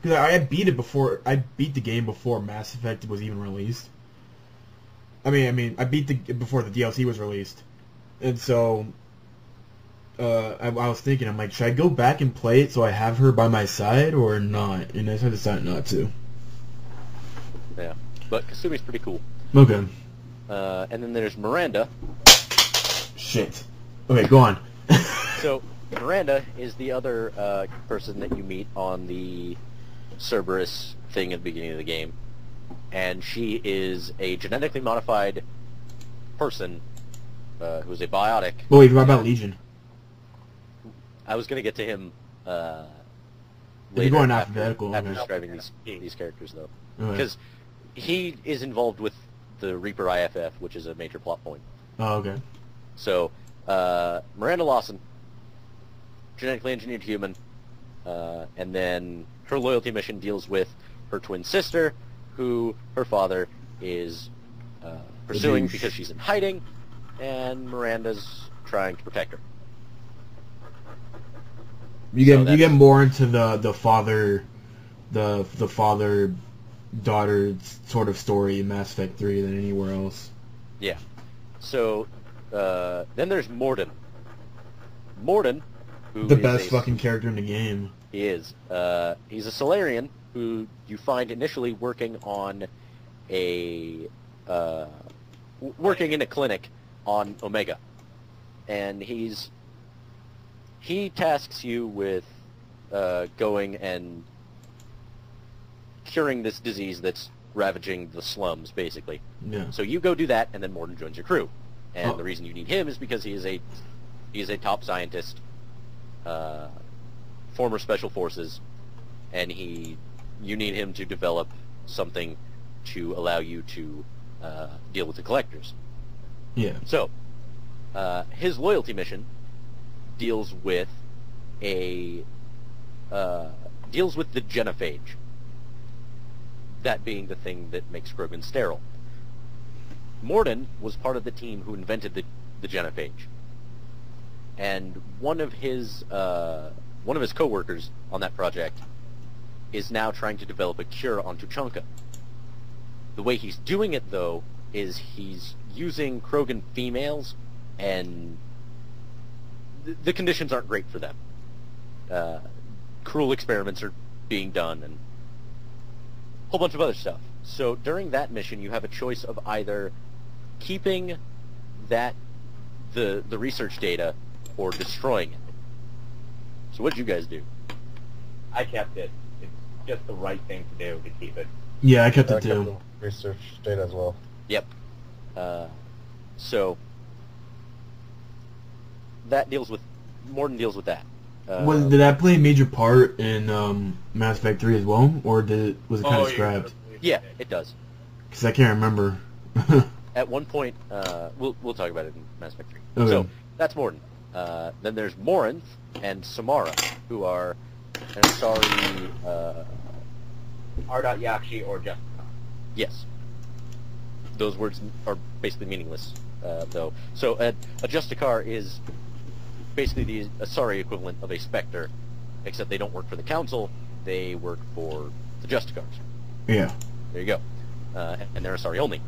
Because I beat the game before Mass Effect was even released. I beat before the DLC was released, and so I was thinking, I'm like, should I go back and play it so I have her by my side or not? And I decided not to. Yeah, but Kasumi's pretty cool. Okay. And then there's Miranda. Shit. Okay, go on. So Miranda is the other person that you meet on the Cerberus thing at the beginning of the game, and she is a genetically modified person who's a biotic. Oh, wait, what about Legion? I was going to get to him You're later going after alphabetical. after Okay. describing these characters, though, Okay. because he is involved with the Reaper IFF, which is a major plot point. Oh, okay. So, Miranda Lawson, genetically engineered human, and then her loyalty mission deals with her twin sister, who her father is pursuing because she's in hiding, and Miranda's trying to protect her. You get more into the father daughter sort of story in Mass Effect 3 than anywhere else. Yeah. So then there's Morden. Morden, who The is best fucking character in the game. He is. He's a Solarian who you find initially working on working in a clinic on Omega, and he tasks you with going and curing this disease that's ravaging the slums, basically. Yeah. So you go do that, and then Morden joins your crew. And the reason you need him is because he is a top scientist, former Special Forces, and you need him to develop something to allow you to deal with the collectors. Yeah. So, his loyalty mission deals with the genophage. That being the thing that makes Krogan sterile. Morden was part of the team who invented the genophage, and one of his co-workers on that project is now trying to develop a cure on Tuchanka. The way he's doing it, though, is he's using Krogan females, and the conditions aren't great for them. Cruel experiments are being done, and a whole bunch of other stuff. So during that mission, you have a choice of either keeping the research data or destroying it. So what did you guys do? I kept it. It's just the right thing to do to keep it. Yeah, I kept I it kept too. the research data as well. Yep. So that Morden deals with that. Did that play a major part in Mass Effect 3 as well, or was it kind of scrapped? Yeah, it does. Because I can't remember. At one point, we'll talk about it in Mass Effect 3. Okay. So that's Morden. Then there's Morinth and Samara, who are an Asari. R. Yakshi or just. Yes. Those words are basically meaningless, though. So a Justicar is basically the Asari equivalent of a Spectre, except they don't work for the Council, they work for the Justicars. Yeah. There you go. And they're Asari only.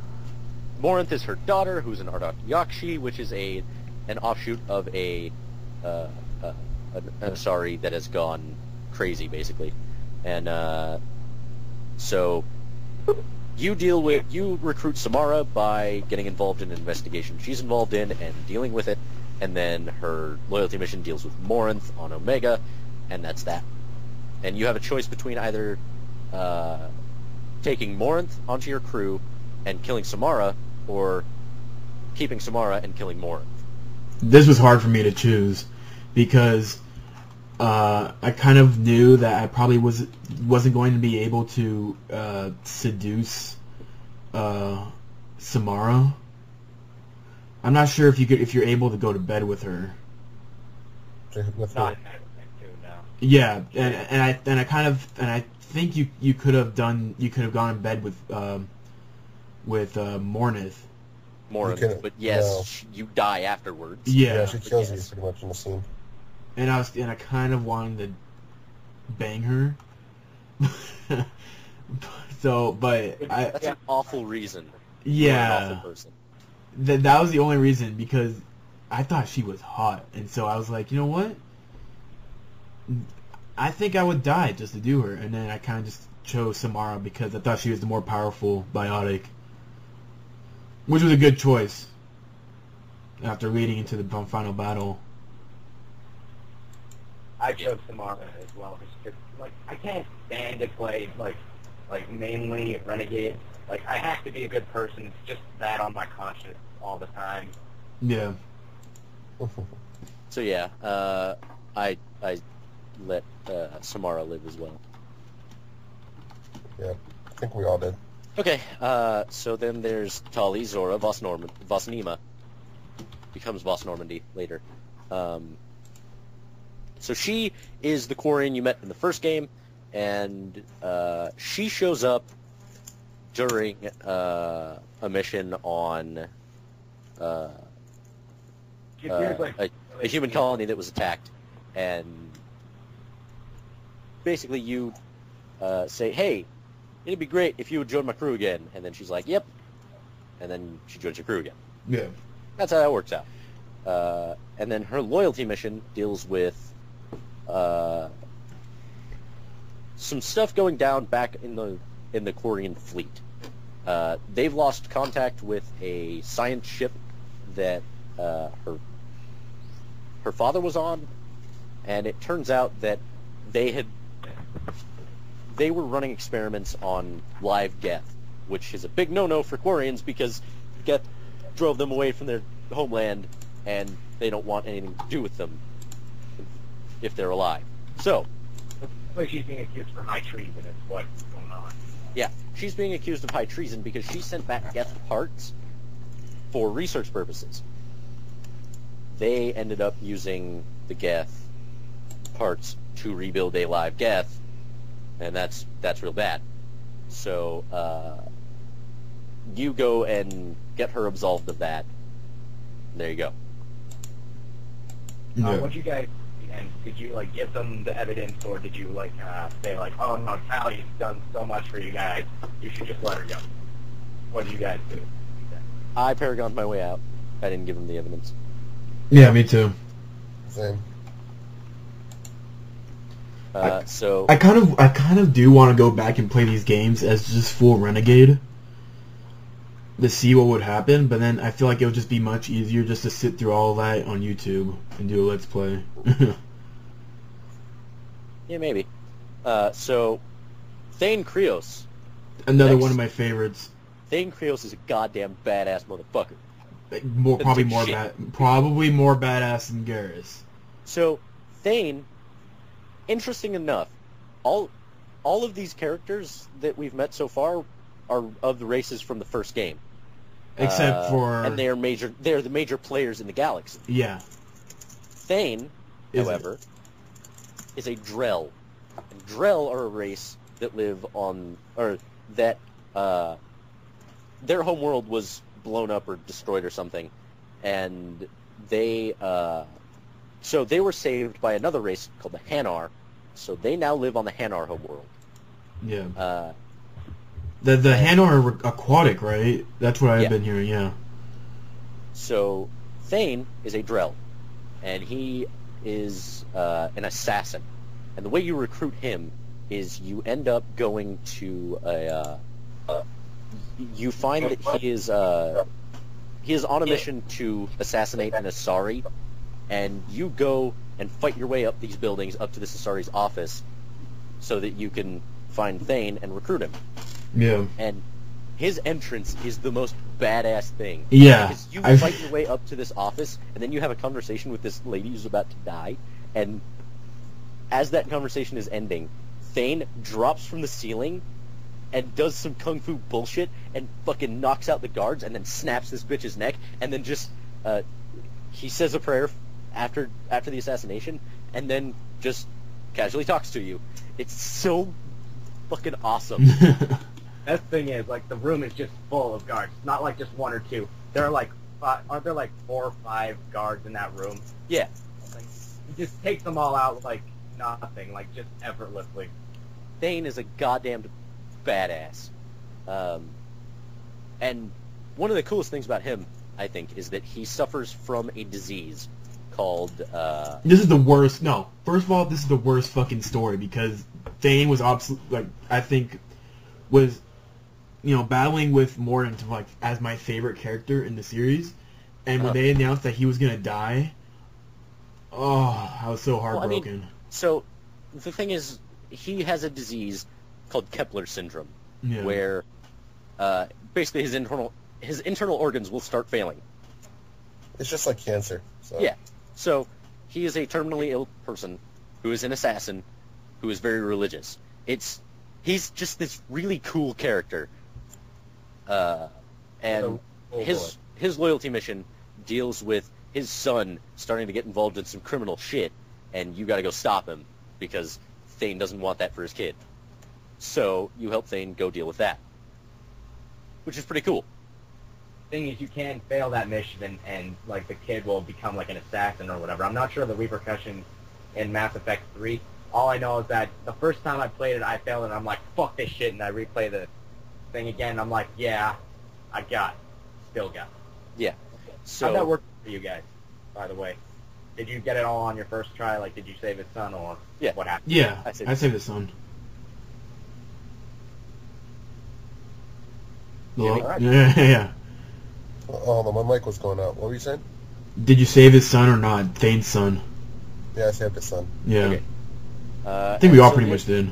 Morinth is her daughter, who's an Ardak Yakshi, which is an offshoot of an Asari that has gone crazy, basically. And so you recruit Samara by getting involved in an investigation she's involved in and dealing with it, and then her loyalty mission deals with Morinth on Omega, and that's that. And you have a choice between either taking Morinth onto your crew and killing Samara, or keeping Samara and killing Morinth. This was hard for me to choose, because I kind of knew that I probably wasn't going to be able to seduce Samara. I'm not sure if you're able to go to bed with her. With Not her. Mass Effect 2, no. Yeah, and I think you could have gone in bed with Mornith. Mornith, but yes, you die afterwards. Yeah, she kills you pretty much in the scene. And I kind of wanted to bang her. That's an awful reason. Yeah, you're an awful person. That was the only reason, because I thought she was hot, and so I was like, you know what? I think I would die just to do her, and then I kind of just chose Samara because I thought she was the more powerful biotic, which was a good choice after leading into the final battle. I chose Samara as well. Because, like, I can't stand to play like mainly Renegade. Like, I have to be a good person. It's just that on my conscience all the time. Yeah. So yeah, I let Samara live as well. Yeah, I think we all did. Okay, so then there's Tali, Zora, Vos Nima. Becomes Vos Normandy later. So she is the Quarian you met in the first game, and she shows up during a mission on a human colony that was attacked, and basically you say, hey, it'd be great if you would join my crew again, and then she's like, yep, and then she joins your crew again. Yeah. That's how that works out. And then her loyalty mission deals with some stuff going down back in the Quarian fleet. They've lost contact with a science ship that her father was on, and it turns out that they were running experiments on live Geth, which is a big no-no for Quarians because Geth drove them away from their homeland, and they don't want anything to do with them if they're alive. So, like she's being accused for high treason is what's going on. Yeah, she's being accused of high treason because she sent back Geth parts for research purposes. They ended up using the Geth parts to rebuild a live Geth, and that's real bad. So, you go and get her absolved of that. There you go. What you guys, and did you like give them the evidence, or did you like say like, oh no, Tally's done so much for you guys, you should just let her go? What did you guys do? I Paragoned my way out. I didn't give them the evidence. Yeah, me too. Same. So I kind of do want to go back and play these games as just full Renegade to see what would happen, but then I feel like it would just be much easier just to sit through all of that on YouTube and do a Let's Play. yeah, maybe. So Thane Krios. Another one of my favorites. Thane Krios is a goddamn badass motherfucker. Probably more badass than Garrus. So Thane, interesting enough, all of these characters that we've met so far are of the races from the first game. Except for... And they're the major players in the galaxy. Yeah. Thane, however, is a Drell. And Drell are a race that live on... or that... their homeworld was blown up or destroyed or something. And they... so they were saved by another race called the Hanar. So they now live on the Hanar homeworld. Yeah. The Hanar are aquatic, right? That's what I've been hearing, yeah. So, Thane is a Drell, and he is an assassin. And the way you recruit him is you end up going to you find that he is on a mission to assassinate an Asari, and you go and fight your way up these buildings up to this Asari's office so that you can find Thane and recruit him. Yeah. And his entrance is the most badass thing. Yeah. Because you fight your way up to this office, and then you have a conversation with this lady who's about to die, and as that conversation is ending, Thane drops from the ceiling and does some kung fu bullshit and fucking knocks out the guards and then snaps this bitch's neck, and then just he says a prayer after the assassination, and then just casually talks to you. It's so fucking awesome. Best thing is, like, the room is just full of guards. Not like just one or two. There are like, aren't there like 4 or 5 guards in that room? Yeah. Like, he just takes them all out like nothing, like just effortlessly. Thane is a goddamn badass. And one of the coolest things about him, I think, is that he suffers from a disease called... This is the worst. No. First of all, this is the worst fucking story because Thane was I think, was, battling with Mordin to, like, as my favorite character in the series. And when they announced that he was going to die, I was so heartbroken. So, the thing is, he has a disease called Kepler syndrome, where basically his internal organs will start failing. It's just like cancer. So. Yeah. So he is a terminally ill person who is an assassin who is very religious. He's just this really cool character. And his loyalty mission deals with his son starting to get involved in some criminal shit, and you gotta go stop him because Thane doesn't want that for his kid. So you help Thane go deal with that, which is pretty cool. Thing is, you can fail that mission and like the kid will become like an assassin or whatever. I'm not sure of the repercussions in Mass Effect 3. All I know is that the first time I played it, I failed and I'm like, fuck this shit, and I replay the thing again and I'm like, yeah, I still got it. Yeah. So how'd that work for you guys, by the way? Did you get it all on your first try? Like, did you save his son or what happened? Yeah, I saved his son. Yeah. Oh, my mic was going out. What were you saying? Did you save his son or not? Thane's son. Yeah, I saved his son. Yeah. Okay. I think we all pretty much did.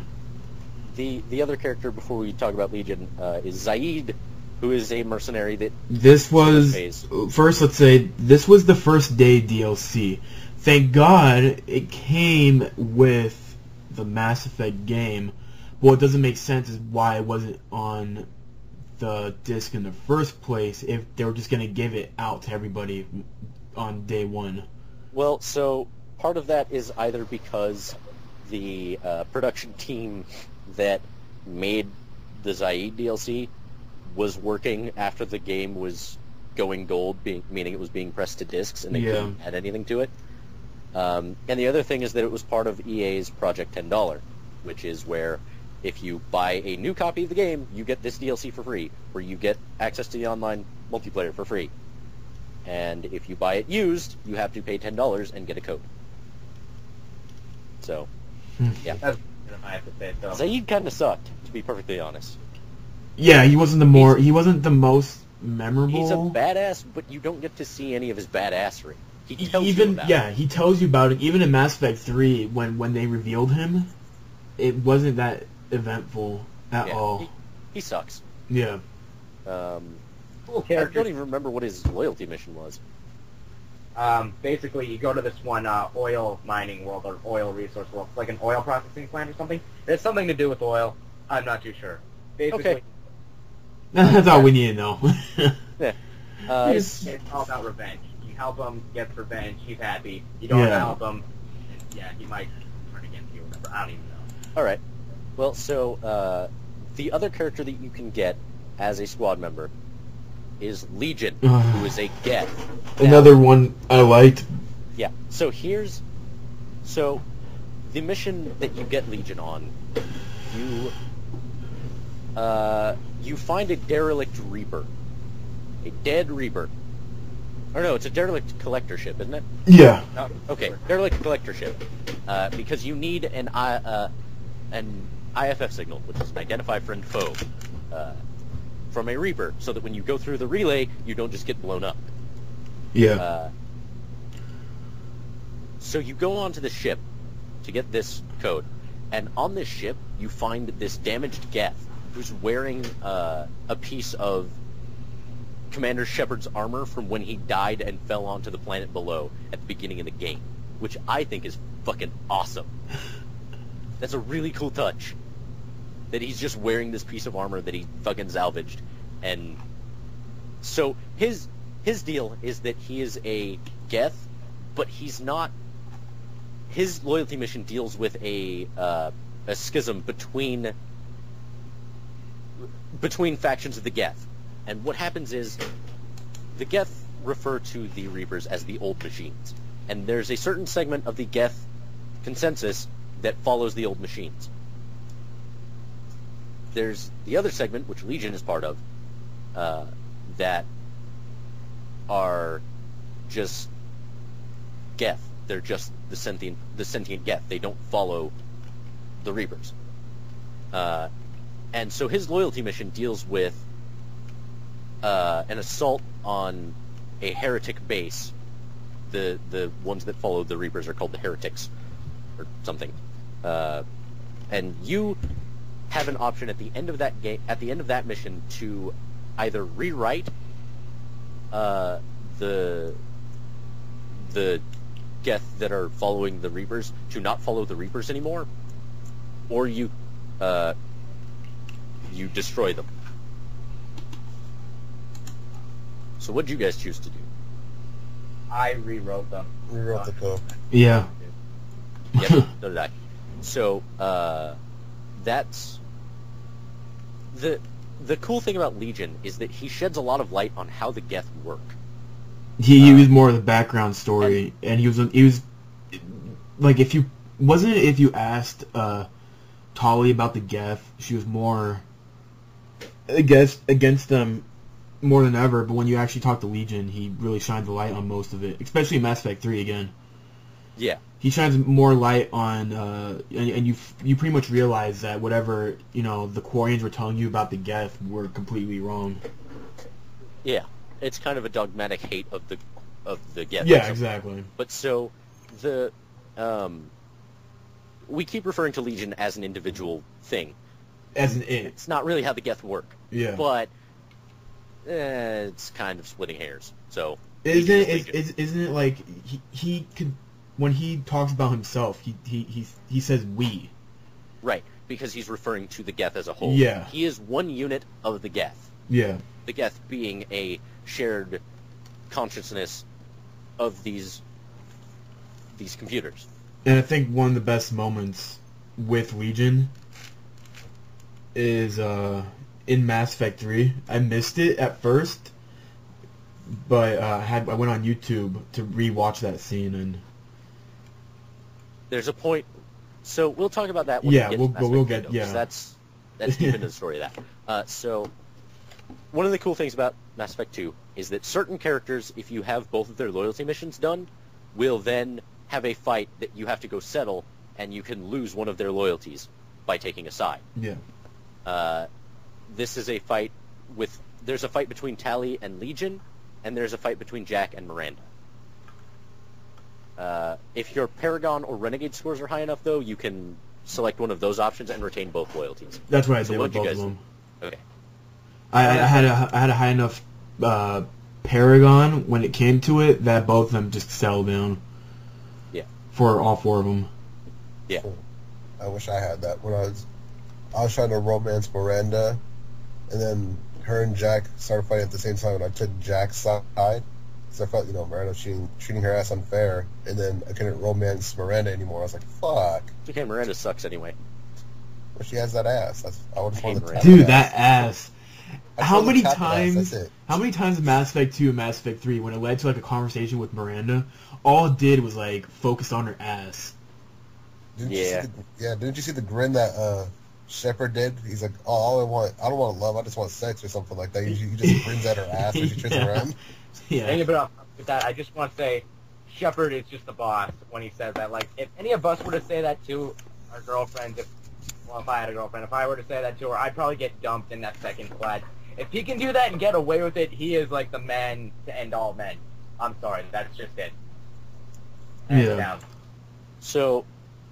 The other character before we talk about Legion is Zaid, who is a mercenary that... This was... First, let's say, this was the first day DLC. Thank God it came with the Mass Effect game. But what doesn't make sense is why it wasn't on the disc in the first place if they were just going to give it out to everybody on day one. Well, so part of that is either because the production team that made the Zaid DLC was working after the game was going gold, meaning it was being pressed to discs and they couldn't add anything to it. And the other thing is that it was part of EA's Project $10, which is where if you buy a new copy of the game, you get this DLC for free, where you get access to the online multiplayer for free. And if you buy it used, you have to pay $10 and get a code. So, yeah. I have to say it, though. Zaid kind of sucked, to be perfectly honest. Yeah, he wasn't the most memorable. He's a badass, but you don't get to see any of his badassery. He tells you about it. He tells you about it. Even in Mass Effect 3, when they revealed him, it wasn't that eventful at all. He sucks. Yeah. Cool I character. don't even remember what his loyalty mission was. Basically, you go to this one oil mining world or oil resource world. It's like an oil processing plant or something. It has something to do with oil. I'm not too sure. Basically, Okay. That's all we need to know. Yeah. It's all about revenge. You help him, gets revenge, he's happy. You don't help him, he might turn against you or whatever. I don't even know. Alright. Well, so, the other character that you can get as a squad member is Legion, who is a Geth. Another one I liked. Yeah. So so the mission that you get Legion on, you find a derelict Reaper. A dead Reaper. Or no, it's a derelict collector ship, isn't it? Yeah. No, okay, derelict collector ship. Because you need an IFF signal, which is an identify friend foe, from a Reaper, so that when you go through the relay, you don't just get blown up. Yeah. So you go onto the ship to get this code, and on this ship, you find this damaged Geth, who's wearing a piece of Commander Shepard's armor from when he died and fell onto the planet below at the beginning of the game, which I think is fucking awesome. That's a really cool touch. That he's just wearing this piece of armor that he fucking salvaged. And so his deal is that he is a Geth, but he's not... his loyalty mission deals with a schism between factions of the Geth. And what happens is the Geth refer to the Reapers as the old machines. And there's a certain segment of the Geth consensus that follows the old machines. There's the other segment, which Legion is part of, that are just Geth. They're just the sentient Geth. They don't follow the Reapers. And so his loyalty mission deals with an assault on a heretic base. The ones that follow the Reapers are called the heretics, or something. And you have an option at the end of that mission to either rewrite the Geth that are following the Reapers to not follow the Reapers anymore, or you destroy them. So what did you guys choose to do? I rewrote them. Rewrote the code. Yeah. Yep, so did I. So, that's... The cool thing about Legion is that he sheds a lot of light on how the Geth work. He was more of the background story, and he was like, if you asked Tali about the Geth, she was more against them more than ever. But when you actually talk to Legion, he really shines the light on most of it, especially in Mass Effect 3 again. Yeah. He shines more light on, and you pretty much realize that whatever the Quarians were telling you about the Geth were completely wrong. Yeah, it's kind of a dogmatic hate of the Geth. Yeah, exactly. But so we keep referring to Legion as an individual thing. As an it. It's not really how the Geth work. Yeah. But it's kind of splitting hairs. So isn't it like he could, when he talks about himself, he says we. Right, because he's referring to the Geth as a whole. Yeah. He is one unit of the Geth. Yeah. The Geth being a shared consciousness of these computers. And I think one of the best moments with Legion is in Mass Effect 3. I missed it at first, but I went on YouTube to rewatch that scene, and there's a point. So we'll talk about that. That's deep into the story of that. So one of the cool things about Mass Effect 2 is that certain characters, if you have both of their loyalty missions done, will then have a fight that you have to go settle, and you can lose one of their loyalties by taking a side. Yeah. This is a fight there's a fight between Tali and Legion, and there's a fight between Jack and Miranda. If your Paragon or Renegade scores are high enough, though, you can select one of those options and retain both loyalties. That's what I did with both of them. Okay. I had a high enough Paragon when it came to it that both of them just settled down. Yeah. For all four of them. Yeah. I wish I had that. When I was trying to romance Miranda, and then her and Jack started fighting at the same time, and I took Jack's side. Because I felt, Miranda was treating her ass unfair, and then I couldn't romance Miranda anymore. I was like, fuck. Okay, Miranda sucks anyway. But she has that ass. I would just want to tap Dude, that ass. How many How many times in Mass Effect 2 and Mass Effect 3, when it led to like a conversation with Miranda, all it did was like focus on her ass. Didn't you see the grin that Shepard did? He's like, oh, I don't want love, I just want sex or something like that. He just grins at her ass when she turns around. Yeah. And but with that, I just want to say, Shepard is just the boss when he says that. Like, if any of us were to say that to our girlfriends, if I had a girlfriend, if I were to say that to her, I'd probably get dumped in that second flat. If he can do that and get away with it, he is like the man to end all men. I'm sorry, that's just it. Yeah. Down. So,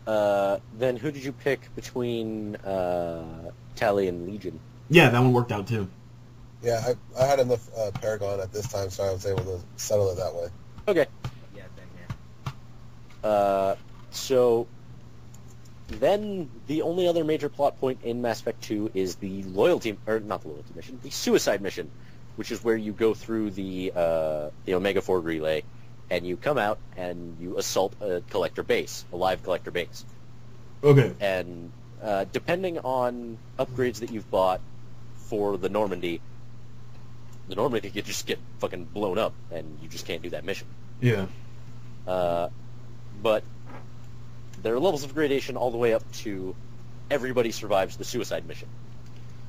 then who did you pick between Tali and Legion? Yeah, that one worked out too. Yeah, I had enough Paragon at this time, so I was able to settle it that way. Okay. Yeah, same here. So then the only other major plot point in Mass Effect 2 is the suicide mission, which is where you go through the Omega 4 relay and you come out and you assault a collector base, a live collector base. Okay. And depending on upgrades that you've bought for the Normandy could just get fucking blown up, and you just can't do that mission. Yeah. But there are levels of gradation all the way up to everybody survives the suicide mission,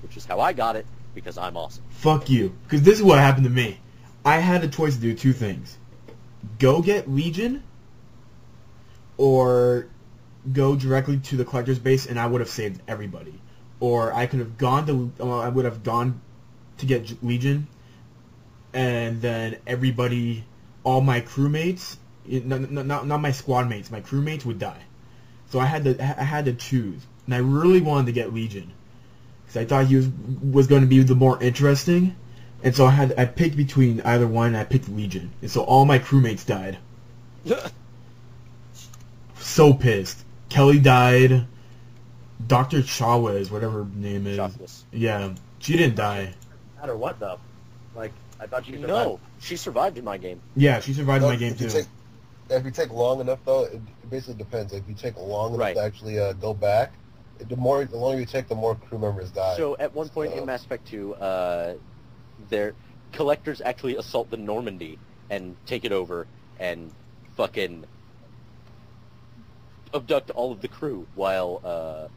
which is how I got it, because I'm awesome. Fuck you. Because this is what happened to me. I had a choice to do two things. Go get Legion, or go directly to the collector's base, and I would have saved everybody. Or I could have gone to, I would have gone to get Legion, and then everybody, all my crewmates, not my squad mates, my crewmates would die. So I had to choose, and I really wanted to get Legion, because I thought he was going to be the more interesting, and so I picked between either one, and I picked Legion, and so all my crewmates died. So pissed. Kelly died. Dr. Chavez, whatever her name is. Chavez. Yeah, she didn't die. No matter what, though. Like, I thought she survived. No, she survived in my game. Yeah, she survived my game too. If you take long enough, though, it basically depends. Like, if you take long enough to actually go back, the longer you take, the more crew members die. So at one point in Mass Effect 2, their collectors actually assault the Normandy and take it over and fucking abduct all of the crew while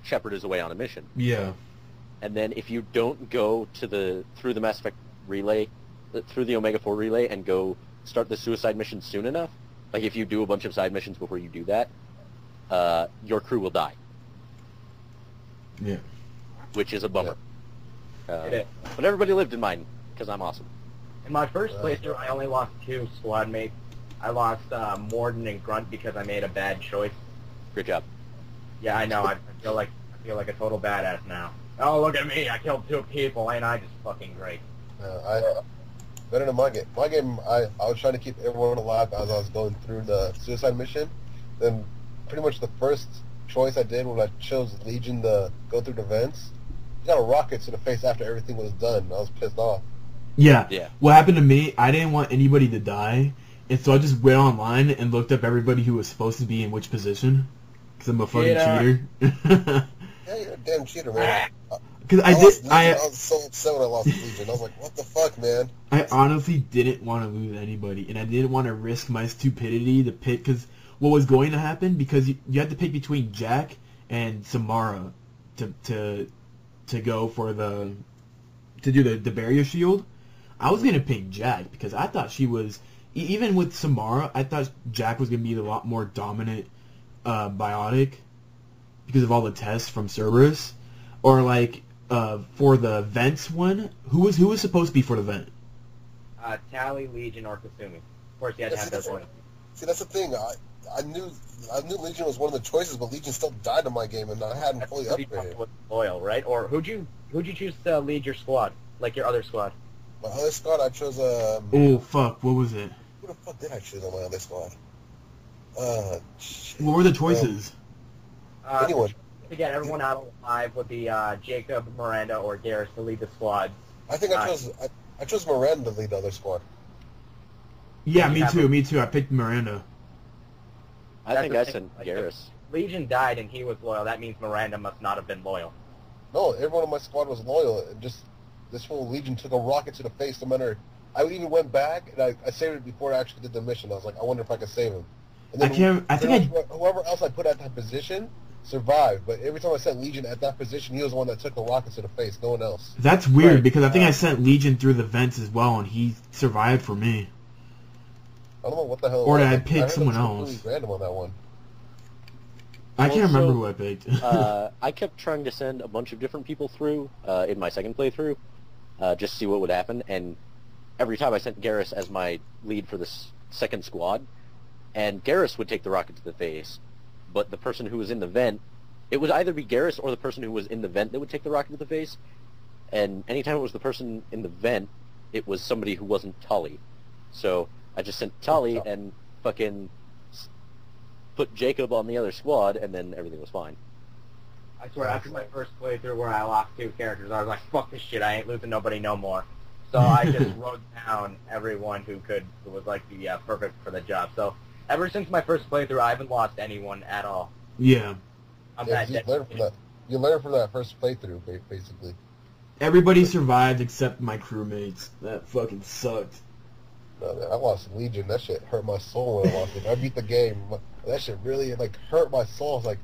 Shepard is away on a mission. Yeah. And then if you don't go to through the Mass Effect relay, through the Omega 4 relay, and go start the suicide mission soon enough, like if you do a bunch of side missions before you do that, your crew will die. Yeah. Which is a bummer. It is. But everybody lived in mine, because I'm awesome. In my first playthrough, I only lost 2 squad mates. I lost Morden and Grunt because I made a bad choice. Good job. Yeah, I know. I feel like a total badass now. Oh, look at me! I killed 2 people, ain't I just fucking great? Better than my game. My game, I was trying to keep everyone alive as I was going through the suicide mission. Then, pretty much the first choice I did when I chose Legion to go through the vents, you got a rocket to the face after everything was done. I was pissed off. Yeah. Yeah. What happened to me, I didn't want anybody to die, and so I just went online and looked up everybody who was supposed to be in which position, because I'm a fucking cheater. Yeah, you're a damn cheater, man. Because I was so upset when I lost Legion. I was like, what the fuck, man? I honestly didn't want to lose anybody, and I didn't want to risk my stupidity to pick, because what was going to happen, because you had to pick between Jack and Samara to go for to do the barrier shield. I was going to pick Jack, because I thought she was, even with Samara, I thought Jack was going to be a lot more dominant biotic, because of all the tests from Cerberus. Or like for the vents one, who was supposed to be for the vent? Tally, Legion, or Kasumi. Of course, you had to have those ones. See, that's the thing. I knew Legion was one of the choices, but Legion still died in my game, and I hadn't fully upgraded. Loyal, right? Or who'd you choose to lead your squad, like your other squad? My other squad, I chose oh fuck, what was it? Who the fuck did I choose on my other squad? What were the choices? Anyone. To get everyone out alive would be Jacob, Miranda, or Garrus to lead the squad. I think I chose Miranda to lead the other squad. Yeah, me too. I picked Miranda. I think I sent Garrus. Legion died and he was loyal. That means Miranda must not have been loyal. No, everyone on my squad was loyal. Just this whole Legion took a rocket to the face. No matter, I even went back and I saved it before I actually did the mission. I was like, I wonder if I could save him. And then whoever else I put at that position survived, but every time I sent Legion at that position, he was the one that took the rocket to the face, no one else. That's weird, because I think I sent Legion through the vents as well, and he survived for me. I don't know what the hell. Or did I pick someone else? Random on that one. I can't remember who I picked. I kept trying to send a bunch of different people through in my second playthrough, just to see what would happen, and every time I sent Garrus as my lead for this second squad, and Garrus would take the rocket to the face, but the person who was in the vent, it would either be Garrus or the person who was in the vent that would take the rocket to the face, and anytime it was the person in the vent, it was somebody who wasn't Tully. So I just sent Tully and fucking put Jacob on the other squad, and then everything was fine. I swear, after my first playthrough where I lost 2 characters, I was like, fuck this shit, I ain't losing nobody no more. So I just wrote down everyone who was like the perfect for the job. So ever since my first playthrough, I haven't lost anyone at all. Yeah. I'm Yeah, that you learn from that. You learn from that first playthrough, basically. Everybody survived except my crewmates. That fucking sucked. No, man, I lost Legion. That shit hurt my soul when I lost it. I beat the game. That shit really like hurt my soul. I was like,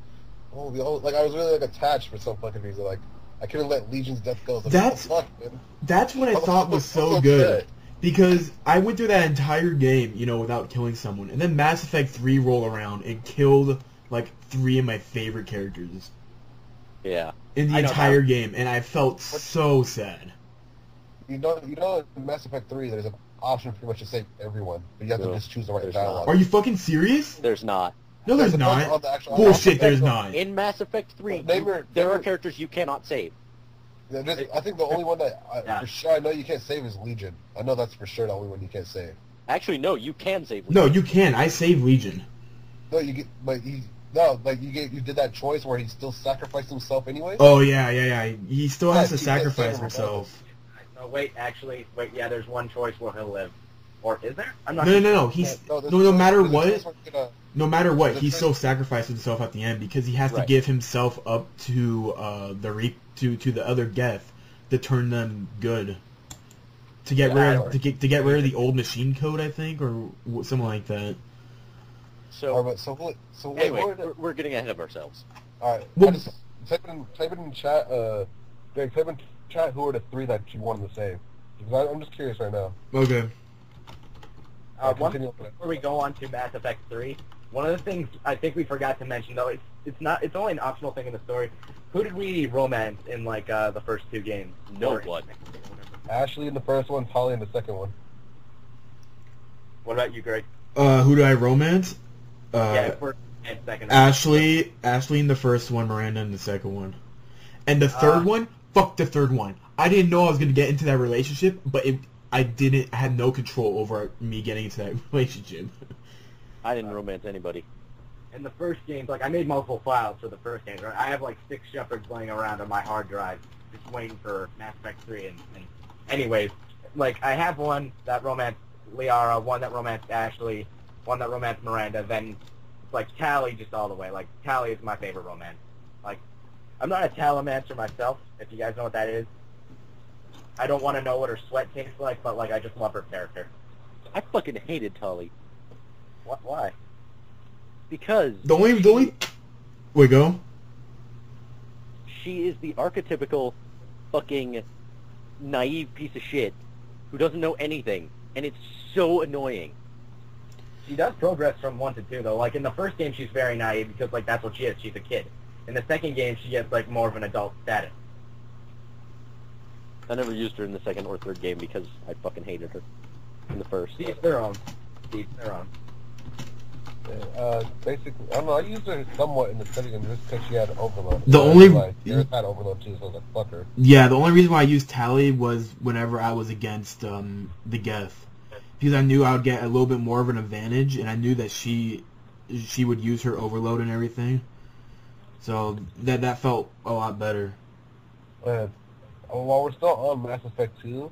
oh, like I was really like attached for some fucking reason. Like I couldn't let Legion's death go. I was like, That's what the fuck, man? That's what I thought was so good. Because I went through that entire game, you know, without killing someone. And then Mass Effect 3 rolled around and killed, like, 3 of my favorite characters. Yeah. In the entire game. And I felt so sad. You know, in Mass Effect 3, there's an option pretty much to save everyone. But you have to just choose the right dialogue. Are you fucking serious? There's not. No, there's not. Bullshit, there's not. In Mass Effect 3, there are characters you cannot save. Yeah, I think the only one that for sure I know you can't save is Legion. I know that's for sure the only one you can't save. Actually, no, you can save Legion. No, you can. I saved Legion. No, you get, but you did that choice where he still sacrificed himself anyway. Oh yeah. He still has to sacrifice himself. No, wait, yeah, there's one choice where he'll live. Or is there? I'm not. No. No matter what, he still sacrificed himself at the end because he has to give himself up to to the other Geth to turn them good. To get rid of the old machine code, I think, or something like that. So anyway, we're getting ahead of ourselves. All right. Well, type it in chat. Greg, type in chat who are the 3 that you wanted to save. Because I'm just curious right now. Okay. Before we go on to Mass Effect 3, one of the things I think we forgot to mention, though, it's only an optional thing in the story. Who did we romance in like the first 2 games? No one. Ashley in the first one, Holly in the second one. What about you, Greg? Who do I romance? First and second. Ashley in the first one, Miranda in the second one, and the third one. Fuck the third one. I didn't know I was gonna get into that relationship, but I had no control over me getting into that relationship. I didn't romance anybody. In the first games, like, I made multiple files for the first games, right? I have, like, 6 Shepherds laying around on my hard drive, just waiting for Mass Effect 3, and anyways, like, I have one that romanced Liara, one that romanced Ashley, one that romanced Miranda, then, like, Tally just all the way. Like, Tally is my favorite romance. Like, I'm not a Talamancer myself, if you guys know what that is. I don't want to know what her sweat tastes like, but, like, I just love her character. I fucking hated Tully. Why? Because the only wait, go. She is the archetypical fucking naive piece of shit who doesn't know anything, and it's so annoying. She does progress from 1 to 2, though. Like, in the first game, she's very naive because, like, that's what she is. She's a kid. In the second game, she gets, like, more of an adult status. I never used her in the second or third game because I fucking hated her in the first. Each their own. Basically, I don't know, I used her somewhat in the second game just because she had overload. The only... Gareth had overload too, so I was like, fuck her. Yeah, the only reason why I used Tally was whenever I was against the Geth. Because I knew I would get a little bit more of an advantage, and I knew that she would use her overload and everything. So that felt a lot better. While we're still on Mass Effect 2,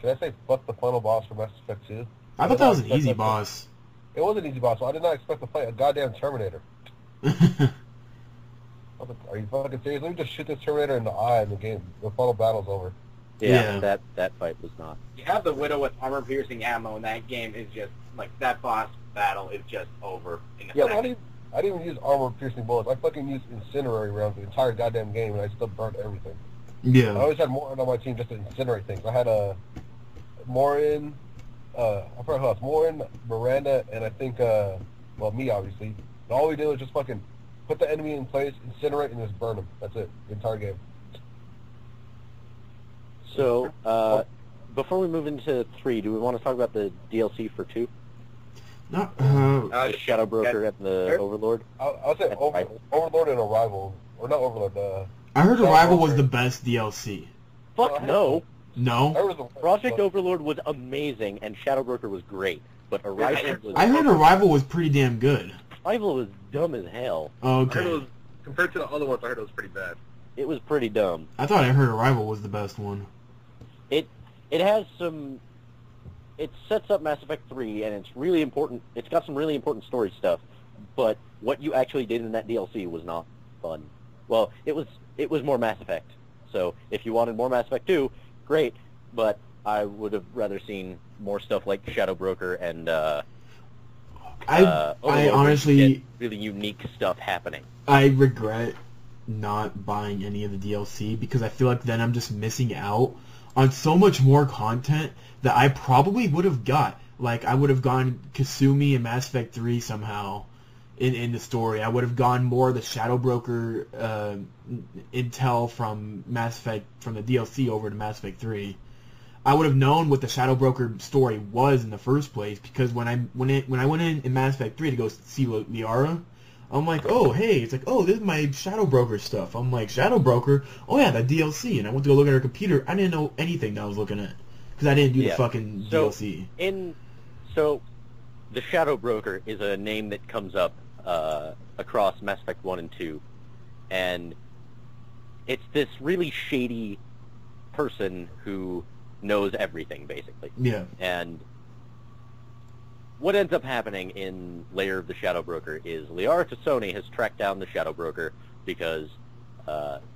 can I say fuck the final boss for Mass Effect 2? I thought that was an easy boss. It was an easy boss, so I did not expect to fight a goddamn Terminator. I was like, are you fucking serious? Let me just shoot this Terminator in the eye in the game. The final battle's over. Yeah. That fight was not. You have the Widow with armor-piercing ammo, and that game is just, like, that boss battle is just over in a second. I didn't even use armor-piercing bullets. I fucking used incendiary rounds the entire goddamn game, and I still burnt everything. Yeah. I always had Morin on my team just to incinerate things. I had Morin, I forgot who else. Morin, Miranda, and I think, me, obviously. And all we did was just fucking put the enemy in place, incinerate, and just burn them. That's it. The entire game. So, before we move into 3, do we want to talk about the DLC for 2? No. The Shadow Broker and the Overlord? I'll say Overlord and Arrival. Or not Overlord, I heard Arrival was the best DLC. Fuck no. No? Project Overlord was amazing, and Shadow Broker was great, but Arrival was... I heard Arrival was pretty damn good. Arrival was dumb as hell. Okay. Compared to the other ones, I heard it was pretty bad. It was pretty dumb. I thought I heard Arrival was the best one. it has some. It sets up Mass Effect 3, and it's really important. It's got some really important story stuff, but what you actually did in that DLC was not fun. Well, it was more Mass Effect. So if you wanted more Mass Effect 2, great, but I would have rather seen more stuff like Shadow Broker and I honestly really unique stuff happening. I regret not buying any of the DLC because I feel like then I'm just missing out on so much more content that I probably would have got. Like, I would have gone Kasumi and Mass Effect 3 somehow in the story. I would have gone more of the Shadow Broker intel from Mass Effect, from the DLC over to Mass Effect 3. I would have known what the Shadow Broker story was in the first place because when I went in Mass Effect 3 to go see Liara, I'm like, oh, hey, it's like, oh, this is my Shadow Broker stuff. I'm like, Shadow Broker? Oh, yeah, that DLC. And I went to go look at her computer. I didn't know anything that I was looking at because I didn't do the fucking DLC. So, the Shadow Broker is a name that comes up across Mass Effect 1 and 2. And it's this really shady person who knows everything, basically. Yeah. And what ends up happening in Lair of the Shadow Broker is Liara Tassoni has tracked down the Shadow Broker because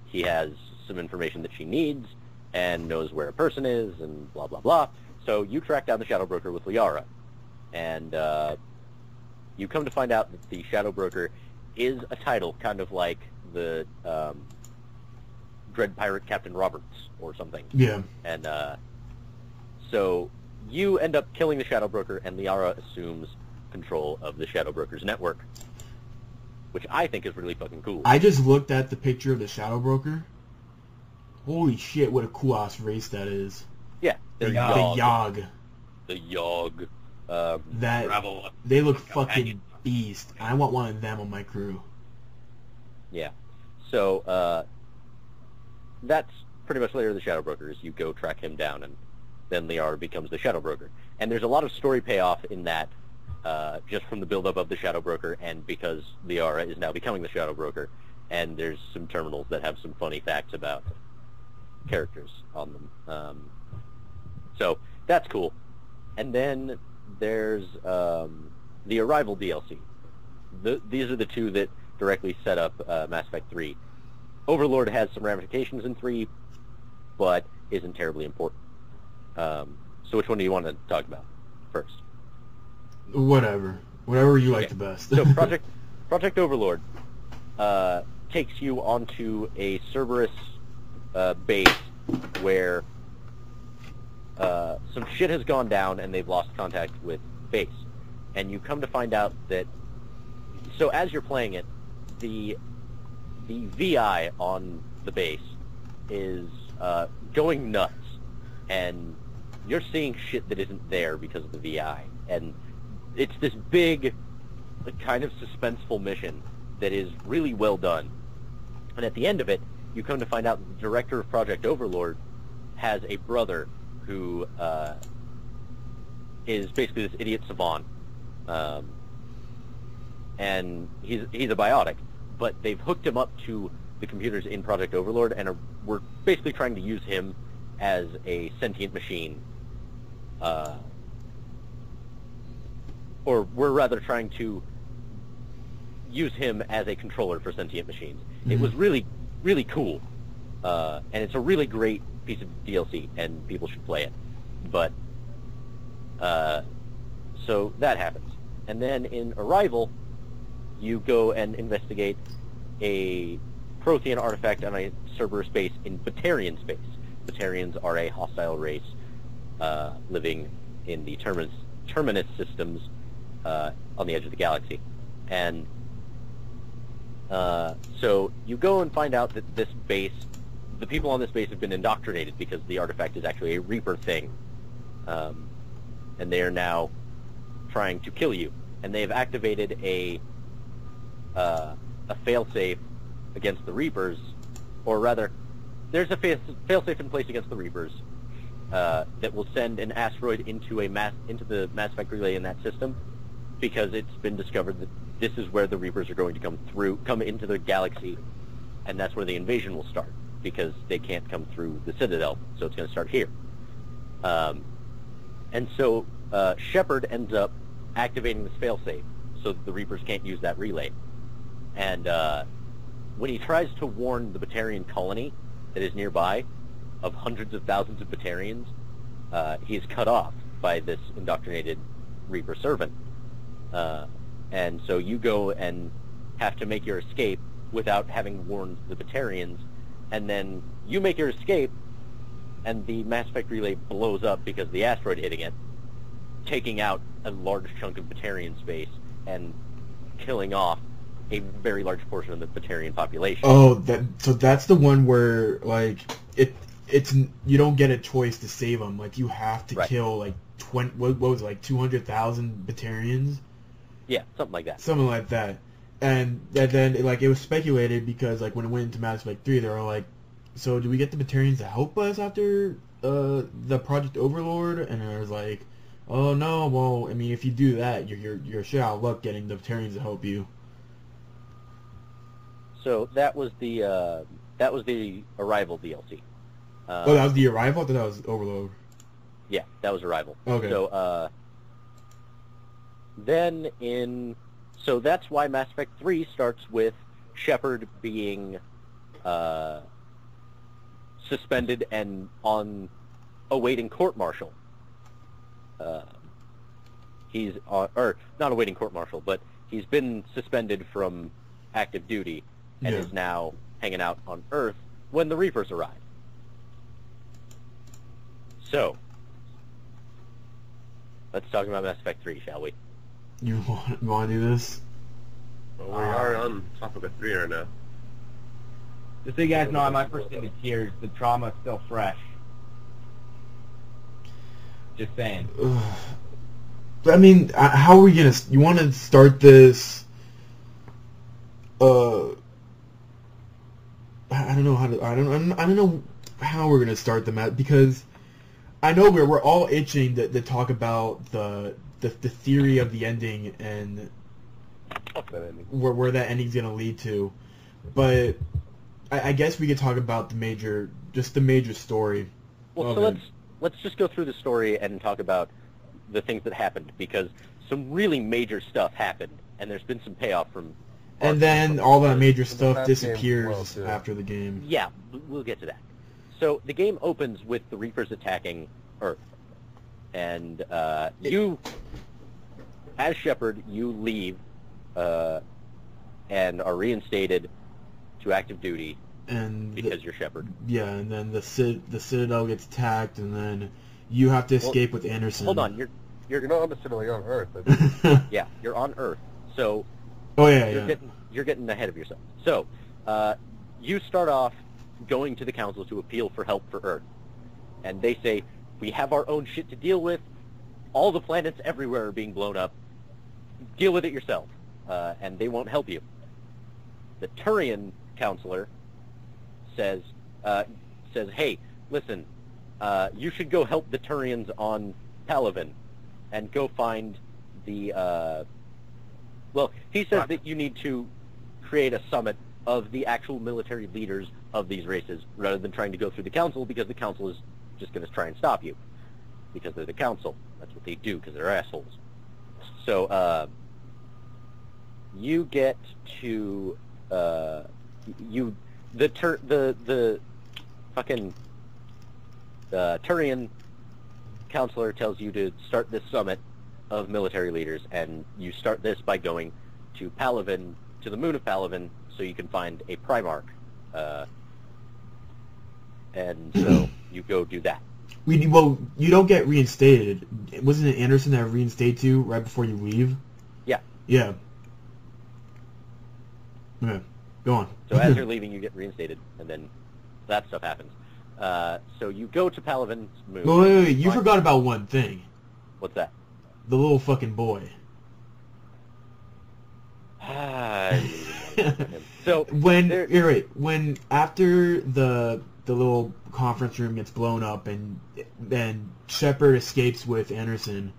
he has some information that she needs and knows where a person is and blah, blah, blah. So you track down the Shadow Broker with Liara. And you come to find out that the Shadow Broker is a title kind of like the Dread Pirate Captain Roberts or something. Yeah. And so you end up killing the Shadow Broker, and Liara assumes control of the Shadow Broker's network, which I think is really fucking cool. I just looked at the picture of the Shadow Broker. Holy shit, what a cool-ass race that is. Yeah. The Yogg. The Yogg. They look fucking beast. I want one of them on my crew. Yeah. So, that's pretty much Lair of the Shadow Broker, is you go track him down, and then Liara becomes the Shadow Broker. And there's a lot of story payoff in that, just from the build-up of the Shadow Broker, and because Liara is now becoming the Shadow Broker, and there's some terminals that have some funny facts about characters on them. So that's cool. And then there's the Arrival DLC. These are the two that directly set up Mass Effect 3. Overlord has some ramifications in 3, but isn't terribly important. So which one do you want to talk about first? Whatever you like the best. So Project Overlord takes you onto a Cerberus base where some shit has gone down and they've lost contact with base. And you come to find out that, so as you're playing it, the VI on the base is going nuts, and you're seeing shit that isn't there because of the VI. And it's this big, kind of suspenseful mission that is really well done. And at the end of it, you come to find out that the director of Project Overlord has a brother who is basically this idiot savant. And he's a biotic, but they've hooked him up to the computers in Project Overlord, and we're basically trying to use him as a sentient machine. Or we're rather trying to use him as a controller for sentient machines. Mm-hmm. It was really, really cool. And it's a really great piece of DLC, and people should play it. But, so that happens. And then in Arrival, you go and investigate a Prothean artifact on a Cerberus base in Batarian space. Batarians are a hostile race living in the Terminus systems on the edge of the galaxy. And so you go and find out that this base, the people on this base have been indoctrinated because the artifact is actually a Reaper thing. And they are now trying to kill you. And they've activated a failsafe against the Reapers, or rather, there's a failsafe in place against the Reapers that will send an asteroid into the Mass Effect relay in that system, because it's been discovered that this is where the Reapers are going to come into the galaxy, and that's where the invasion will start, because they can't come through the Citadel, so it's going to start here. And so Shepard ends up activating this failsafe so that the Reapers can't use that relay. And when he tries to warn the Batarian colony that is nearby of hundreds of thousands of Batarians, he is cut off by this indoctrinated Reaper servant. And so you go and have to make your escape without having warned the Batarians, and then you make your escape, and the Mass Effect relay blows up because of the asteroid hitting it, taking out a large chunk of Batarian space and killing off a very large portion of the Batarian population. Oh, so that's the one where, like, it's you don't get a choice to save them. Like, you have to kill, like, what was it, like 200,000 Batarians? Yeah, something like that. Something like that. And then, like, it was speculated because, like, when it went into Mass Effect 3, they were like, so do we get the Batarians to help us after the Project Overlord? And I was like, oh, no, well, I mean, if you do that, you're shit out of luck getting the Batarians to help you. So that was the Arrival DLC. Oh, that was the Arrival? I thought that was Overlord. Yeah, that was Arrival. Okay. So, so that's why Mass Effect 3 starts with Shepard being suspended and awaiting court-martial. He's or not awaiting court-martial, but he's been suspended from active duty and is now hanging out on Earth when the Reapers arrive. So, let's talk about Mass Effect 3, shall we? You want to do this? Well, we are on topic of 3 right now. Just so you guys know, I might burst into tears. The trauma's still fresh. Just saying. I mean, how are we gonna? You want to start this? I don't know how to. I don't know how we're gonna start the match, because I know we're all itching to talk about the theory of the ending and where that ending's gonna lead to, but I guess we could talk about the major story. Well, so let's just go through the story and talk about the things that happened, because some really major stuff happened, and there's been some payoff from. And then all that major stuff disappears after the game. Yeah, we'll get to that. So the game opens with the Reapers attacking Earth, and you, as Shepard, you leave and are reinstated to active duty because you're Shepard. Yeah, and then the Citadel gets attacked, and then you have to escape with Anderson. Hold on, you're not on the Citadel, you're on Earth. Yeah, you're on Earth. So you're getting ahead of yourself. So you start off going to the Council to appeal for help for Earth, and they say, we have our own shit to deal with. All the planets everywhere are being blown up. Deal with it yourself, and they won't help you. The Turian counselor says, hey, listen, you should go help the Turians on Palaven, and go find the, well, he says that you need to create a summit of the actual military leaders of these races, rather than trying to go through the Council, because the Council is just going to try and stop you, because they're the Council. That's what they do, because they're assholes. So, you get to, the Turian counselor tells you to start this summit of military leaders, and you start this by going to Palaven, to the moon of Palaven, so you can find a Primarch, and so you go do that. Well, you don't get reinstated. Wasn't it Anderson that reinstated you right before you leave? Yeah. Yeah. Okay, go on. So as you're leaving, you get reinstated, and then that stuff happens. So you go to Palaven's moon. Wait, you forgot about one thing. What's that? The little fucking boy. So when after the little conference room gets blown up and then Shepard escapes with Anderson,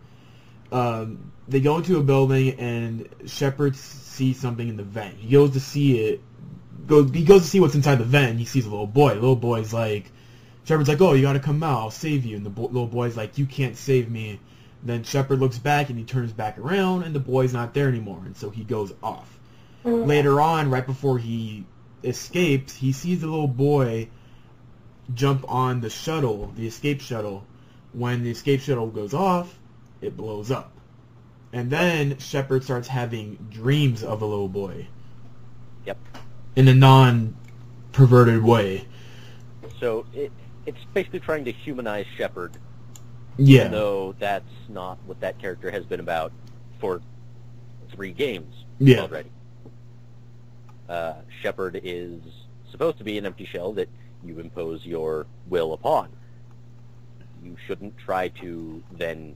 they go into a building and Shepard sees something in the vent. He goes to see it. He goes to see what's inside the vent, and he sees a little boy. The little boy's like, Shepard's like, oh, you gotta come out, I'll save you. And the little boy's like, you can't save me. Then Shepard looks back and he turns back around and the boy's not there anymore, and so he goes off. Later on, right before he escapes, he sees the little boy jump on the shuttle, the escape shuttle. When the escape shuttle goes off, it blows up. And then Shepard starts having dreams of a little boy. Yep. In a non-perverted way. So it's basically trying to humanize Shepard. Yeah. Even though that's not what that character has been about for 3 games already. Shepard is supposed to be an empty shell that you impose your will upon. You shouldn't try to then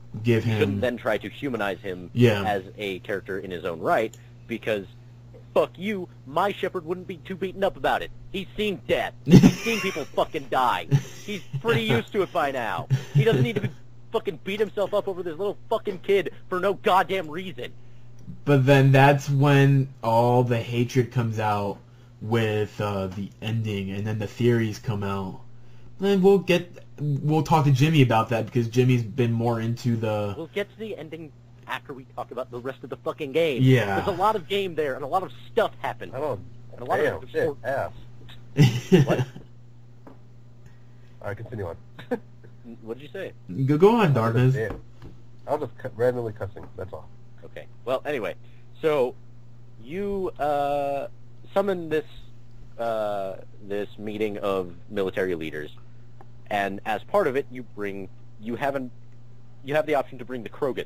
try to humanize him as a character in his own right, because fuck you, my Shepard wouldn't be too beaten up about it. He's seen death. He's seen people fucking die. He's pretty used to it by now. He doesn't need to fucking beat himself up over this little fucking kid for no goddamn reason. But then that's when all the hatred comes out with the ending, and then the theories come out. And we'll talk to Jimmy about that, because Jimmy's been more into the... We'll get to the ending after we talk about the rest of the fucking game. Yeah. There's a lot of game there, and a lot of stuff happens. I don't And a lot damn, of shit, ass. What? Alright, continue on. What did you say? Go on, Darknezz. Damn. I was just randomly cussing, that's all. Okay. Well, anyway, so you summon this meeting of military leaders, and as part of it, you have the option to bring the Krogan,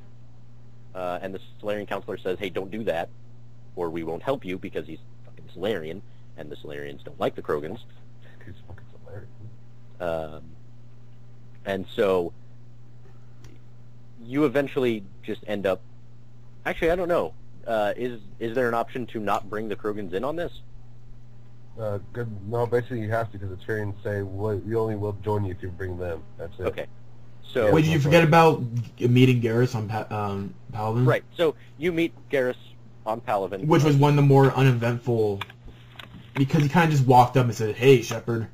and the Solarian counselor says, "Hey, don't do that, or we won't help you because he's fucking Solarian, and the Solarians don't like the Krogans." He's fucking Solarian. And so you eventually just end up. Actually, I don't know. Is there an option to not bring the Krogans in on this? No, basically you have to, because the Tyrians say, we only will join you if you bring them. That's it. Okay. So Wait, did you forget about meeting Garrus on Paladin? Right. So you meet Garrus on Paladin, Which was one of the more uneventful, because he kind of just walked up and said, "Hey, Shepard."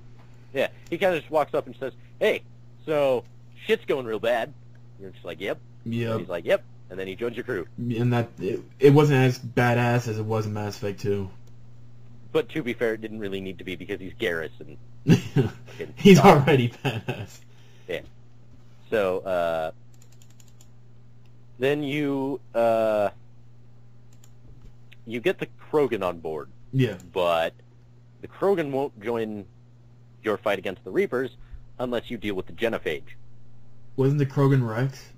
Yeah, he kind of just walks up and says, "Hey, so shit's going real bad." You're just like, "Yep." Yep. And he's like, "Yep," and then he joins your crew. And that it wasn't as badass as it was in Mass Effect 2. But to be fair, it didn't really need to be, because he's Garrus and he's already badass. Yeah. So then you get the Krogan on board. Yeah. But the Krogan won't join your fight against the Reapers unless you deal with the Genophage. Wasn't the Krogan Rex?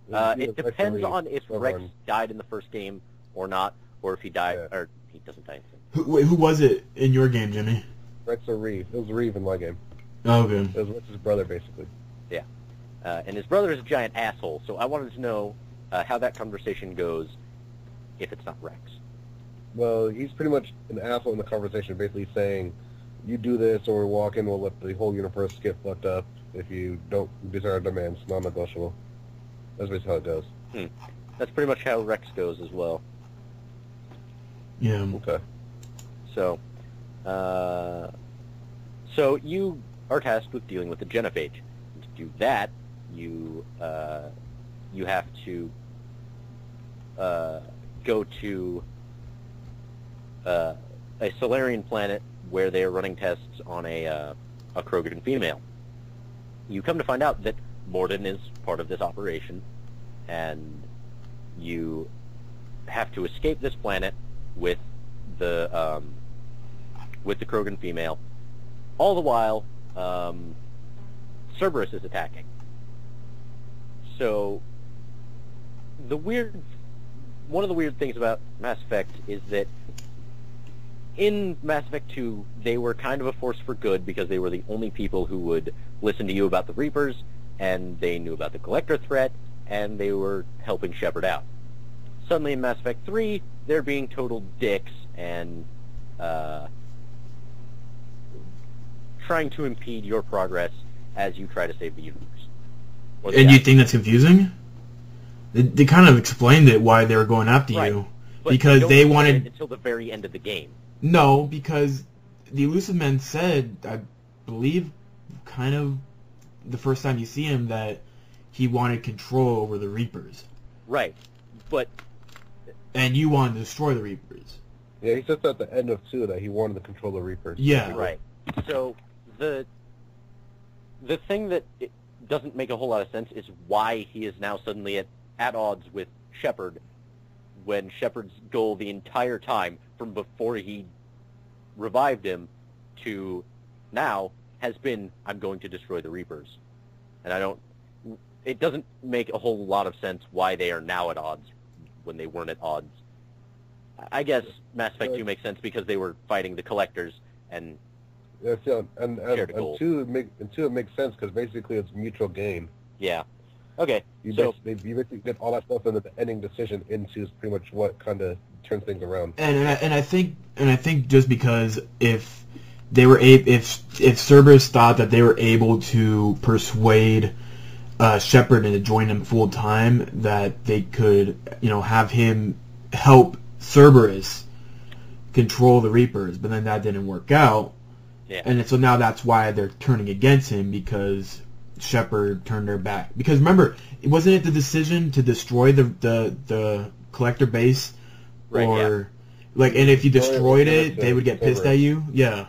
It depends on if Rex died in the first game or not, or if he died, or he doesn't die. Who was it in your game, Jimmy? Rex or Reeve. It was Reeve in my game. Oh, okay. It was Rex's brother, basically. Yeah. And his brother is a giant asshole, so I wanted to know how that conversation goes if it's not Rex. Well, he's pretty much an asshole in the conversation, basically saying, you do this or walk in, we'll let the whole universe get fucked up. If you don't do our demands, non-negotiable. That's basically how it goes. That's pretty much how Rex goes as well. Yeah. Okay. So, so you are tasked with dealing with the Genophage. To do that, you have to go to a Solarian planet where they are running tests on a Krogan female. You come to find out that Morden is part of this operation, and you have to escape this planet with the Krogan female. All the while, Cerberus is attacking. So one of the weird things about Mass Effect is that in Mass Effect 2, they were kind of a force for good, because they were the only people who would listen to you about the Reapers, and they knew about the Collector threat, and they were helping Shepard out. Suddenly in Mass Effect 3, they're being total dicks and trying to impede your progress as you try to save the universe. And you think that's confusing? They kind of explained it, why they were going after you. But Because they wanted... it until the very end of the game. No, because the Elusive Men said, I believe kind of the first time you see him that he wanted control over the Reapers. Right. But... And you wanted to destroy the Reapers. Yeah, he says at the end of 2 that he wanted to control the Reapers. Yeah. Right. So, the thing that it doesn't make a whole lot of sense is why he is now suddenly at odds with Shepard, when Shepard's goal the entire time, from before he revived him to now, has been, I'm going to destroy the Reapers. And it doesn't make a whole lot of sense why they are now at odds when they weren't at odds. I guess Mass Effect 2 makes sense because they were fighting the Collectors and and 2 it makes sense because basically it's mutual gain. Yeah. Okay. You So basically get all that stuff into the ending decision into pretty much what kind of turns things around. And I think just because if they were if Cerberus thought that they were able to persuade Shepard into joining them full time, that they could have him help Cerberus control the Reapers, but then that didn't work out. yeah. And so now that's why they're turning against him, because Shepard turned their back. Because remember, wasn't it the decision to destroy the Collector base? Right, Or and if you destroyed it, they would get pissed at you? Yeah.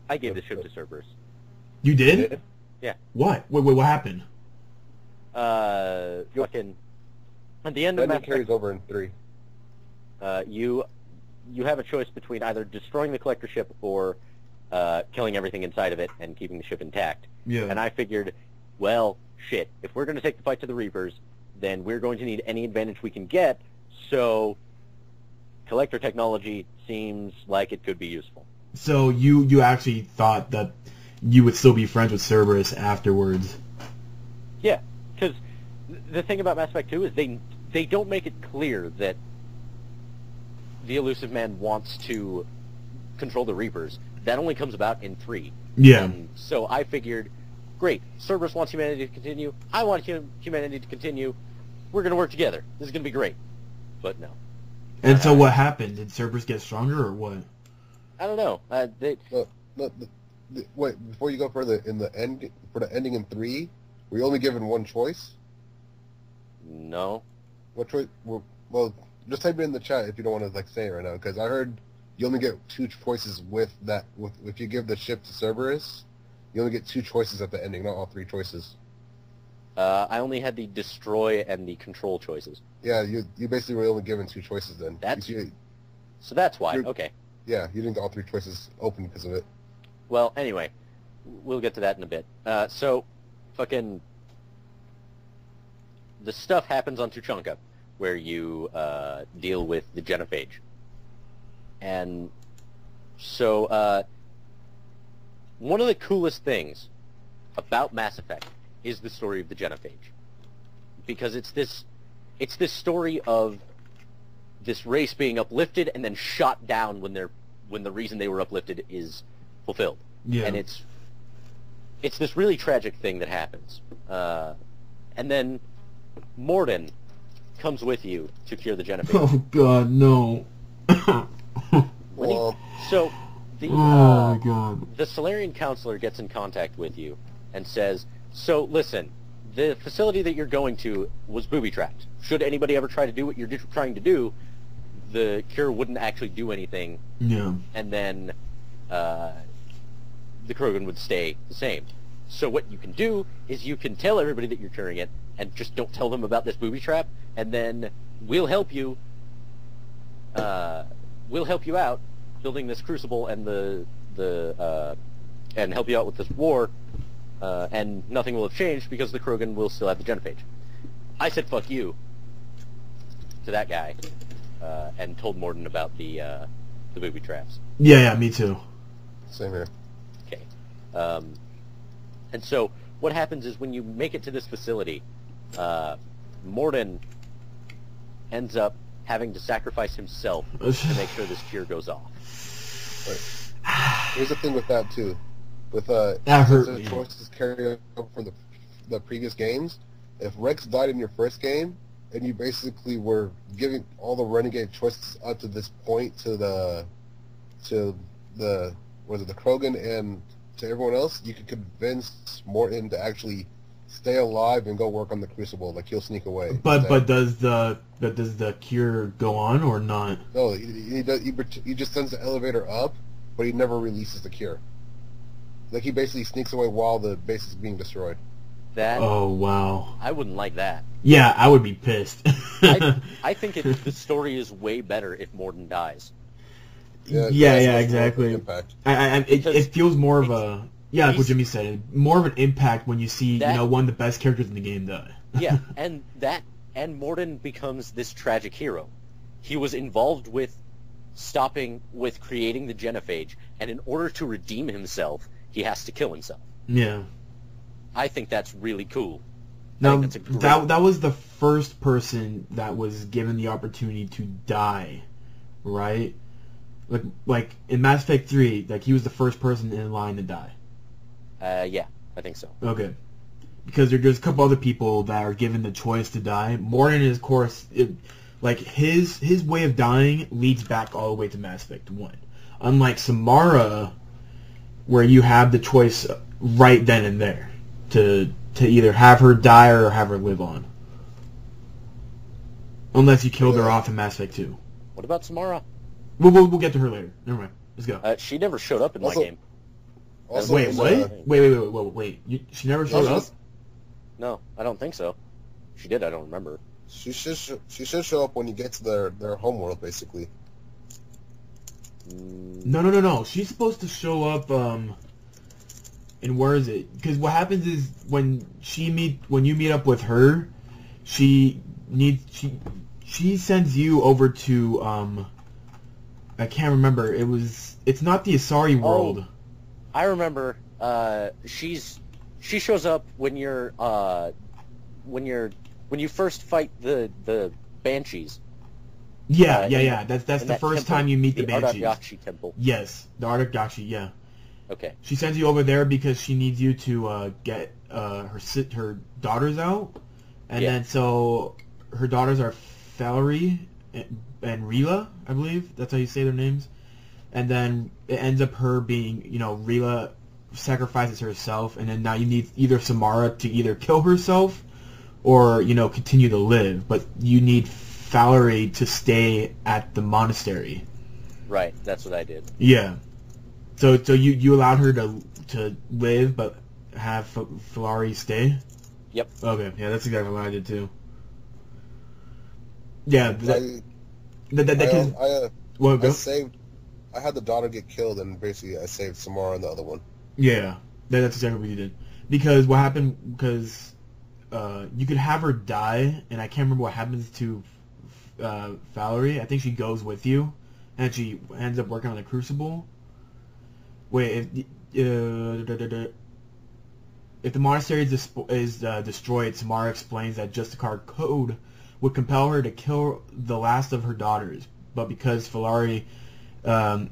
I gave the ship to Cerberus. You did? Yeah. What? What happened? Fucking... At the end of Then Mass it carries Effect, over in 3. you have a choice between either destroying the Collector ship or killing everything inside of it and keeping the ship intact. Yeah. And I figured, well, shit, if we're going to take the fight to the Reapers, then we're going to need any advantage we can get, so Collector technology seems like it could be useful. So you actually thought that you would still be friends with Cerberus afterwards? Yeah, because the thing about Mass Effect 2 is they don't make it clear that the Elusive Man wants to control the Reapers. That only comes about in 3. Yeah. And so I figured, great, Cerberus wants humanity to continue, I want humanity to continue, we're going to work together. This is going to be great. But no. And so what happened? Did Cerberus get stronger or what? I don't know. Wait, before you go further, in the end, for the ending in 3, were you only given one choice? No. What choice? Well, just type it in the chat if you don't want to say it right now, because I heard you only get 2 choices with that. If you give the ship to Cerberus, you only get 2 choices at the ending, not all 3 choices. I only had the destroy and the control choices. Yeah, you basically were only given 2 choices then. So that's why. Okay. Yeah, you didn't get all 3 choices open because of it. Well, anyway, we'll get to that in a bit. So, fucking... The stuff happens on Tuchanka, where you deal with the genophage. And so, one of the coolest things about Mass Effect is the story of the genophage. Because it's this story of this race being uplifted and then shot down when the reason they were uplifted is fulfilled. Yeah. And it's this really tragic thing that happens. And then Mordin comes with you to cure the genophage. Oh God, no. So the oh my God. the Solarian counselor gets in contact with you and says, so listen, the facility that you're going to was booby-trapped. Should anybody ever try to do what you're trying to do, the cure wouldn't actually do anything. Yeah. And then the Krogan would stay the same. So what you can do is you can tell everybody that you're curing it, and just don't tell them about this booby trap, and then we'll help you. We'll help you out building this crucible and and help you out with this war, and nothing will have changed because the Krogan will still have the genophage. I said fuck you to that guy, and told Mordin about the booby traps. Yeah, me too. Same here. Okay. And so what happens is when you make it to this facility, Mordin ends up having to sacrifice himself to make sure this cure goes off. Right. Here's the thing with that too. With that hurt the me. choices carry over from the previous games. If Rex died in your first game, and you basically were giving all the renegade choices up to this point to the Krogan and to everyone else, you could convince Morton to actually stay alive and go work on the Crucible. Like, he'll sneak away. But does the cure go on or not? No, he just sends the elevator up, but he never releases the cure. Like, he basically sneaks away while the base is being destroyed. That. Oh wow. I wouldn't like that. Yeah, I would be pissed. I think the story is way better if Morton dies. Yeah, exactly. It feels more of a like what Jimmy said, more of an impact when you see one of the best characters in the game die. Yeah, and Morton becomes this tragic hero. He was involved with creating the genophage, and in order to redeem himself, he has to kill himself. Yeah. I think that's really cool. Now, that was the first person that was given the opportunity to die, right? Like in Mass Effect 3, like he was the first person in line to die. Yeah, I think so. Okay. Because there's a couple other people that are given the choice to die. Morton is, of course, his way of dying leads back all the way to Mass Effect 1. Unlike Samara, where you have the choice right then and there to either have her die or have her live on. Unless you killed her off in Mass Effect 2. What about Samara? We'll get to her later. Never mind. Let's go. She never showed up in my game. Also, wait, what? Wait. She never showed up? No, I don't think so. She did, I don't remember. She should show up when you get to their homeworld, basically. No. She's supposed to show up, and where is it? Because what happens is when you meet up with her, she sends you over to, I can't remember. It's not the Asari world. Oh, I remember. She shows up when you first fight the Banshees. Yeah. That's the first time you meet the Banshees. The Artakyashi temple. Yes, the Artakyashi. Yeah. Okay. She sends you over there because she needs you to get her daughters out, and then so her daughters are Valerie and Rila, I believe that's how you say their names, and then it ends up her being Rila sacrifices herself, and then now you need either Samara to either kill herself or continue to live, but you need Valerie to stay at the monastery. Right, that's what I did. Yeah. So you allowed her to live, but have Valerie stay? Yep. Okay, yeah, that's exactly what I did too. Yeah, I had the daughter get killed, and basically I saved Samara and the other one. Yeah, that's exactly what you did. Because what happened, you could have her die, and I can't remember what happens to Valerie. I think she goes with you, and she ends up working on the Crucible. Wait, if the monastery is destroyed, Samara explains that Justicar code would compel her to kill the last of her daughters, but because Valerie cannot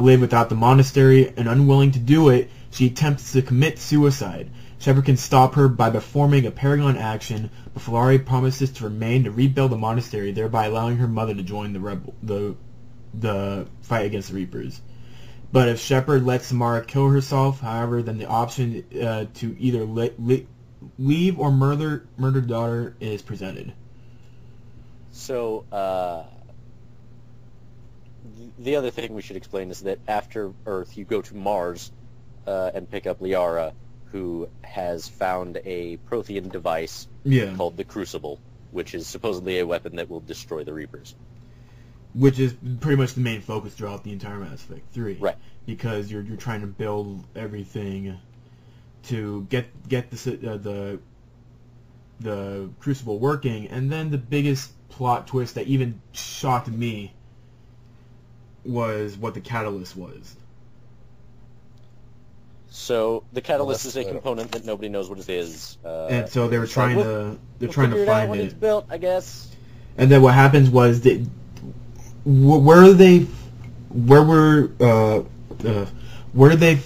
live without the monastery and unwilling to do it, she attempts to commit suicide. Shepard can stop her by performing a Paragon action, but Valerie promises to remain to rebuild the monastery, thereby allowing her mother to join the fight against the Reapers. But if Shepard lets Samara kill herself, however, then the option to either leave or murder daughter is presented. So, the other thing we should explain is that after Earth, you go to Mars and pick up Liara, who has found a Prothean device called the Crucible, which is supposedly a weapon that will destroy the Reapers. Which is pretty much the main focus throughout the entire Mass Effect 3. Right. Because you're trying to build everything to get the Crucible working, and then the biggest plot twist that even shocked me was what the catalyst was. So the catalyst is a component that nobody knows what it is. And so they were trying to find it when it's built, I guess. And then what happens was that where did they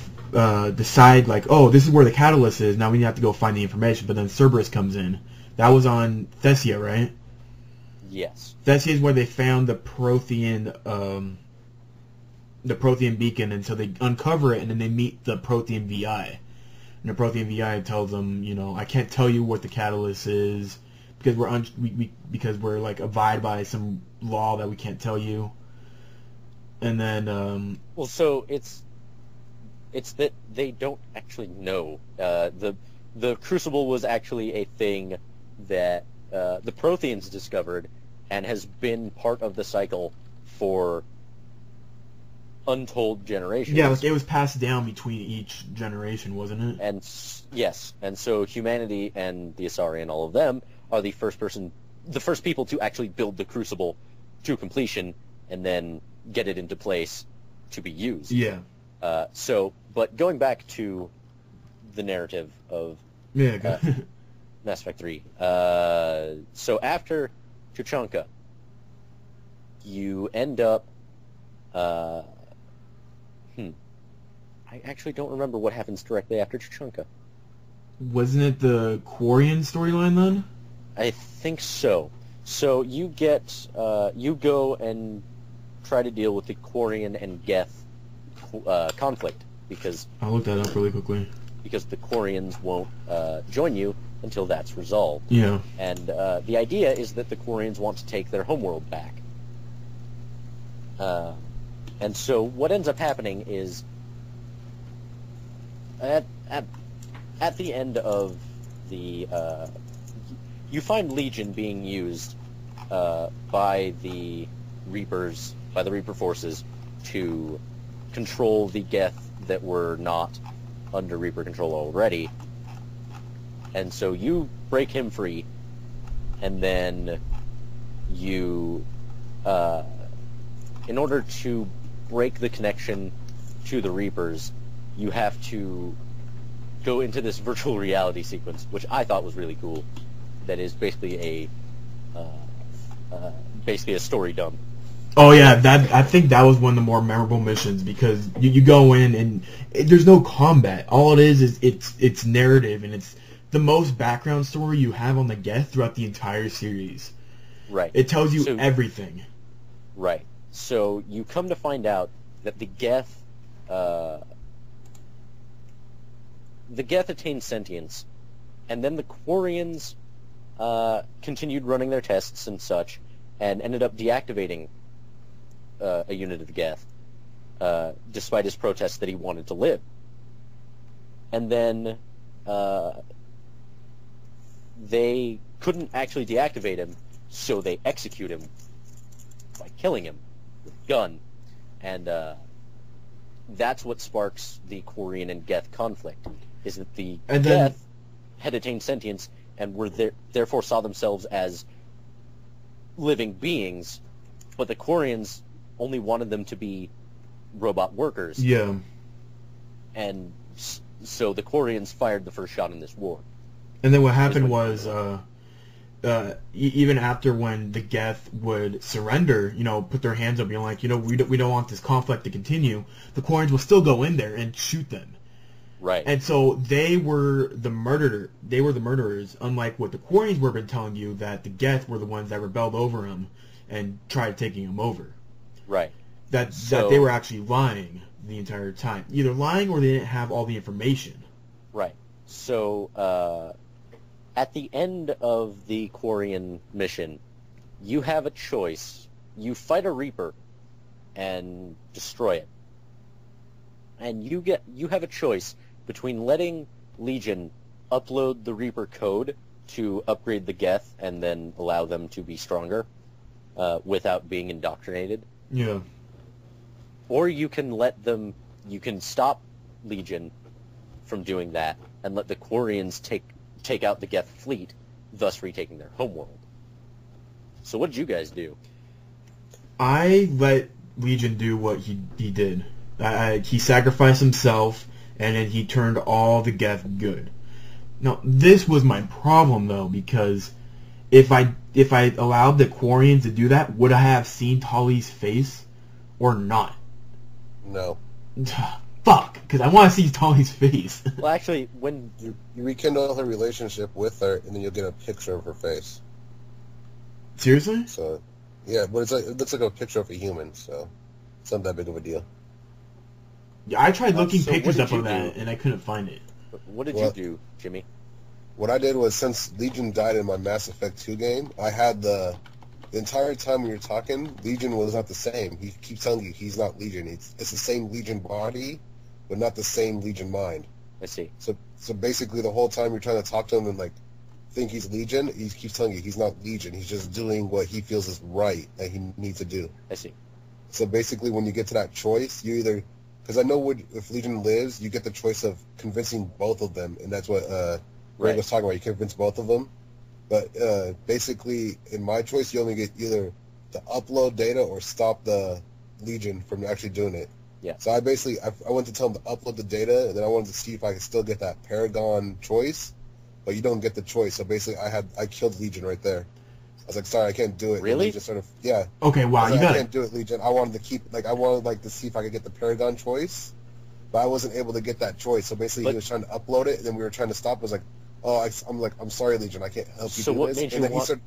decide, like, oh, this is where the catalyst is, now we have to go find the information, but then Cerberus comes in. That was on Thessia, right? Yes. Thessia is where they found the Prothean Prothean beacon, and so they uncover it, and then they meet the Prothean VI. And the Prothean VI tells them, I can't tell you what the catalyst is because we're like abide by some law that we can't tell you. And then well, so it's that they don't actually know. The Crucible was actually a thing that the Protheans discovered and has been part of the cycle for untold generations. Yeah, like it was passed down between each generation, wasn't it? And yes, and so humanity and the Asari and all of them are the first people to actually build the Crucible to completion and then get it into place to be used. Yeah. But going back to the narrative of Mass Effect 3. So after Tuchanka, you end up... I actually don't remember what happens directly after Tuchanka. Wasn't it the Quarian storyline then? I think so. So you get... you go and try to deal with the Quarian and Geth conflict, because... I'll look that up really quickly. Because the Quarians won't join you until that's resolved. Yeah. And the idea is that the Quarians want to take their homeworld back. And so what ends up happening is at the end of the you find Legion being used by the Reapers, by the Reaper forces, to control the Geth that were not under Reaper control already. And so you break him free, and then you in order to break the connection to the Reapers, you have to go into this virtual reality sequence, which I thought was really cool. That is basically a story dump. Oh yeah, I think that was one of the more memorable missions, because you go in and there's no combat. All it is it's narrative, and it's the most background story you have on the Geth throughout the entire series. Right. It tells you everything. Right. So you come to find out that the Geth attained sentience, and then the Quarians continued running their tests and such, and ended up deactivating a unit of the Geth, despite his protest that he wanted to live. And then they couldn't actually deactivate him, so they execute him by killing him with a gun. And that's what sparks the Quarian and Geth conflict, is that the Geth had attained sentience and were therefore saw themselves as living beings, but the Quarians only wanted them to be robot workers. Yeah. And so the Quarians fired the first shot in this war. And then what happened was, even after when the Geth would surrender, put their hands up, being like, we don't want this conflict to continue, the Quarians will still go in there and shoot them. Right. And so they were the murderers, unlike what the Quarians were been telling you, that the Geth were the ones that rebelled over him and tried taking him over. Right. That they were actually lying the entire time. Either lying or they didn't have all the information. Right. So, at the end of the Quarian mission, you have a choice. You fight a Reaper and destroy it. And you have a choice between letting Legion upload the Reaper code to upgrade the Geth and then allow them to be stronger without being indoctrinated. Yeah. Or you can stop Legion from doing that and let the Quarians take out the Geth fleet, thus retaking their homeworld. So what did you guys do? I let Legion do what he did. He sacrificed himself, and then he turned all the Geth good. Now, this was my problem, though, because if I allowed the Quarians to do that, would I have seen Tali's face or not? No. Fuck, because I want to see Tali's face. Well, actually, when you rekindle her relationship with her, and then you'll get a picture of her face. Seriously? So, yeah, but it looks like a picture of a human, so it's not that big of a deal. Yeah, I tried looking so what pictures did up you of that, do? and I couldn't find it. What did you What? do, Jimmy? What I did was, since Legion died in my Mass Effect 2 game, I had the entire time we were talking, Legion was not the same. He keeps telling you he's not Legion. It's the same Legion body, but not the same Legion mind. I see. So basically, the whole time you're trying to talk to him and like think he's Legion, he keeps telling you he's not Legion. He's just doing what he feels is right that he needs to do. I see. So basically, when you get to that choice, you either, because I know if Legion lives, you get the choice of convincing both of them, and that's what Greg was talking about. You convince both of them, but basically, in my choice, you only get either to upload data or stop the Legion from actually doing it. Yeah. So I basically, I went to tell them to upload the data, and then I wanted to see if I could still get that Paragon choice, but you don't get the choice. So basically, I killed Legion right there. I was like, sorry, I can't do it. Really? Legion sort of, yeah. Okay, wow, I you got can't it. do it, Legion. I wanted to see if I could get the Paragon choice, but I wasn't able to get that choice. So basically, he was trying to upload it, and then we were trying to stop. I was like, I'm sorry, Legion. I can't help you So do what this. made And you then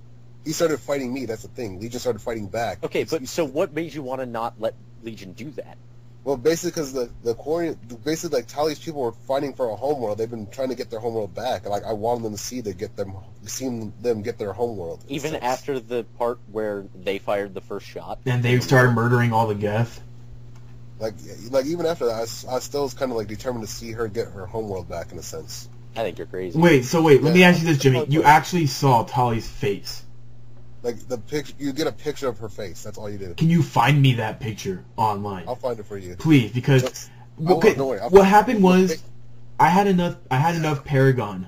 he started fighting me. That's the thing. Legion started fighting back. Okay, but so what made you want to not let Legion do that? Well, basically, because the Quarian, basically, like, Tali's people were fighting for a homeworld. They've been trying to get their homeworld back. Like, I wanted them to see them get their homeworld. Even after the part where they fired the first shot? And they started murdering all the Geth. Like even after that, I still was kind of, like, determined to see her get her homeworld back, in a sense. I think you're crazy. Wait, let me ask you this, Jimmy. You actually saw Tali's face. Like, the picture, you get a picture of her face. That's all you do. Can you find me that picture online? I'll find it for you. Please, because Don't worry, what happened was I had enough Paragon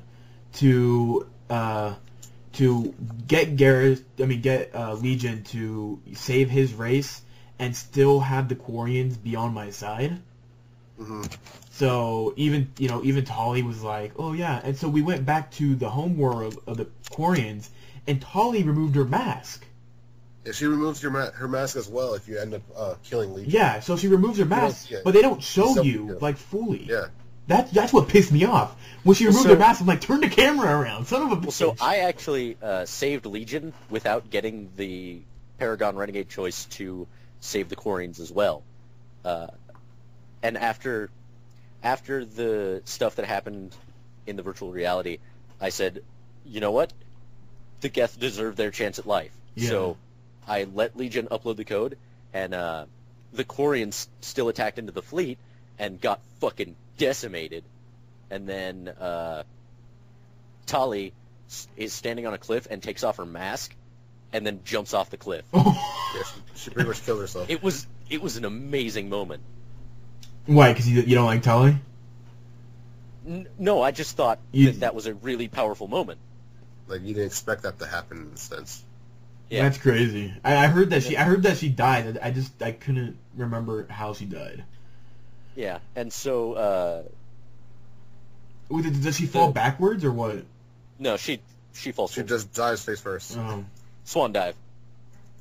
to get Legion to save his race and still have the Quarians be on my side. Mm-hmm. So even Tali was like, oh yeah, and so we went back to the homeworld of the Quarians, and Tali removed her mask. Yeah, she removes her mask as well if you end up killing Legion. Yeah, so she removes her mask, but they don't show you like fully. Yeah. That's what pissed me off. When she removed her mask, I'm like, turn the camera around, son of a bitch. Well, so I actually saved Legion without getting the Paragon Renegade choice to save the Quarians as well. And after the stuff that happened in the virtual reality, I said, you know what? The Geth deserve their chance at life. Yeah. So I let Legion upload the code, and the Quarians still attacked into the fleet and got fucking decimated. And then Tali is standing on a cliff and takes off her mask and then jumps off the cliff. Yeah, she pretty much killed herself. It was an amazing moment. Why? Because you don't like Tali? No, I just thought that was a really powerful moment. Like, you didn't expect that to happen, in a sense. Yeah. That's crazy. I heard that she died. I couldn't remember how she died. Yeah, and so does she fall backwards or what? No, she falls. She just dives face first. Oh. Swan dive.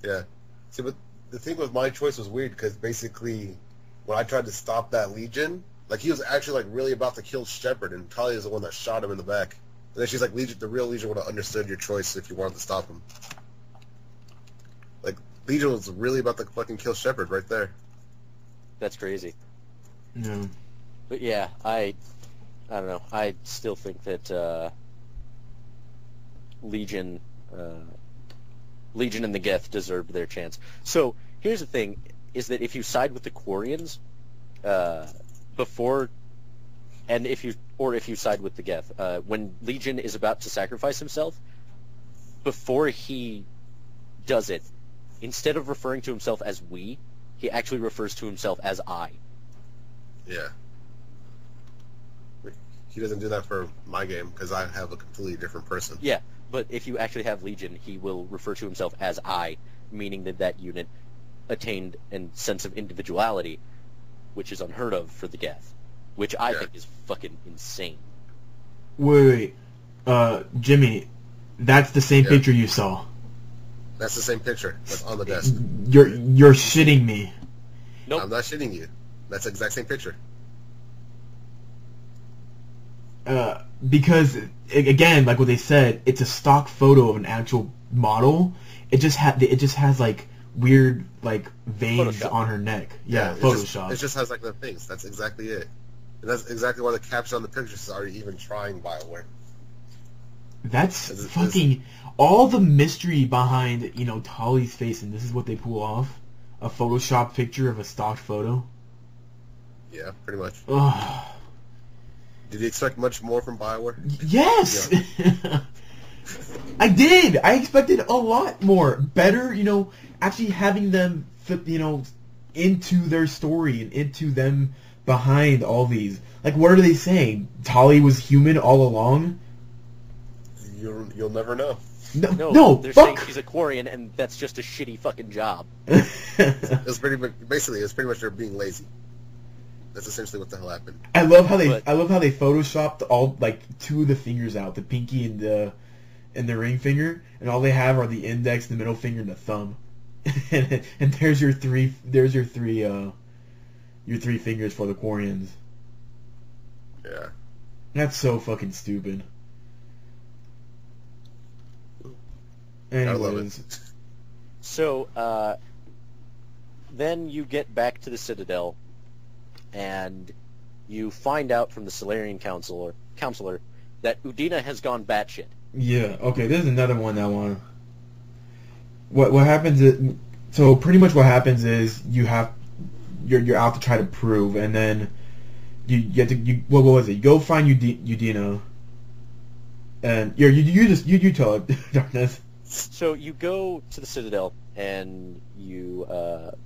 Yeah. See, but the thing with my choice was weird because basically, when I tried to stop that Legion, like, he was actually, like, really about to kill Shepard, and Talia is the one that shot him in the back. And then she's like, Legion, the real Legion would have understood your choice if you wanted to stop him. Like, Legion was really about to fucking kill Shepard right there. That's crazy. No. But yeah, I don't know. I still think that Legion and the Geth deserved their chance. So here's the thing: is that if you side with the Quarians if you side with the Geth, when Legion is about to sacrifice himself, before he does it, instead of referring to himself as we, he actually refers to himself as I. Yeah. He doesn't do that for my game because I have a completely different person. Yeah, but if you actually have Legion, he will refer to himself as I, meaning that unit attained a sense of individuality, which is unheard of for the Geth, which I think is fucking insane. Wait, Jimmy, that's the same picture you saw. That's the same picture that's on the desk. You're shitting me. Nope. I'm not shitting you. That's the exact same picture. Because again, like what they said, it's a stock photo of an actual model. It just has like weird like veins Photoshop. on her neck. Yeah, it Photoshop. It just has like the things. That's exactly it. And that's exactly why the caption on the pictures are even trying BioWare. That's It's- fucking all the mystery behind, you know, Tali's face, and this is what they pull off. A Photoshop picture of a stock photo. Yeah, pretty much. Ugh. Did you expect much more from BioWare? Yes! I did! I expected a lot more. Better, you know, actually having them fit, you know, into their story and into them behind all these. Like, what are they saying? Tali was human all along? You'll never know. No, they're fuck! saying she's a Quarian, and that's just a shitty fucking job. It's pretty much, basically, it's pretty much they're being lazy. That's essentially what the hell happened. I love how they But- photoshopped all like two of the fingers out, the pinky and the ring finger, and all they have are the index, the middle finger, and the thumb. and there's your three fingers for the Quarians. Yeah. That's so fucking stupid. I love Anyways, it. So, then you get back to the Citadel, and you find out from the Solarian counselor that Udina has gone batshit. yeah, okay, there's another one that one. What happens is, so pretty much what happens is you're out to try to prove, and then you get to what was it? You go find Udina, and you tell it, Darknezz. So you go to the Citadel, and you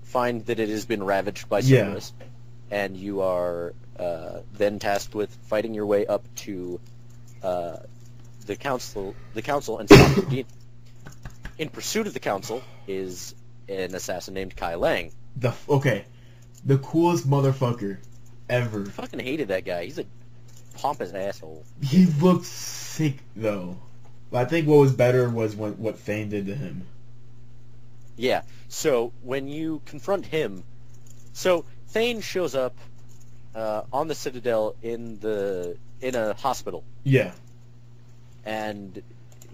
find that it has been ravaged by Yeah. Cerberus, and you are then tasked with fighting your way up to the council, and stopping Udina. In pursuit of the council is an assassin named Kai Lang. The coolest motherfucker ever. I fucking hated that guy. He's a pompous asshole. He looked sick though. But I think what was better was what Thane did to him. Yeah, so when you confront him... So, Thane shows up on the Citadel in a hospital, Yeah, and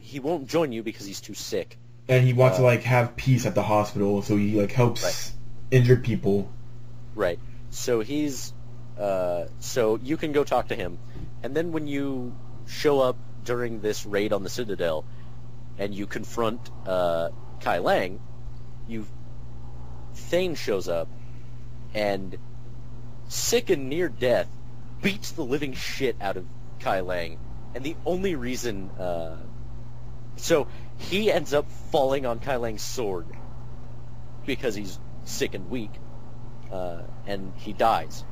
he won't join you because he's too sick. and he wants to like have peace at the hospital, so he like helps Right. injured people. Right. So he's... so you can go talk to him, and then when you show up during this raid on the Citadel, and you confront Kai Lang, Thane shows up, and sick and near death, beats the living shit out of Kai Lang, and the only reason, so he ends up falling on Kai Lang's sword, because he's sick and weak, and he dies.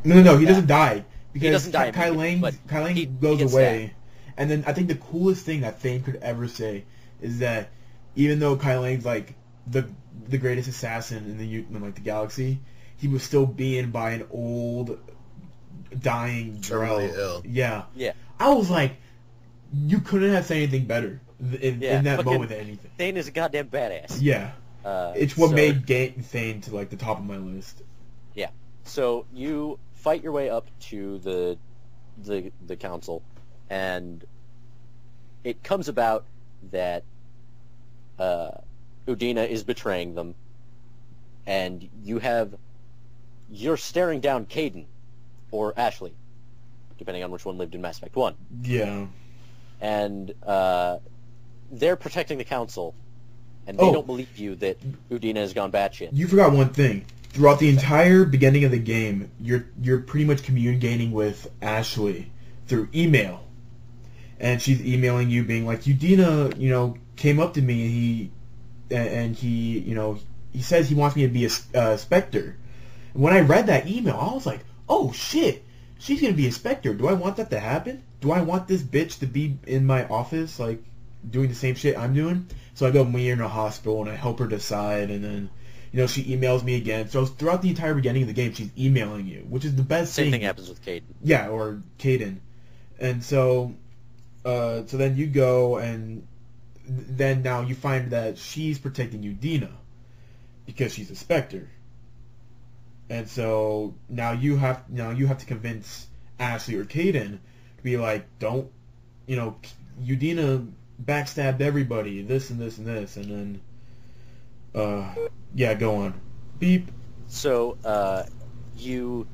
No, he doesn't die because doesn't die Kai immediately, Lang he goes gets away, and then I think the coolest thing that Thane could ever say is that even though Kai Lang's like the greatest assassin in like the galaxy, he was still being by an old dying Terminally Drell. ill. Yeah. Yeah. I was like, you couldn't have said anything better in that fucking moment than anything. Thane is a goddamn badass. Yeah. It's what so- made Thane to like the top of my list. Yeah. So you fight your way up to the council, and it comes about that Udina is betraying them, and you're staring down Caden, or Ashley, depending on which one lived in Mass Effect 1. Yeah. And they're protecting the council, and they don't believe you that Udina has gone batshit. You forgot one thing. Throughout the entire beginning of the game, you're pretty much communicating with Ashley through email, and she's emailing you, being like, Udina, came up to me, and he says he wants me to be a Spectre. And when I read that email, I was like, oh shit, she's gonna be a Spectre. Do I want that to happen? Do I want this bitch to be in my office, like, doing the same shit I'm doing? So I go meet her in a hospital, and I help her decide, and then, she emails me again. So throughout the entire beginning of the game, she's emailing you, which is the best Same thing. thing happens with Caden. Yeah, or Caden. And so then you go, and then now you find that she's protecting Udina because she's a Spectre. And so now you have to convince Ashley or Caden to be like, don't, Udina backstabbed everybody, this and this and this, and then Yeah, go on. Beep. So, you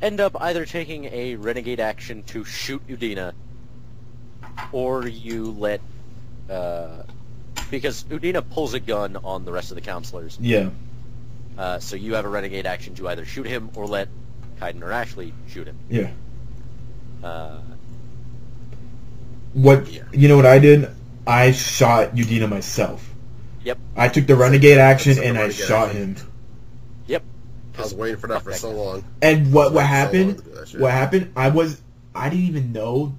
end up either taking a renegade action to shoot Udina, or you let, because Udina pulls a gun on the rest of the counselors. Yeah. So you have a renegade action to either shoot him or let Kaiden or Ashley shoot him. Yeah. Yeah. You know what I did? I shot Udina myself. Yep. I took the renegade action That's and a I renegade shot action. him. Yep. I was waiting for that for so long. And what So happened? long to do that shit. What happened? I didn't even know.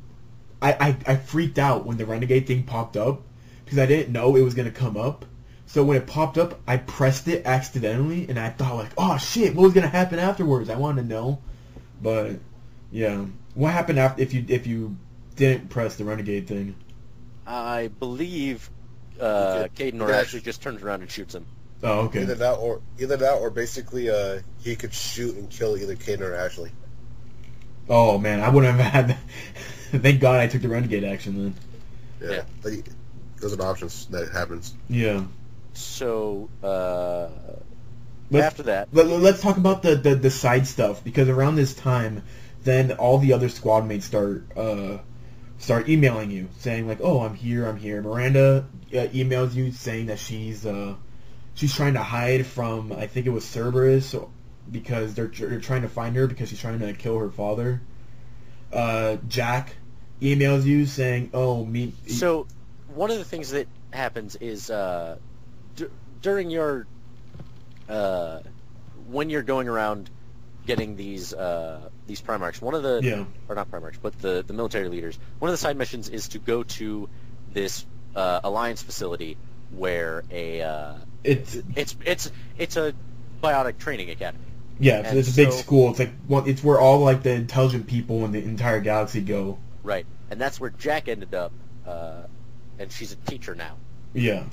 I freaked out when the renegade thing popped up because I didn't know it was gonna come up. So when it popped up, I pressed it accidentally, and I thought like, oh shit, what was gonna happen afterwards? I wanted to know, but yeah, what happened after if you didn't press the renegade thing? I believe Kaiden or Ashley just turns around and shoots him. Oh, okay. Either that or basically he could shoot and kill either Kaiden or Ashley. Oh man, I wouldn't have had. Thank God I took the renegade action then. Yeah. But those are the options that happens. Yeah. So Let's- after that, Let's talk about the side stuff, because around this time, then all the other squad mates start emailing you saying like, oh, I'm here. Miranda emails you saying that she's trying to hide from, I think it was Cerberus, because they're trying to find her because she's trying to kill her father. Jack emails you saying, oh, me. So one of the things that happens is during your when you're going around getting these Primarchs, one of the or not Primarchs, but the military leaders, one of the side missions is to go to this Alliance facility where it's a biotic training academy. Yeah, And it's a big so- school. It's like it's where all like the intelligent people in the entire galaxy go. Right, and that's where Jack ended up, and she's a teacher now. Yeah.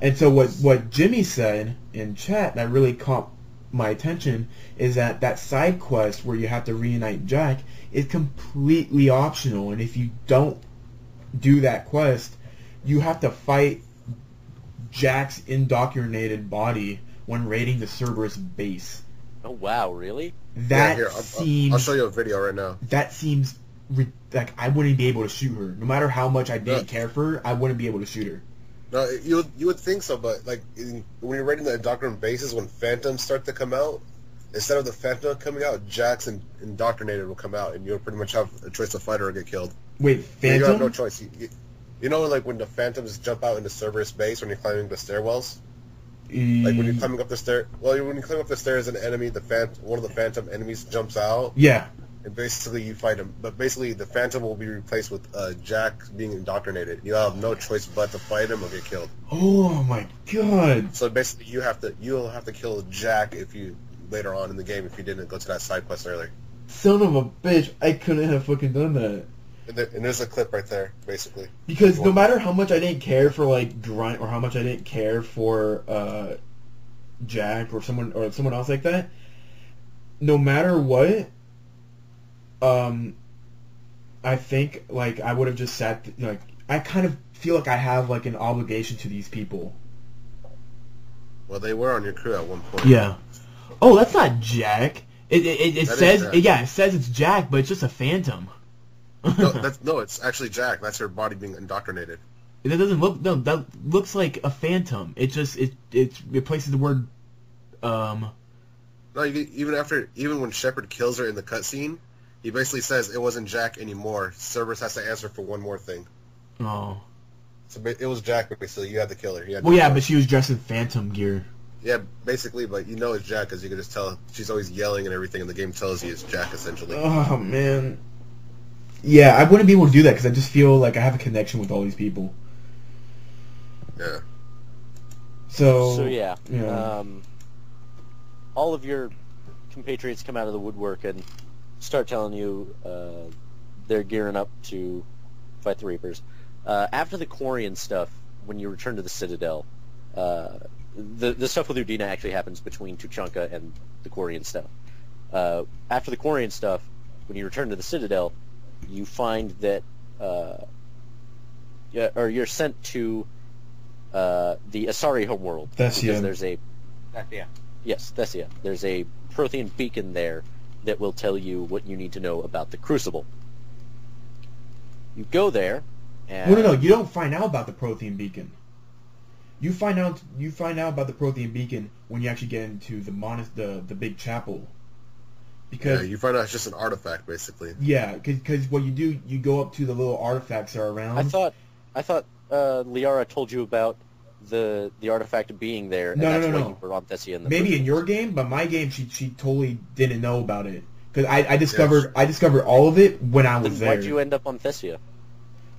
And so what Jimmy said in chat that really caught my attention is that side quest where you have to reunite Jack is completely optional, and if you don't do that quest, you have to fight Jack's indoctrinated body when raiding the Cerberus base. Oh wow, really? That Here, seems. I'll show you a video right now. That seems like I wouldn't be able to shoot her. No matter how much I didn't care for her, I wouldn't be able to shoot her. No, you would think so, but like when you're raiding the indoctrinated bases, when phantoms start to come out, instead of the phantom coming out, Jack's indoctrinated will come out, and you'll pretty much have a choice to fight or get killed. Wait, Phantom? You have no choice. You know, like when the phantoms jump out into Cerberus base when you're climbing the stairwells. Like when you're climbing up the stair. Well, when you climb up the stairs, an enemy, one of the phantom enemies jumps out. Yeah. And basically you fight him, but basically the phantom will be replaced with Jack being indoctrinated. You have no choice but to fight him or get killed. Oh my god! So basically you'll have to kill Jack if you later on in the game if you didn't go to that side quest earlier. Son of a bitch! I couldn't have fucking done that. And there's a clip right there, basically. Because no matter how much I didn't care for like Grunt or how much I didn't care for Jack or someone else like that, no matter what. I think like I would have just sat like I kind of feel like I have like an obligation to these people. Well, they were on your crew at one point. Yeah. Oh, that's not Jack. It That says is Jack. it says it's Jack, but it's just a phantom. No, it's actually Jack. That's her body being indoctrinated. That doesn't look. No, that looks like a phantom. It just it replaces the word. No, even when Shepard kills her in the cutscene, he basically says it wasn't Jack anymore. Cerberus has to answer for one more thing. Oh. So it was Jack, basically. You had to kill her. Well, yeah, but she was dressed in phantom gear. Yeah, basically, but you know it's Jack because you can just tell she's always yelling and everything, and the game tells you it's Jack, essentially. Oh, man. Yeah, I wouldn't be able to do that because I just feel like I have a connection with all these people. Yeah. So yeah. Yeah. All of your compatriots come out of the woodwork and start telling you they're gearing up to fight the Reapers. After the Quarian stuff, when you return to the Citadel, the stuff with Udina actually happens between Tuchanka and the Quarian stuff. After the Quarian stuff, when you return to the Citadel, you find that or you're sent to the Asari homeworld. Thessia. Because there's a... Thessia. Yes, Thessia. There's a Prothean beacon there that will tell you what you need to know about the Crucible. You go there, and... Well, no, you don't find out about the Prothean beacon. You find out about the Prothean beacon when you actually get into the big chapel. Because you find out it's just an artifact, basically. Yeah, because what you do, you go up to the little artifacts that are around. I thought Liara told you about the artifact being there, and No, that's no, why no. you were on Thessia in the Maybe first in your place. game, but my game, she totally didn't know about it. Because I discovered all of it when I was Then there. why'd you end up on Thessia?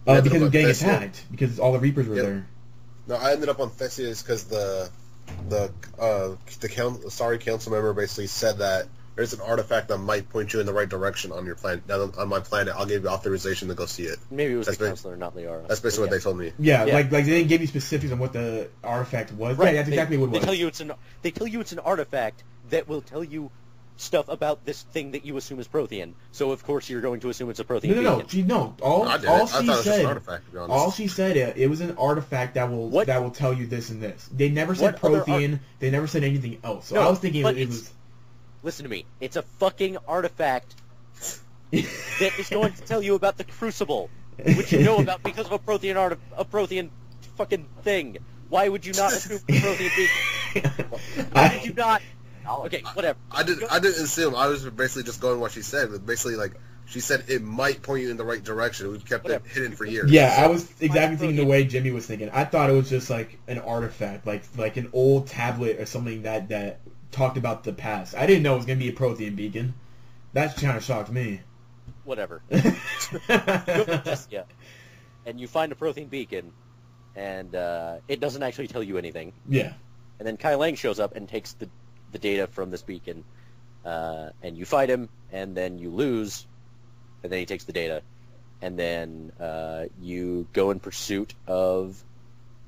Because of getting Thessia. attacked. Because all the Reapers were Yep. there. No, I ended up on Theseus because the Asari council member basically said that there's an artifact that might point you in the right direction on your planet. On my planet, I'll give you authorization to go see it. Maybe it was That's the been- counselor, not Liara. That's basically what they told me. Yeah, Yeah. like they didn't give you specifics on what the artifact was. Right, Yeah, that's exactly what it was. They tell you it's an artifact that will tell you stuff about this thing that you assume is Prothean. So of course you're going to assume it's a Prothean beacon. All I didn't. all I thought she it was just said. an artifact, to be honest. All she said it was an artifact that will tell you this and this. They never said What other Prothean. They never said anything else. So No, I was thinking but it it's- was. Listen to me. It's a fucking artifact that is going to tell you about the Crucible, which you know about because of a Prothean fucking thing. Why would you not assume the Prothean beacon? Why did you not? Okay, whatever. I didn't assume. I was basically just going what she said. But basically, like, she said it might point you in the right direction. We've kept it hidden for years. Yeah, I was exactly thinking the way Jimmy was thinking. I thought it was just like an artifact, like an old tablet or something that talked about the past. I didn't know it was gonna be a Prothean beacon. That kind of shocked me. Whatever. Go to Thessia, and you find a Prothean beacon, and it doesn't actually tell you anything. Yeah. And then Kai Lang shows up and takes the data from this beacon, and you fight him, and then you lose, and then he takes the data, and then you go in pursuit of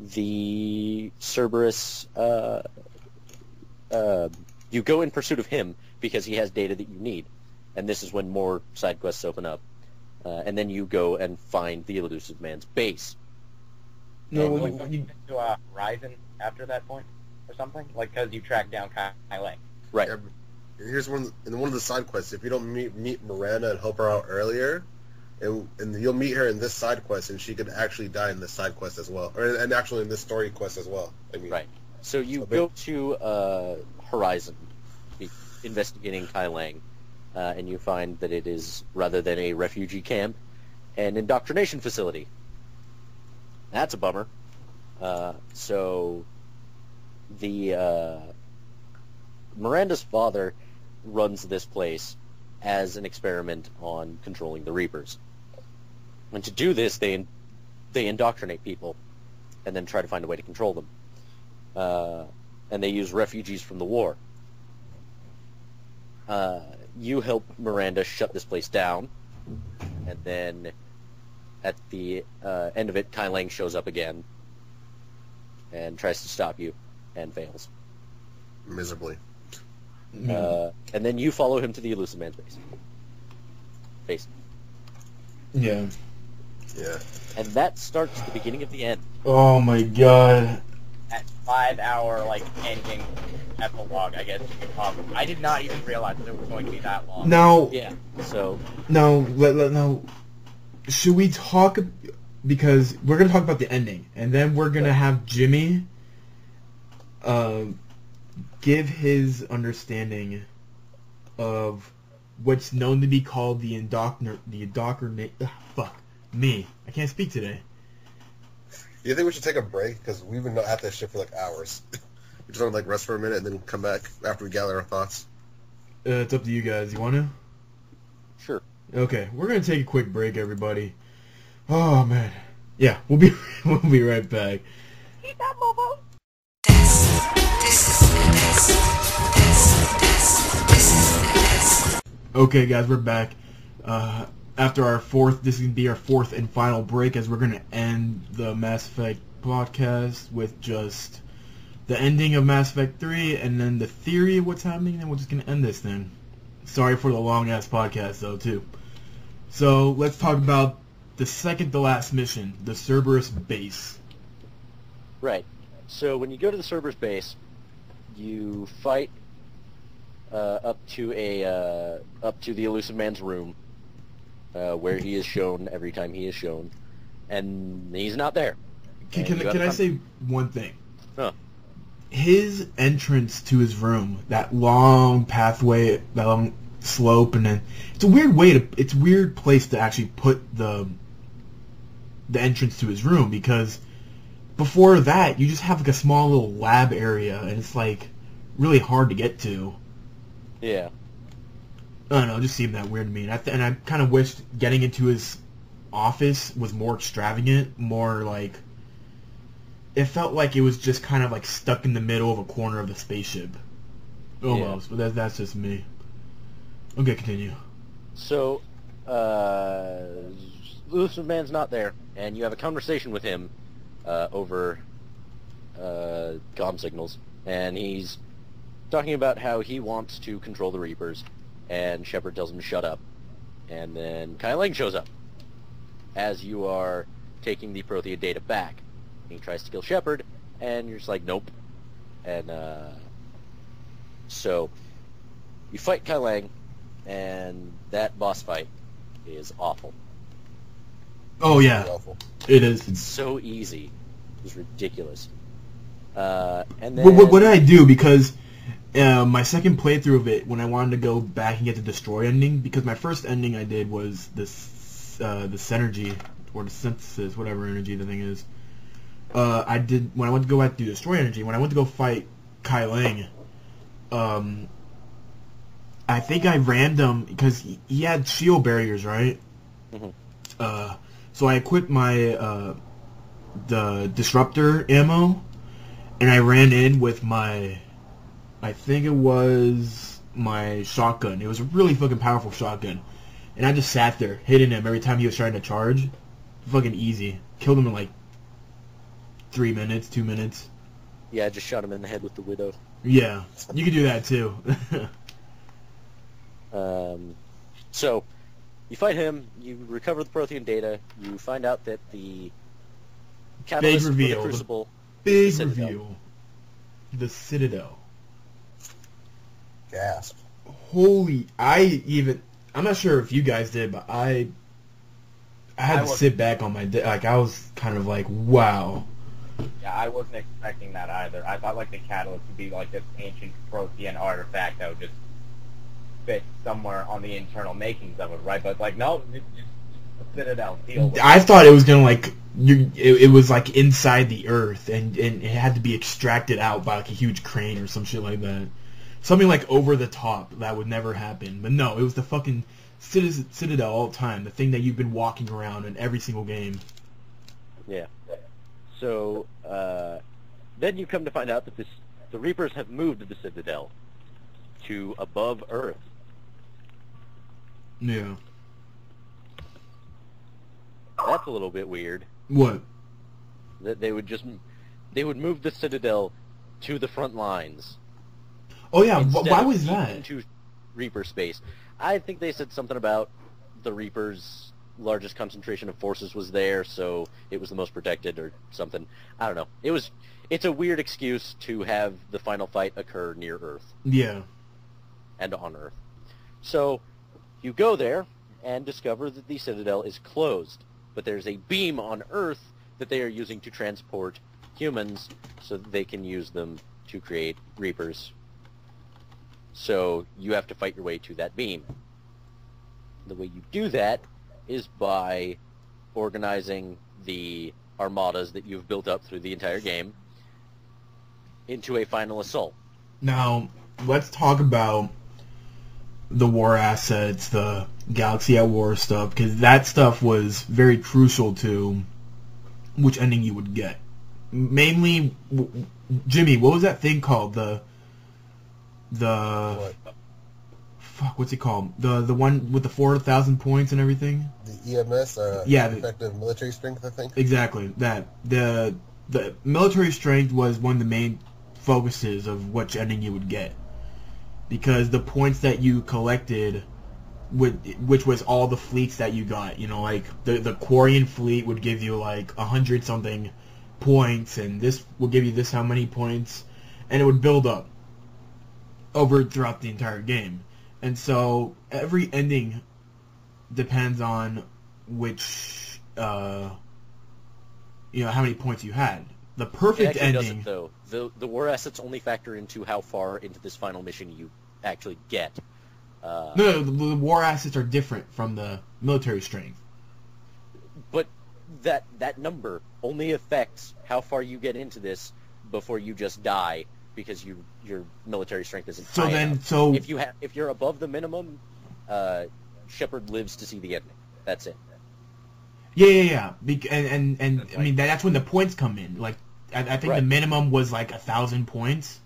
the Cerberus. You go in pursuit of him because he has data that you need, and this is when more side quests open up, and then you go and find the elusive man's base. No, And well, you- you, To Horizon after that point, or something, like because you tracked down Kai Lang. Right. Yeah, and here's one of the side quests. If you don't meet Miranda and help her out earlier, and you'll meet her in this side quest, and she could actually die in this side quest as well, and actually in this story quest as well. I mean, Right. So you So go to Horizon, investigating Kai Lang, and you find that it is, rather than a refugee camp, an indoctrination facility. That's a bummer. So the Miranda's father runs this place as an experiment on controlling the Reapers. And to do this, they indoctrinate people and then try to find a way to control them. And they use refugees from the war. You help Miranda shut this place down, and then at the end of it, Kai Lang shows up again and tries to stop you, and fails. miserably. Mm. And then you follow him to the elusive man's base. yeah. Yeah. And that starts the beginning of the end. Oh my god. That 5-hour ending epilogue, I guess you could call it. I did not even realize that it was going to be that long. Now, Yeah. So now, should we talk, because we're going to talk about the ending, and then we're going to have Jimmy give his understanding of what's known to be called the indoctrinate. Fuck me, I can't speak today. You think we should take a break? Because we've been at this shit for hours. We just want to rest for a minute and then come back after we gather our thoughts. It's up to you guys. You want to? sure. Okay, we're gonna take a quick break, everybody. Oh man, yeah, we'll be right back. Okay, guys, we're back. After our this is gonna be our fourth and final break, as we're gonna end the Mass Effect podcast with just the ending of Mass Effect 3, and then the theory of what's happening, and we're just gonna end this thing. Sorry for the long ass podcast, though, too. So let's talk about the second to last mission, the Cerberus base. Right. So when you go to the Cerberus base, you fight up to the Elusive Man's room, where he is shown every time he is shown, and he's not there. Can I say one thing? Huh. His entrance to his room, that long pathway, that long slope, and then it's a weird place to actually put the entrance to his room, because before that you just have like a small little lab area, and it's like really hard to get to. Yeah. I don't know, it just seemed that weird to me, and I kind of wished getting into his office was more extravagant, more like, it felt like it was just kind of like stuck in the middle of a corner of the spaceship. Almost, yeah. But that's just me. Okay, continue. So, Elusive Man's not there, and you have a conversation with him over comm signals, and he's talking about how he wants to control the Reapers, and Shepard tells him to shut up. And then Kai Lang shows up as you are taking the Prothean data back. He tries to kill Shepard, and you're just like, nope. And so you fight Kai Lang, and that boss fight is awful. Oh yeah, it is. It's so easy. It's ridiculous. And then what did I do? Because my second playthrough of it, when I wanted to go back and get the destroy ending, because my first ending I did was this the synergy or the synthesis, whatever energy the thing is. I did when I went to go back to destroy energy. When I went to go fight Kai Lang, I think I random because he had shield barriers, right? Mm-hmm. So I equipped my the disruptor ammo, and I ran in with my, I think it was my shotgun. It was a really fucking powerful shotgun, and I just sat there hitting him every time he was trying to charge. Fucking easy. Killed him in like 3 minutes, 2 minutes. Yeah, I just shot him in the head with the Widow. Yeah, you could do that too. So, you fight him, you recover the Prothean data, you find out that the catalyst for the Crucible Big is the Citadel. reveal. The Citadel. Gasp. Holy, I'm not sure if you guys did, but I had to sit back on my, like, I was kind of like, wow. Yeah, I wasn't expecting that either. I thought, like, the catalyst would be, like, this ancient Prothean artifact that would just fit somewhere on the internal makings of it, right? But, like, no, it's just the Citadel deal with I thought it was gonna, like, it was, like, inside the Earth, and it had to be extracted out by, like, a huge crane or some shit like that. Something, like, over the top that would never happen. But no, it was the fucking Citadel all the time, the thing that you've been walking around in every single game. Yeah. So, then you come to find out that the Reapers have moved the Citadel to above Earth. Yeah. That's a little bit weird. What? That they would move the Citadel to the front lines. Oh yeah, instead why of was that? into Reaper space. I think they said something about the Reapers' largest concentration of forces was there, so it was the most protected or something. I don't know. It's a weird excuse to have the final fight occur near Earth. Yeah. And on Earth. So, you go there and discover that the Citadel is closed, but there's a beam on Earth that they are using to transport humans so that they can use them to create Reapers. So, you have to fight your way to that beam. The way you do that is by organizing the armadas that you've built up through the entire game into a final assault. Now, let's talk about the war assets, the Galaxy at War stuff, because that stuff was very crucial to which ending you would get. Mainly, Jimmy, what was that thing called? What? Fuck, what's it called? The one with the 4,000 points and everything? The EMS, yeah, effective military strength, I think? Exactly, that. The military strength was one of the main focuses of which ending you would get. Because the points that you collected, which was all the fleets that you got, you know, like, the Quarian fleet would give you, like, 100-something points, and this will give you this how many points, and it would build up over throughout the entire game. And so every ending depends on which, how many points you had. The perfect ending... doesn't, though. The war assets only factor into how far into this final mission you actually get. No, the war assets are different from the military strength. But that number only affects how far you get into this before you just die because your military strength isn't high enough. So if you're above the minimum, Shepard lives to see the ending. That's it. Yeah. And I mean that's when the points come in. Like I think the minimum was like 1,000 points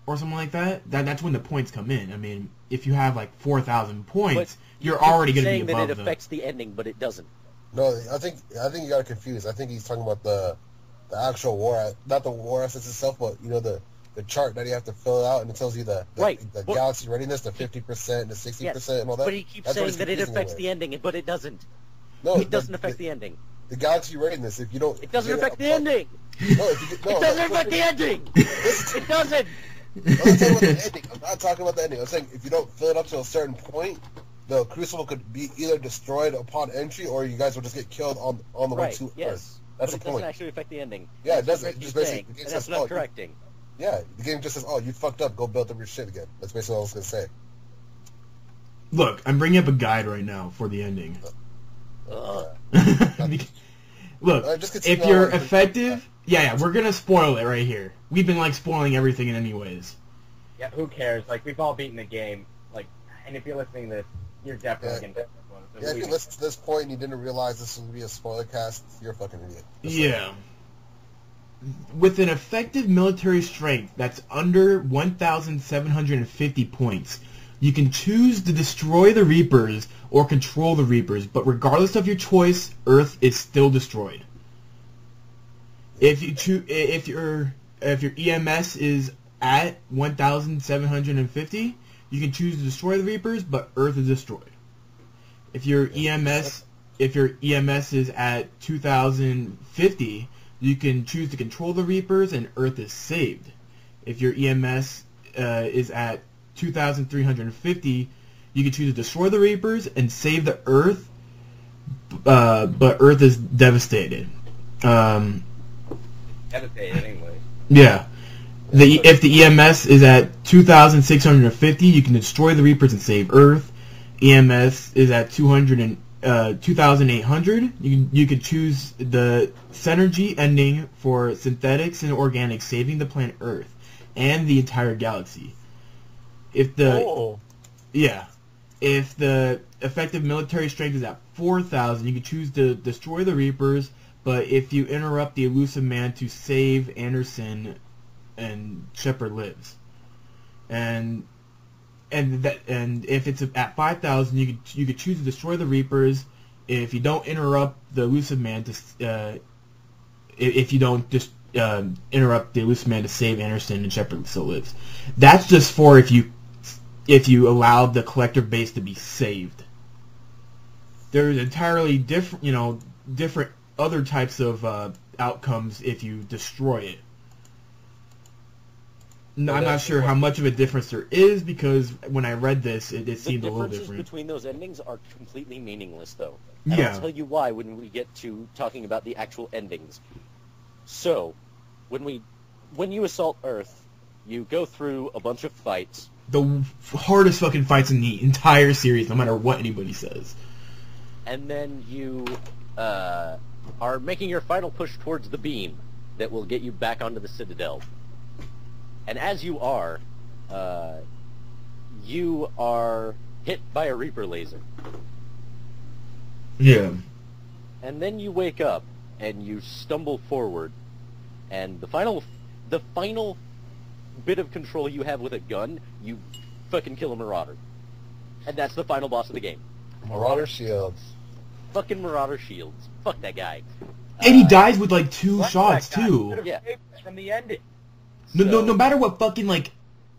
or something like that. That's when the points come in. I mean, if you have like 4,000 points, you're already going to be above saying that it affects the ending, but it doesn't. No, I think you got confused. I think he's talking about the actual war, not the war assets itself, but the chart that you have to fill out, and it tells you the galaxy readiness, the 50%, the 60%, and all that. But he keeps saying that it affects the ending, but it doesn't. No, it doesn't affect the ending. The galaxy readiness, if you don't... It doesn't affect the ending! No, it doesn't affect the ending! It doesn't! I'm not talking about the ending. I'm saying if you don't fill it up to a certain point, the Crucible could be either destroyed upon entry, or you guys will just get killed on the way to Earth. That's the point. It doesn't actually affect the ending. Yeah, it doesn't. It just basically, and that's what I'm correcting. Yeah, the game just says, "Oh, you fucked up. Go build up your shit again." That's basically what I was gonna say. Look, I'm bringing up a guide right now for the ending. Look, if you're effective... Yeah, we're gonna spoil it right here. We've been, spoiling everything in anyways. Yeah, who cares? We've all beaten the game. And if you're listening to this, you're definitely gonna get one. Yeah, if you listen to this point and you didn't realize this would be a spoiler cast, you're a fucking idiot. Yeah. With an effective military strength that's under 1,750 points, you can choose to destroy the Reapers or control the Reapers, but regardless of your choice, Earth is still destroyed. If your EMS is at 1,750, you can choose to destroy the Reapers, but Earth is destroyed. If your EMS is at 2,050, you can choose to control the Reapers, and Earth is saved. If your EMS is at 2,350, you can choose to destroy the Reapers and save the Earth, but Earth is devastated. Devastated anyway. Yeah. If the EMS is at 2,650, you can destroy the Reapers and save Earth. EMS is at 2,800. You can choose the synergy ending for synthetics and organics, saving the planet Earth and the entire galaxy. If the effective military strength is at 4,000, you can choose to destroy the Reapers, but if you interrupt the elusive man to save Anderson, and Shepard lives. And if it's at 5,000, you could choose to destroy the Reapers. If you don't interrupt the elusive man if you don't just interrupt the elusive man to save Anderson, and Shepard still lives. That's just for if you allow the collector base to be saved. There's entirely different other types of outcomes if you destroy it. No, I'm not sure how much of a difference there is, because when I read this, it seemed a little different. The differences between those endings are completely meaningless, though. And I'll tell you why when we get to talking about the actual endings. So, when you assault Earth, you go through a bunch of fights. The hardest fucking fights in the entire series, no matter what anybody says. And then you are making your final push towards the beam that will get you back onto the Citadel. And as you are hit by a Reaper laser. Yeah. And then you wake up, and you stumble forward, and the final bit of control you have with a gun, you fucking kill a Marauder. And that's the final boss of the game. Marauder shields. Fucking Marauder shields. Fuck that guy. And he dies with 2 shots, too. Yeah. From the ending. No matter what fucking,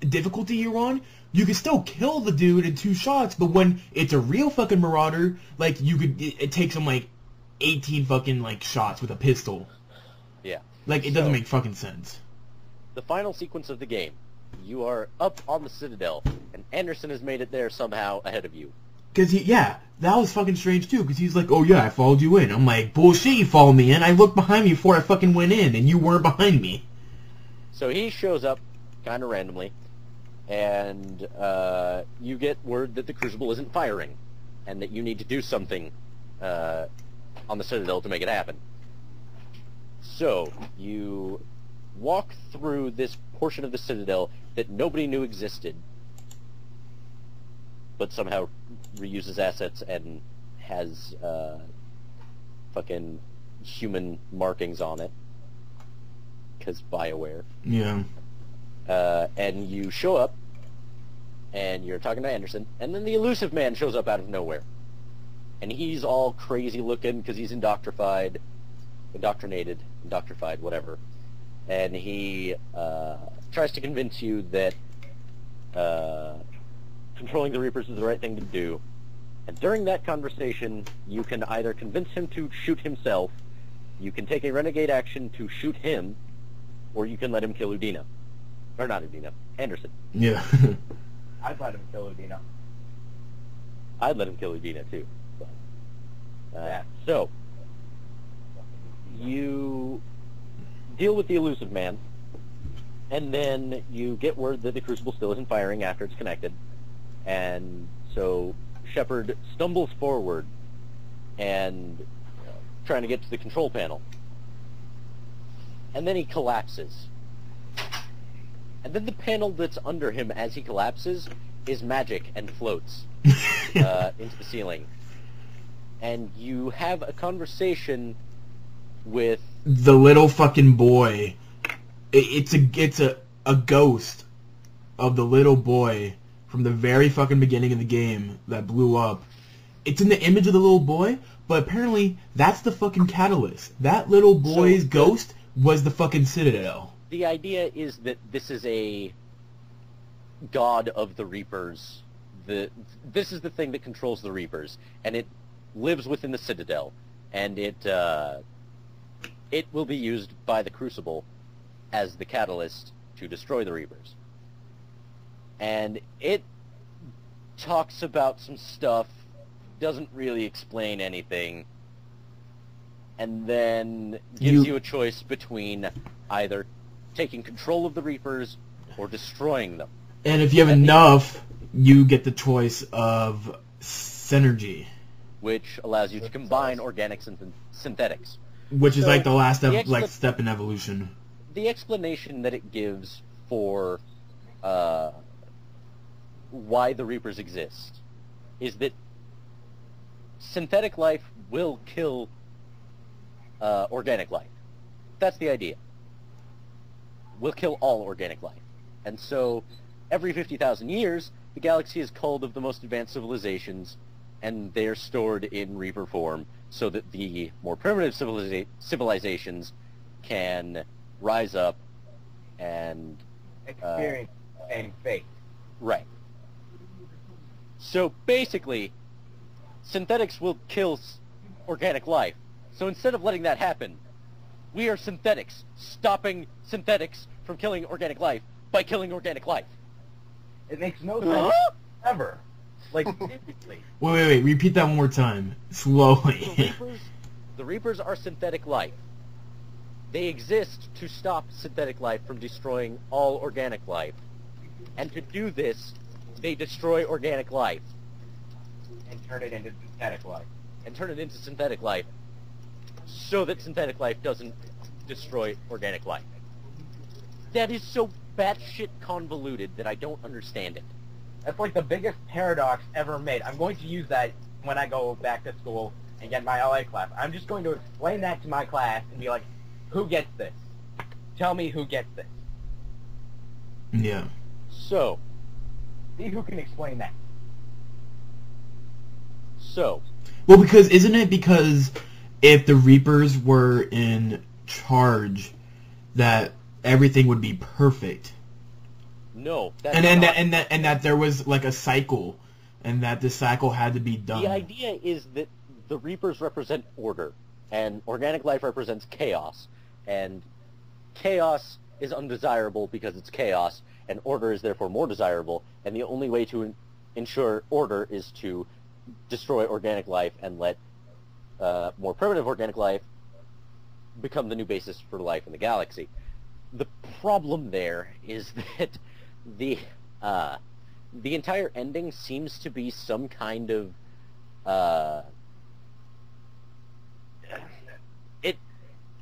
difficulty you're on, you can still kill the dude in 2 shots, but when it's a real fucking Marauder, it takes him, 18 fucking, shots with a pistol. Yeah. Like, it doesn't So- make fucking sense. The final sequence of the game. You are up on the Citadel, and Anderson has made it there somehow ahead of you. Because that was fucking strange too, because he's like, oh yeah, I followed you in. I'm like, bullshit, you followed me in. I looked behind me before I fucking went in, and you weren't behind me. So he shows up kind of randomly, and you get word that the Crucible isn't firing, and that you need to do something on the Citadel to make it happen. So you walk through this portion of the Citadel that nobody knew existed, but somehow reuses assets and has fucking human markings on it, because BioWare. Yeah. And you show up, and you're talking to Anderson, and then the Elusive Man shows up out of nowhere. And he's all crazy looking because he's indoctrified, whatever. And he tries to convince you that controlling the Reapers is the right thing to do. And during that conversation, you can either convince him to shoot himself, you can take a renegade action to shoot him, or you can let him kill Udina. Or not Udina, Anderson. Yeah. I'd let him kill Udina. I'd let him kill Udina too. But, Yeah. So, you deal with the Elusive Man, and then you get word that the Crucible still isn't firing after it's connected. And so Shepard stumbles forward and trying to get to the control panel. And then he collapses. And then the panel that's under him as he collapses is magic and floats into the ceiling. And you have a conversation with The little fucking boy. It's a ghost of the little boy from the very fucking beginning of the game that blew up. It's in the image of the little boy, but apparently that's the fucking catalyst. That little boy's ghost was the fucking Citadel. the idea is that this is a god of the Reapers. This is the thing that controls the Reapers, and it lives within the Citadel, and it will be used by the Crucible as the catalyst to destroy the Reapers. And it talks about some stuff, doesn't really explain anything, and then gives you a choice between either taking control of the Reapers or destroying them. And if you have enough, you get the choice of synergy, Which allows you to combine organics and synthetics. which is So, like the last the step in evolution. The explanation that it gives for why the Reapers exist is that synthetic life will kill organic life. That's the idea. Will kill all organic life. And so every 50,000 years, the galaxy is culled of the most advanced civilizations, and they are stored in Reaper form so that the more primitive civilizations can rise up and Experience and faith. right. So basically, synthetics will kill organic life. So instead of letting that happen, we are synthetics, stopping synthetics from killing organic life by killing organic life. It makes no sense ever. Like, typically. Wait, repeat that one more time. Slowly. The Reapers are synthetic life. They exist to stop synthetic life from destroying all organic life. And to do this, they destroy organic life. And turn it into synthetic life. So that synthetic life doesn't destroy organic life. That is so batshit convoluted that I don't understand it. That's like the biggest paradox ever made. I'm going to use that when I go back to school and get my LA class. I'm just going to explain that to my class and be like, who gets this? Tell me who gets this. Yeah. So, See who can explain that. So, Well, isn't it because if the Reapers were in charge, that everything would be perfect, no. That's and not, that there was like a cycle, and that the cycle had to be done. the idea is that the Reapers represent order, and organic life represents chaos. and chaos is undesirable because it's chaos, and order is therefore more desirable, and the only way to ensure order is to destroy organic life and let more primitive organic life become the new basis for life in the galaxy. The problem there is that the entire ending seems to be some kind of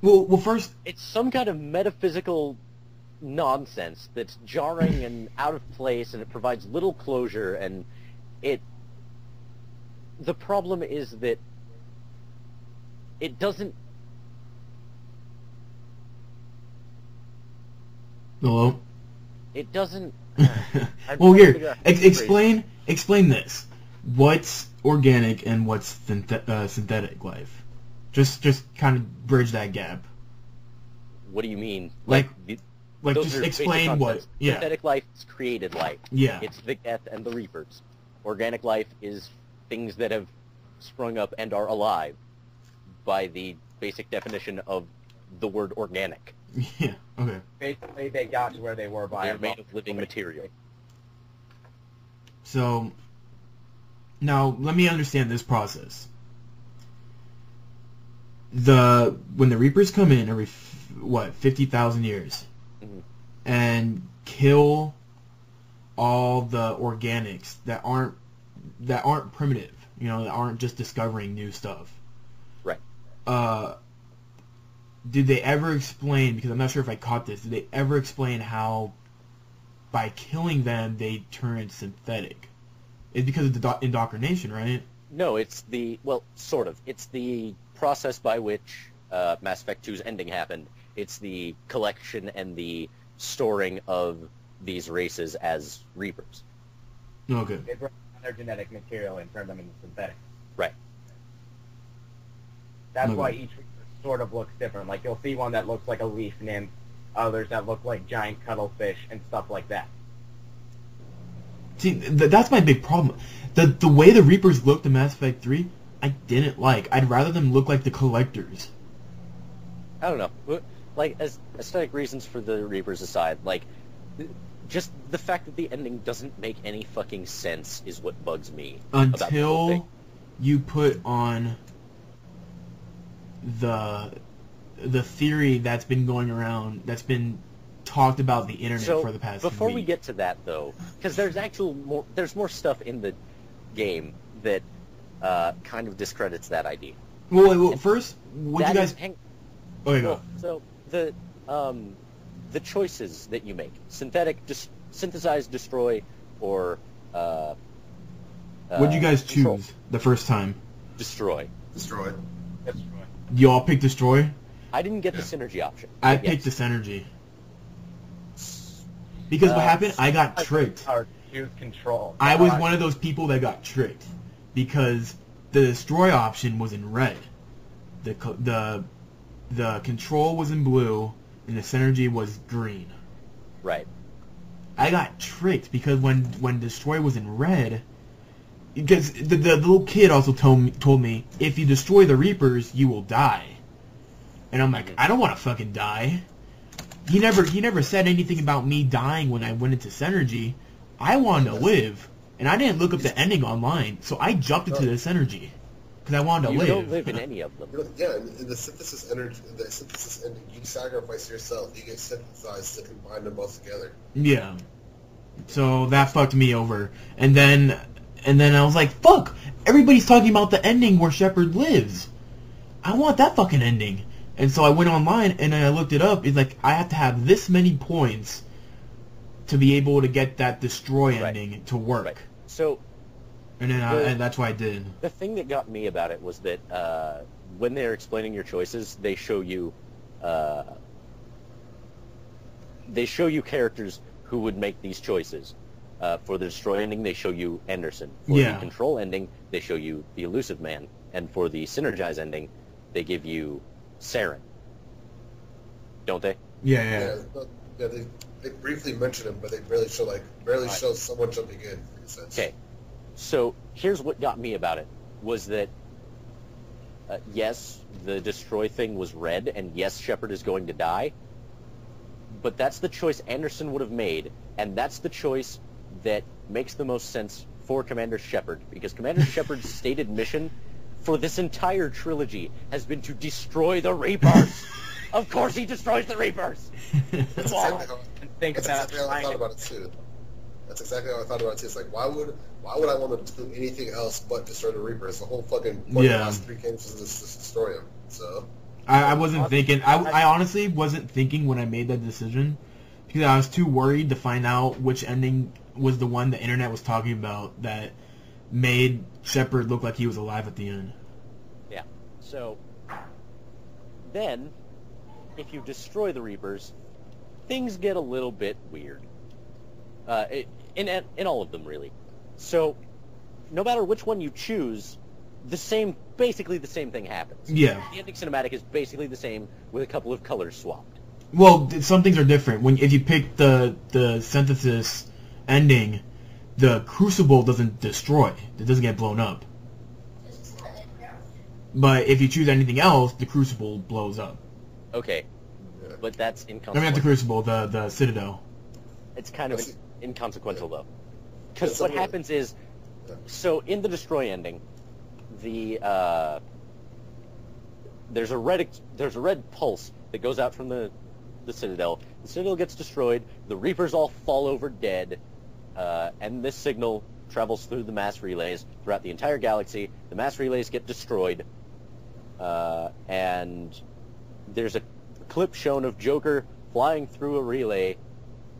Well, first, it's some kind of metaphysical nonsense that's jarring and out of place, and it provides little closure, and the problem is that it doesn't... Hello? It doesn't... Well, here, explain this. What's organic and what's synthetic life? Just kind of bridge that gap. What do you mean? Like those just are explain basic what... concepts. Yeah. Synthetic life is created life. Yeah. It's the Geth and the Reapers. Organic life is things that have sprung up and are alive by the basic definition of the word organic. Yeah, okay. Basically, they got to where they were by... They're made of living material. So, now, let me understand this process. When the Reapers come in every, 50,000 years, Mhm. and kill all the organics that aren't primitive, that aren't just discovering new stuff. Right. Did they ever explain, because I'm not sure if I caught this, did they ever explain how by killing them they turn synthetic? It's because of the indoctrination, right? No, it's sort of. It's the process by which Mass Effect 2's ending happened. It's the collection and the storing of these races as Reapers. Okay. They brought down their genetic material and turned them into synthetic. Right. That's Okay. why each Reaper sort of looks different. Like, you'll see one that looks like a leaf nymph, others that look like giant cuttlefish, and stuff like that. See, that's my big problem. The way the Reapers looked in Mass Effect 3, I didn't like. I'd rather them look like the Collectors. I don't know. Like, as aesthetic reasons for the Reapers aside, like, just the fact that the ending doesn't make any fucking sense is what bugs me about the whole thing. Until you put on the theory that's been going around, that's been talked about the internet for the past before week. we get to that, though, because there's more stuff in the game that kind of discredits that idea. Well, first, what you guys... Okay, go. So the choices that you make: synthetic, synthesize, destroy, or What'd you guys choose control. the first time? Destroy. Destroy. You all picked destroy? I didn't get the synergy option. I but picked yes. this energy. Because what happened? I got tricked. Or use control. I was one of those people that got tricked. Because the destroy option was in red. The control was in blue, and the synergy was green. Right. I got tricked because when destroy was in red, because the little kid also told me if you destroy the Reapers, you will die. And I'm like, I don't want to fucking die. He never said anything about me dying when I went into synergy. I wanted to live, and I didn't look up the ending online, so I jumped into the synergy because I wanted to You live. don't live in any of them. Yeah, in the synthesis ending, you sacrifice yourself. You get synthesized to combine them both together. Yeah. So that fucked me over. And then I was like, fuck! Everybody's talking about the ending where Shepard lives. I want that fucking ending. And so I went online and I looked it up. It's like, I have to have this many points to be able to get that destroy ending to work. Right. So... And then and that's what I did. The thing that got me about it was that when they're explaining your choices, they show you characters who would make these choices. For the destroy ending, they show you Anderson. For the control ending, they show you the elusive man. And for the synergize ending, they give you Saren. Don't they? Yeah. They briefly mention him, but they barely show someone jumping in a sense. Okay. So here's what got me about it, was that yes, the destroy thing was red, and yes, Shepard is going to die. But that's the choice Anderson would have made, and that's the choice that makes the most sense for Commander Shepard, because Commander Shepard's stated mission for this entire trilogy has been to destroy the Reapers. Of course he destroys the Reapers! That's exactly how, Think that's about exactly how I trying thought to- about it too. That's exactly how I thought about it too. It's like, why would I want to do anything else but destroy the Reapers? The whole fucking point of the last 3 games is to destroy them. So I wasn't thinking. I honestly wasn't thinking when I made that decision, because I was too worried to find out which ending was the one the internet was talking about that made Shepard look like he was alive at the end. Yeah. So, then, if you destroy the Reapers, things get a little bit weird. In all of them, really. So, no matter which one you choose, basically the same thing happens. Yeah. The ending cinematic is basically the same, with a couple of colors swapped. Well, some things are different. If you pick the synthesis ending, the Crucible doesn't destroy. It doesn't get blown up. But if you choose anything else, the Crucible blows up. Okay. But that's I mean, not inconsequential. the Crucible, the Citadel. It's kind of Yes. inconsequential, though. Because Yes, what really. happens is, so in the destroy ending, there's a red pulse that goes out from the Citadel. The Citadel gets destroyed. The Reapers all fall over dead, and this signal travels through the mass relays throughout the entire galaxy. The mass relays get destroyed, and there's a clip shown of Joker flying through a relay,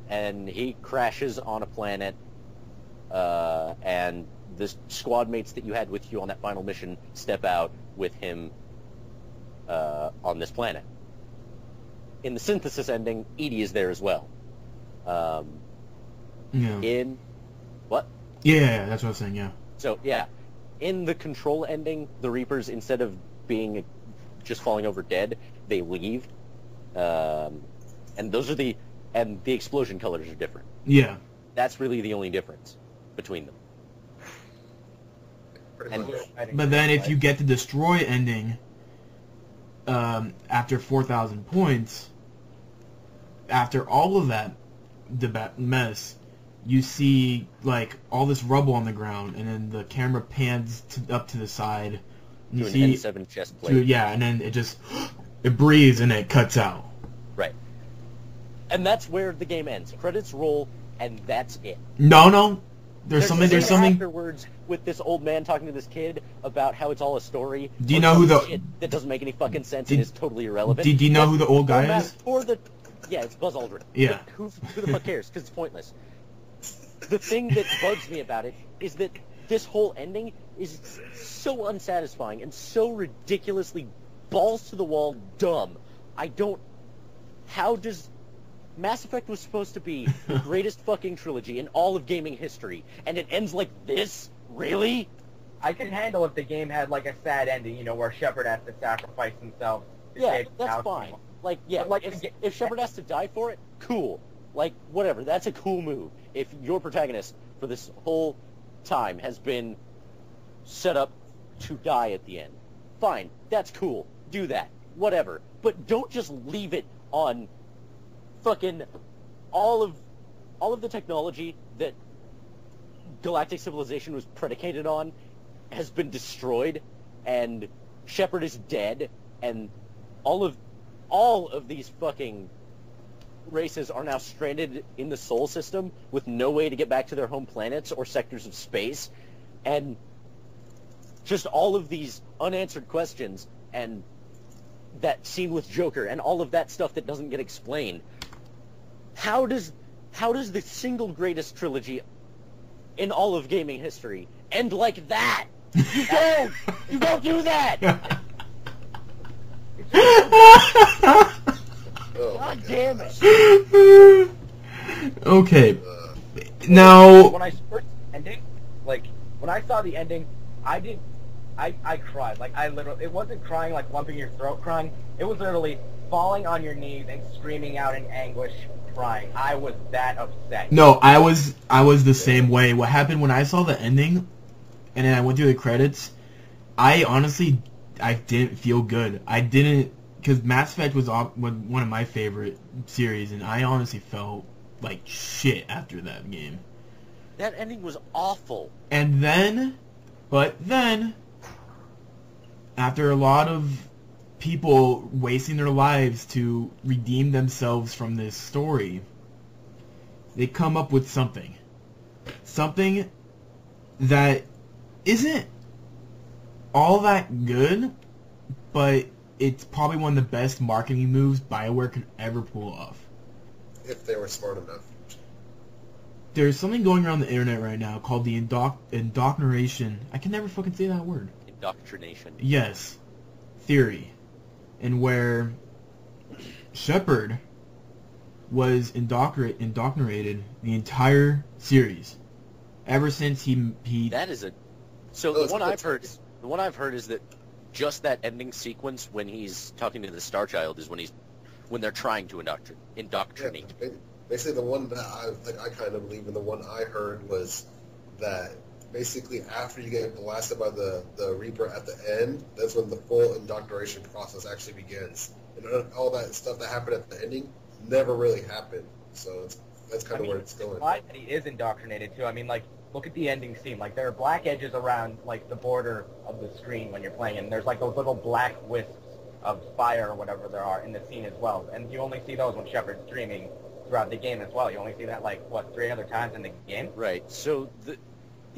and he crashes on a planet, and the squad mates that you had with you on that final mission step out with him on this planet. In the synthesis ending, Edie is there as well. Yeah. In what? Yeah, that's what I was saying. Yeah. So yeah, in the control ending, the Reapers, instead of being just falling over dead, they leave, and the explosion colors are different. Yeah. That's really the only difference between them. pretty And- much. But then if you get the destroy ending, after 4,000 points, after all of that mess, you see like all this rubble on the ground, and then the camera pans up to the side. And To you an see, N7 chest plate. yeah, and then it breathes and it cuts out. Right. And that's where the game ends. Credits roll, and that's it. No, there's a scene something. afterwards with this old man talking to this kid about how it's all a story. Do you or know who some the- shit that doesn't make any fucking sense Did- and is totally irrelevant? Do you know who the old guy is? Yeah, it's Buzz Aldrin. Yeah. But who the fuck cares? Because it's pointless. The thing that bugs me about it is that this whole ending is so unsatisfying and so ridiculously balls to the wall dumb. How does... Mass Effect was supposed to be the greatest fucking trilogy in all of gaming history, and it ends like this? Really? I could handle if the game had like a sad ending, where Shepard has to sacrifice himself. to Yeah, save the that's galaxy. fine. Like, yeah, But, like, if Shepard has to die for it, cool. Like, whatever, that's a cool move. If your protagonist for this whole time has been set up to die at the end, fine, that's cool. Do that. Whatever. But don't just leave it on fucking all of the technology that galactic civilization was predicated on has been destroyed, and Shepard is dead, and all of these fucking races are now stranded in the Sol system with no way to get back to their home planets or sectors of space, and just all of these unanswered questions, and that scene with Joker, and all of that stuff that doesn't get explained. How does the single greatest trilogy in all of gaming history end like that? You don't do that! Oh, God damn it! Okay. Now, When I first ending, when I saw the ending, I cried. It wasn't crying like lumping your throat crying. It was literally falling on your knees and screaming out in anguish, crying. I was that upset. no, I was the same way. What happened when I saw the ending, and then I went through the credits, I honestly didn't feel good. I didn't, because Mass Effect was one of my favorite series, and I honestly felt like shit after that game. That ending was awful. And then, after a lot of people wasting their lives to redeem themselves from this story, they come up with something that isn't all that good, but it's probably one of the best marketing moves BioWare could ever pull off. If they were smart enough. There's something going around the internet right now called the indoctrination. I can never fucking say that word. Indoctrination. Yes. Theory. And where Shepard was indoctrinated the entire series. Ever since he That is a... So the one I've heard is that just that ending sequence when he's talking to the Star Child is when they're trying to indoctrinate. Yeah, basically, the one that I kind of believe in, the one I heard was that basically after you get blasted by the Reaper at the end, that's when the full indoctrination process actually begins. And all that stuff that happened at the ending never really happened. So that's kind of where it's going. Glad that he is indoctrinated too. I mean, like, look at the ending scene. Like, there are black edges around like the border of the screen when you're playing, and there's like those little black wisps of fire or whatever there are in the scene as well. And you only see those when Shepard's dreaming throughout the game as well. You only see that like 3 other times in the game. Right. So the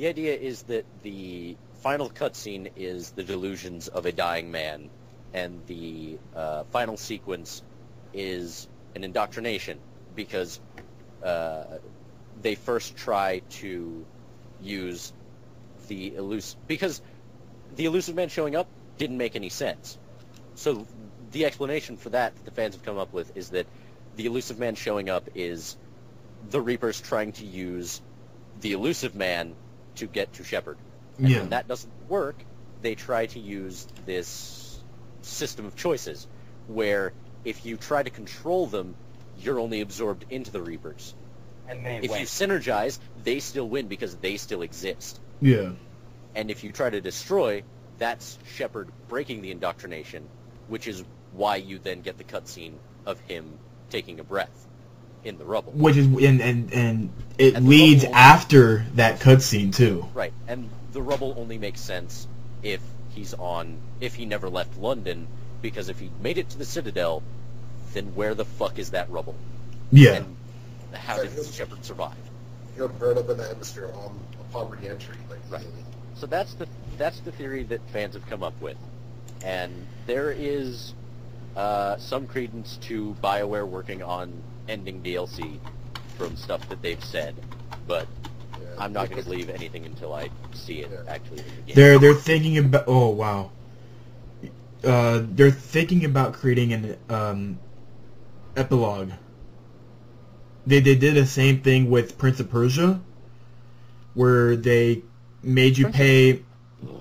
idea is that the final cutscene is the delusions of a dying man, and the final sequence is an indoctrination because they first try to use the elusive man showing up didn't make any sense. So the explanation for that the fans have come up with is that the elusive man showing up is the Reapers trying to use the elusive man to get to Shepard. And when that doesn't work, they try to use this system of choices where if you try to control them, you're only absorbed into the Reapers. And they if win. you synergize, they still win because they still exist. Yeah. And if you try to destroy, that's Shepard breaking the indoctrination, which is why you then get the cutscene of him taking a breath in the rubble. Which is and it leads after that cutscene too. Right, and the rubble only makes sense if he never left London, because if he made it to the Citadel, then where the fuck is that rubble? Yeah. And how did Shepard survive? He'll burn up in the atmosphere upon re-entry. Right. So that's the theory that fans have come up with, and there is some credence to BioWare working on ending DLC from stuff that they've said, but I'm not going to believe anything until I see it actually in the game. They're thinking about. Oh wow. They're thinking about creating an epilogue. They did the same thing with Prince of Persia, where they made you pay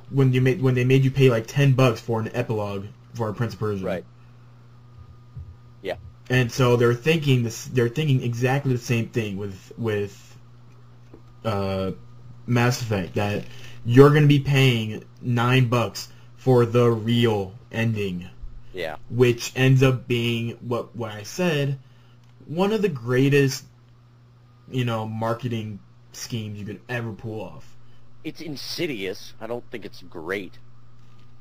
when they made you pay like $10 for an epilogue for Prince of Persia. Right. Yeah. And so they're thinking exactly the same thing with Mass Effect, that you're going to be paying $9 for the real ending. Yeah. Which ends up being what I said, one of the greatest, marketing schemes you could ever pull off. It's insidious. I don't think it's great.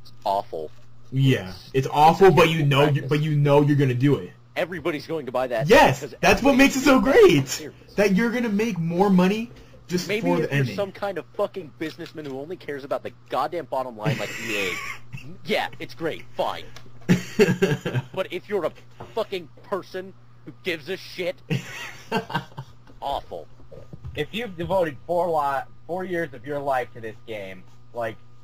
It's awful. Yeah, it's awful, but you know you're gonna do it. Everybody's going to buy that. Yes, that's what makes it so great. That you're gonna make more money just maybe for the if you're ending. some kind of fucking businessman who only cares about the goddamn bottom line like EA, yeah, it's great, fine. But if you're a fucking person who gives a shit, awful. If you've devoted 4 years of your life to this game,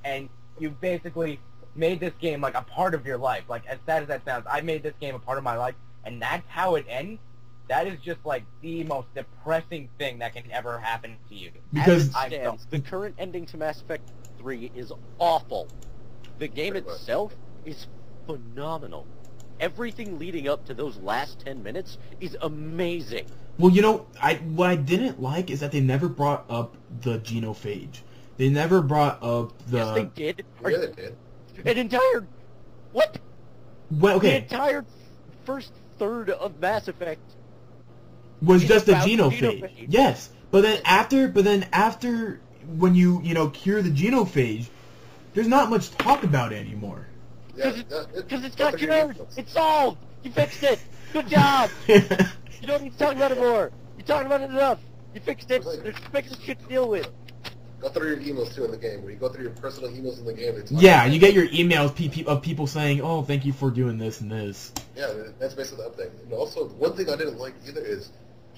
and you basically made this game like a part of your life, as sad as that sounds, I made this game a part of my life, and that's how it ends, that is just the most depressing thing that can ever happen to you. Because the current ending to Mass Effect 3 is awful. The game itself is phenomenal. Everything leading up to those last 10 minutes is amazing. Well, what I didn't like is that they never brought up the genophage. They never brought up the... Yes, they did. Yeah, they did. An entire What? Well, The okay, entire first third of Mass Effect was it's just a about genophage. genophage. Yes, but then after when you cure the genophage, there's not much talk about it anymore. Because it's got cured. It's solved. You fixed it. Good job. You don't need to talk about it more. You talked about it enough. You fixed it. There's fixing shit to deal with. Go through your emails too in the game. When you go through your personal emails in the game, it's Yeah, you get your emails of people saying, "Oh, thank you for doing this and this." Yeah, that's basically the update. And also, one thing I didn't like either is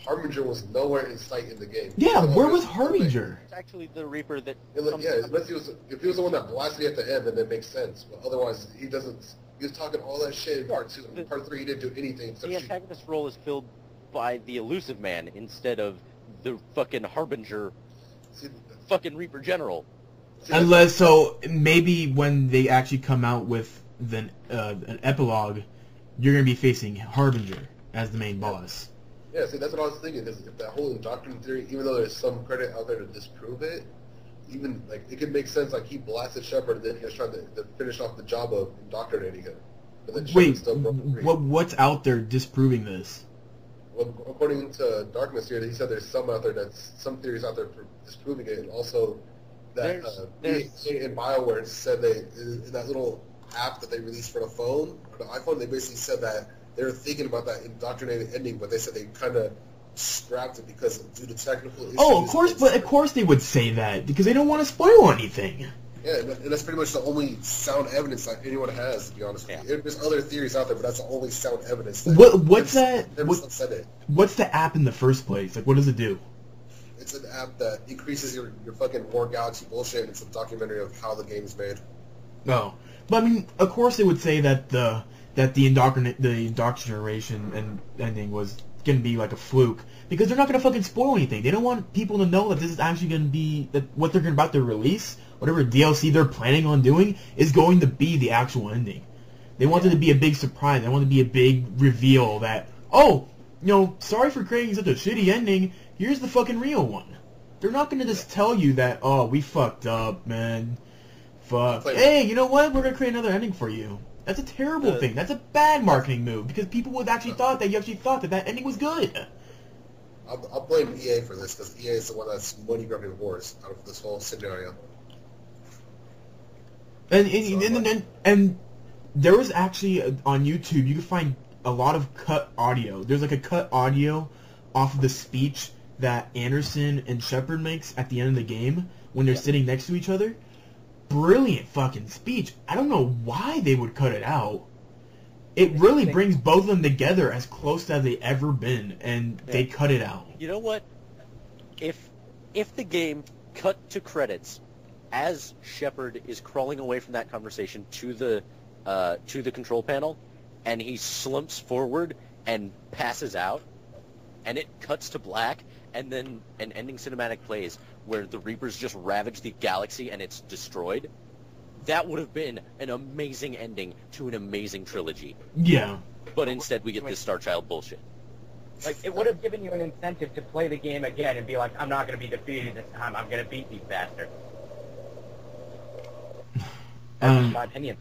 Harbinger was nowhere in sight in the game. Yeah, where was Harbinger? It's actually the Reaper that... Unless if he was the one that blasted you at the end, then it makes sense. But otherwise, he doesn't. He was talking all that shit in part 2. In part 3, he didn't do anything except The shoot. antagonist role is filled by the Elusive Man instead of the fucking Harbinger fucking Reaper General. Unless, so maybe when they actually come out with an epilogue, you're gonna be facing Harbinger as the main boss. Yeah, see, that's what I was thinking. Is if that whole indoctrinating theory, even though there's some credit out there to disprove it, even like it could make sense. Like he blasted Shepard, and then he was trying to finish off the job of indoctrinating him. But then Wait, Shepard still broke free. what's out there disproving this? Well, according to Darknezz here, he said there's some out there some theories out there for disproving it, and also that EA and BioWare said in that little app that they released for the phone or the iPhone, they basically said that they were thinking about that indoctrinated ending, but they said they kind of scrapped it because due to technical issues. Oh, of course they would say that because they don't want to spoil anything. Yeah, and that's pretty much the only sound evidence that anyone has, to be honest with you. There's other theories out there, but that's the only sound evidence. That What's the app in the first place? Like, what does it do? It's an app that increases your fucking War Galaxy bullshit. It's a documentary of how the game is made. No, but I mean, of course they would say that the indoctrination and ending was gonna be like a fluke because they're not gonna fucking spoil anything. They don't want people to know that this is actually gonna be that what they're about to release. Whatever DLC they're planning on doing is going to be the actual ending. They want it to be a big surprise. They want it to be a big reveal that, oh, sorry for creating such a shitty ending. Here's the fucking real one. They're not going to just tell you that, oh, we fucked up, man. Fuck. Hey, you know what? We're going to create another ending for you. That's a terrible thing. That's a bad marketing move because people would actually thought that ending was good. I'll blame EA for this because EA is the one that's money grabbing horse out of this whole scenario. And there was actually on YouTube you can find a lot of cut audio. There's like a cut audio off of the speech that Anderson and Shepard makes at the end of the game when they're sitting next to each other. Brilliant fucking speech. I don't know why they would cut it out. It really brings both of them together as close as they ever been, and they cut it out. You know what? If the game cut to credits as Shepard is crawling away from that conversation to the control panel, and he slumps forward and passes out, and it cuts to black, and then an ending cinematic plays where the Reapers just ravage the galaxy and it's destroyed, that would have been an amazing ending to an amazing trilogy. Yeah. But instead we get this Starchild bullshit. Like, it would have given you an incentive to play the game again and be like, I'm not going to be defeated this time, I'm going to beat these bastards. That's my opinion.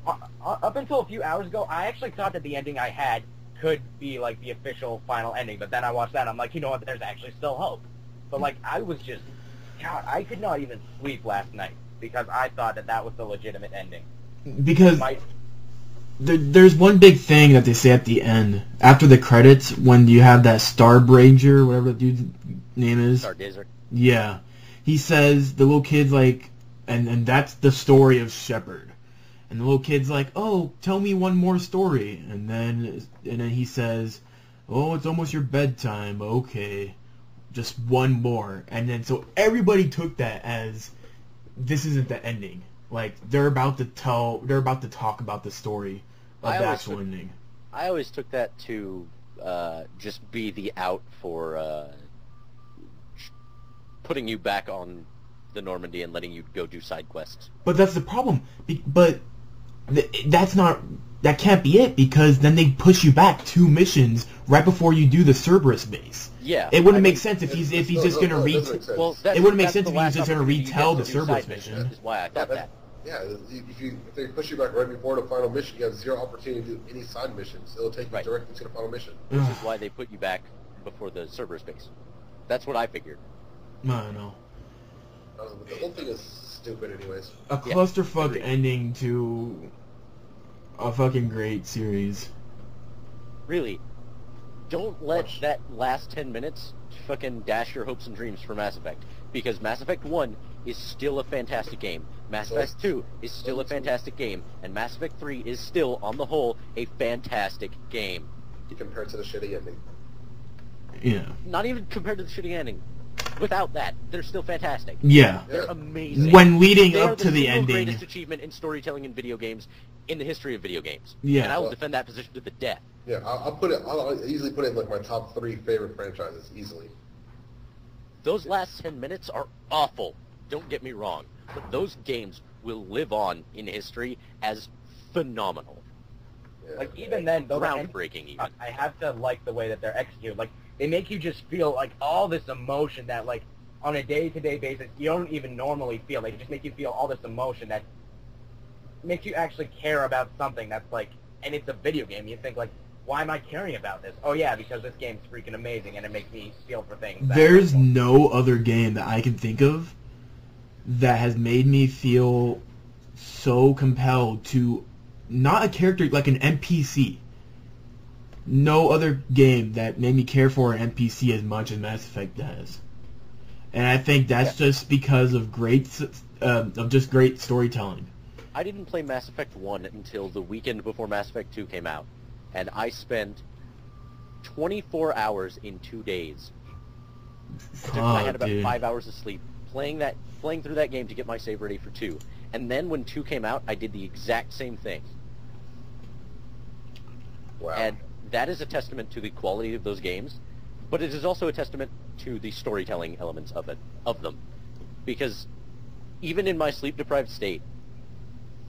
Up until a few hours ago, I actually thought that the ending I had could be, like, the official final ending, but then I watched that and I'm like, you know what, there's actually still hope. But, like, I was just, God, I could not even sleep last night because I thought that was the legitimate ending. Because there's one big thing that they say at the end, after the credits, when you have that Starbranger, whatever the dude's name is. Stargazer. Yeah. He says, the little kid's like, and that's the story of Shepard. And the little kid's like, oh, tell me one more story. And then he says, oh, it's almost your bedtime. Okay. Just one more. And then so everybody took that as this isn't the ending. Like they're about to talk about the story of the actual ending. I always took that to just be the out for putting you back on the Normandy and letting you go do side quests. But that's the problem. But that can't be it because then they push you back 2 missions right before you do the Cerberus base. Yeah, it wouldn't make sense if he's just gonna Well, it wouldn't make sense if he's just gonna retell the Cerberus mission. Is why I thought that. Yeah, if they push you back right before the final mission, you have zero opportunity to do any side missions. It'll take you directly to the final mission. Which is why they put you back before the server space. That's what I figured. I don't know. The whole thing is stupid anyways. A clusterfuck ending to a fucking great series. Really, don't let that last 10 minutes fucking dash your hopes and dreams for Mass Effect. Because Mass Effect 1 is still a fantastic game. Mass Effect 2 is still a fantastic game. And Mass Effect 3 is still, on the whole, a fantastic game. Compared to the shitty ending. Yeah. Not even compared to the shitty ending. Without that, they're still fantastic. Yeah. They're amazing. When leading They are up to the ending. the greatest achievement in storytelling in video games in the history of video games. Yeah. And I will defend that position to the death. Yeah, I'll easily put it in like my top 3 favorite franchises, easily. Those last 10 minutes are awful. Don't get me wrong. But those games will live on in history as phenomenal. Yeah. Like, even then, though, Groundbreaking, even. I have to like the way that they're executed. Like, they make you just feel, like, all this emotion that, like, on a day-to-day basis, you don't even normally feel. They just make you feel all this emotion that makes you actually care about something that's, like, and it's a video game. You think, like, why am I caring about this? Oh, yeah, because this game's freaking amazing, and it makes me feel for things. There's no other game that I can think of that has made me feel so compelled to not a character, like an NPC. No other game that made me care for an NPC as much as Mass Effect does. And I think that's just because of great storytelling. I didn't play Mass Effect 1 until the weekend before Mass Effect 2 came out. And I spent 24 hours in 2 days. I had about 5 hours of sleep playing through that game to get my save ready for 2. And then when 2 came out, I did the exact same thing. Wow. And that is a testament to the quality of those games, but it is also a testament to the storytelling elements of them. Because even in my sleep-deprived state,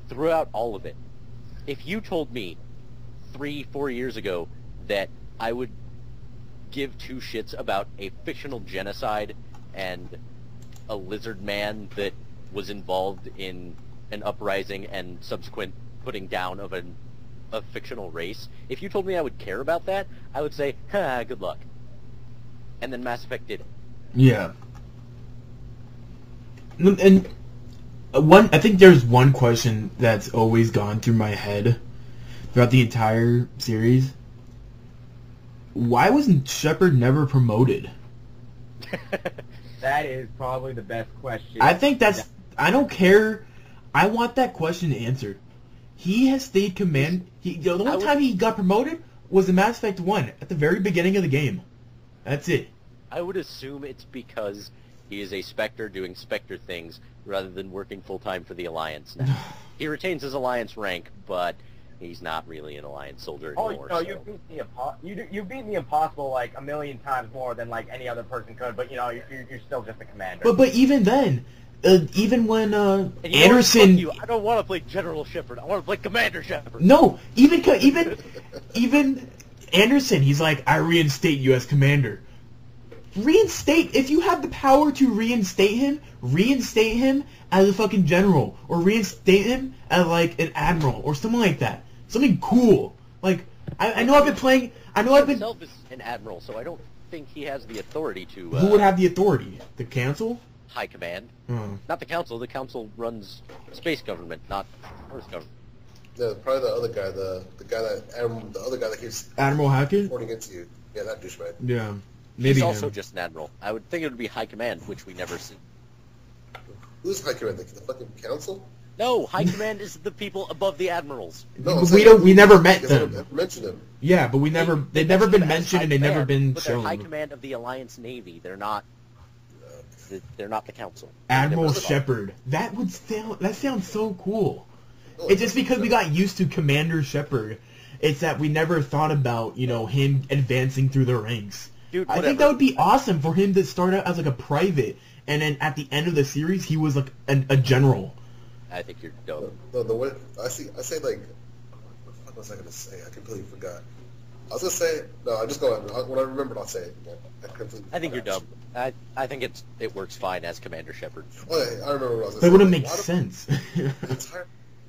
throughout all of it, if you told me 3-4 years ago that I would give 2 shits about a fictional genocide and a lizard man that was involved in an uprising and subsequent putting down of a fictional race, if you told me I would care about that, I would say, good luck. And then Mass Effect did it. Yeah. And I think there's one question that's always gone through my head throughout the entire series. Why wasn't Shepard never promoted? That is probably the best question. I think I don't care. I want that question answered. He has stayed command. The only time he got promoted was in Mass Effect 1, at the very beginning of the game. That's it. I would assume it's because he is a Spectre doing Spectre things rather than working full-time for the Alliance now. He retains his Alliance rank, but he's not really an Alliance soldier anymore. Oh, no, you've beaten the impossible like a million times more than like any other person could, but you're still just a commander. But even then, even when Anderson, I don't want to play General Shepard. I want to play Commander Shepard. No, even Anderson, he's like, I reinstate you as commander. Reinstate, if you have the power to reinstate him as a fucking general, or reinstate him as like an admiral or something like that. Something cool. Like I know I've been playing. I know I've been. Himself is an admiral, so I don't think he has the authority to. Who would have the authority? The council? High command. Hmm. Not the council. The council runs space government, not Earth government. No, probably the other guy, the other guy that keeps Admiral Hackett? reporting against you. Yeah, that douchebag. Yeah. Maybe He's him. also just an admiral. I would think it would be high command, which we never see. Who's high command? The fucking council? No, high command is the people above the admirals. No, we never met them. Never mentioned them. Yeah, but they've never been mentioned and they've never been but shown. They're high command of the Alliance Navy. They're not the council. Admiral Shepard. That sounds so cool. It's just because we got used to Commander Shepard. It's that we never thought about, him advancing through the ranks. Dude, I think that would be awesome for him to start out as like a private, and then at the end of the series, he was like a general. I think you're dope. No, the way I say like, what the fuck was I gonna say? I completely forgot. I was gonna say no. I just go ahead. When I remembered, I'll say it again. I think you're dumb. I think it works fine as Commander Shepard. Oh, yeah, I remember what I was gonna say. But it wouldn't make Why do- sense.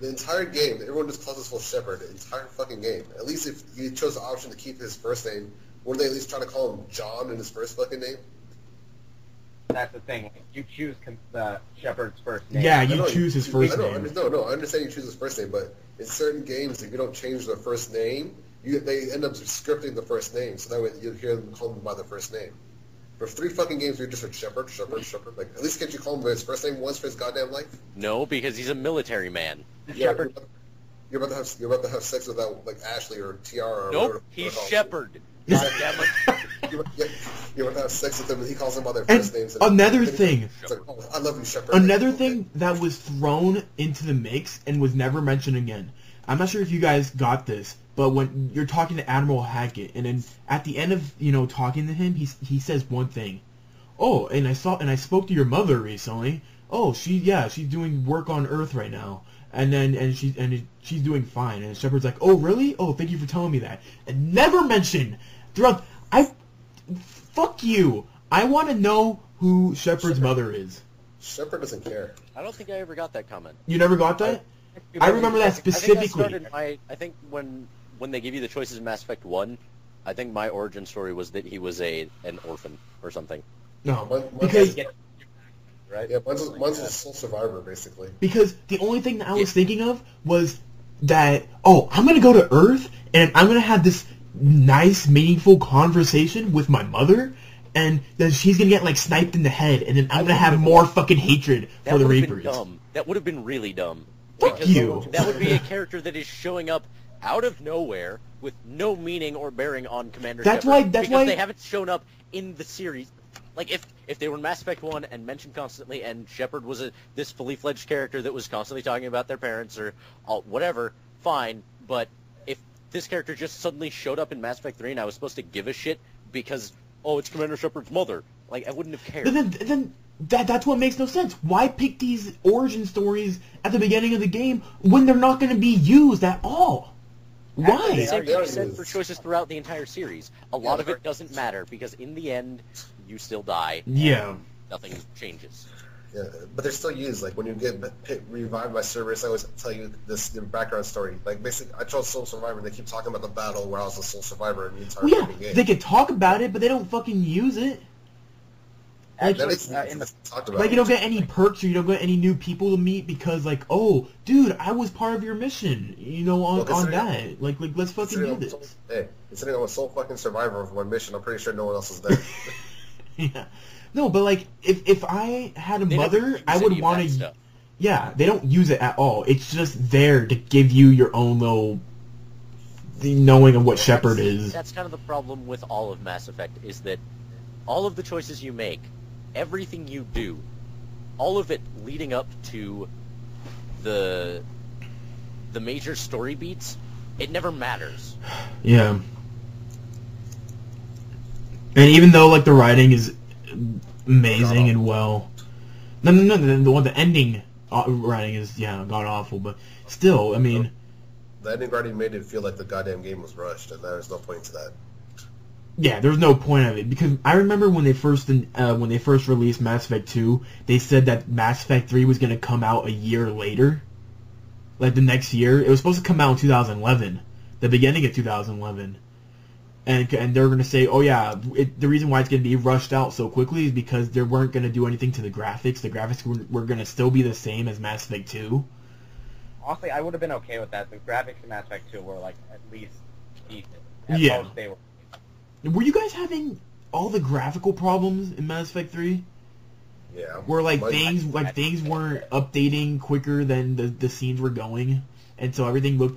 The entire game, everyone just calls this fool Shepard. The entire fucking game. At least if you chose the option to keep his first name, wouldn't they at least try to call him John in his first fucking name? That's the thing. You choose Shepard's first name. Yeah, I you know, choose his first name. I understand you choose his first name, but in certain games, if you don't change their first name, they end up scripting the first name, so that way you hear them call them by their first name. For 3 fucking games, you're just like Shepard. Like, at least can't you call him by his first name once for his goddamn life? No, because he's a military man. Yeah, Shepard. You're about to have sex with that, like Ashley or Tiara. Or Nope, whatever, he's whatever Shepard. Goddammit. You're about to have sex with him, and he calls him by their first names. Another thing. It's like, oh, I love you, Shepard. Another thing that was thrown into the mix and was never mentioned again. I'm not sure if you guys got this, but when you're talking to Admiral Hackett, and then at the end of talking to him, he says one thing. Oh, and I spoke to your mother recently. Oh, she's doing work on Earth right now, and she's doing fine. And Shepard's like, oh really? Oh, thank you for telling me that. And never mentioned throughout. Fuck you. I want to know who Shepard's mother is. Shepard doesn't care. I don't think I ever got that comment. You never got that? I remember that specifically. I think when they give you the choices in Mass Effect 1, I think my origin story was that he was an orphan or something. No, because Right? Yeah, mine's a sole survivor, basically. Because the only thing that I was thinking of was that, oh, I'm going to go to Earth, and I'm going to have this nice, meaningful conversation with my mother, and then she's going to get, like, sniped in the head, and then I'm going to have more fucking hatred for the Reapers. Dumb. That would have been really dumb. Fuck you. That would be a character that is showing up out of nowhere with no meaning or bearing on Commander Shepard. That's why they haven't shown up in the series. Like, if they were in Mass Effect 1 and mentioned constantly, and Shepard was this fully fledged character that was constantly talking about their parents or whatever, fine. But if this character just suddenly showed up in Mass Effect 3 and I was supposed to give a shit because, oh, it's Commander Shepard's mother, like, I wouldn't have cared. Then that's what makes no sense. Why pick these origin stories at the beginning of the game when they're not going to be used at all? Why? The same thing you said for choices throughout the entire series. A lot of it doesn't matter because in the end, you still die. Yeah. Nothing changes. Yeah, but they're still used. Like when you get revived by Cerberus, I always tell you the background story. Like basically, I chose Sole Survivor, and they keep talking about the battle where I was the Sole Survivor in the entire fucking game. They can talk about it, but they don't fucking use it. Like, you don't get any perks or you don't get any new people to meet because, like, oh, dude, I was part of your mission, on that. Like, let's fucking do this. Hey, considering I'm a sole fucking survivor of one mission, I'm pretty sure no one else is there. Yeah. No, but, like, if I had a mother, I would want to... Yeah, they don't use it at all. It's just there to give you your own little... the knowing of what Shepard is. That's kind of the problem with all of Mass Effect, is that all of the choices you make, everything you do, all of it leading up to the major story beats, it never matters. Yeah. And even though, like, the writing is amazing and well... No, the ending writing is, god-awful, but still, I mean... The ending writing made it feel like the goddamn game was rushed, and there's no point to that. Yeah, there's no point of it, because I remember when they first released Mass Effect 2, they said that Mass Effect 3 was going to come out a year later. Like, the next year. It was supposed to come out in 2011. The beginning of 2011. And they're going to say, oh yeah, the reason why it's going to be rushed out so quickly is because they weren't going to do anything to the graphics. The graphics were going to still be the same as Mass Effect 2. Honestly, I would have been okay with that. The graphics in Mass Effect 2 were, like, at least decent. Yeah. Most they were. Were you guys having all the graphical problems in Mass Effect 3? Yeah. Where things weren't updating quicker than the scenes were going, and so everything looked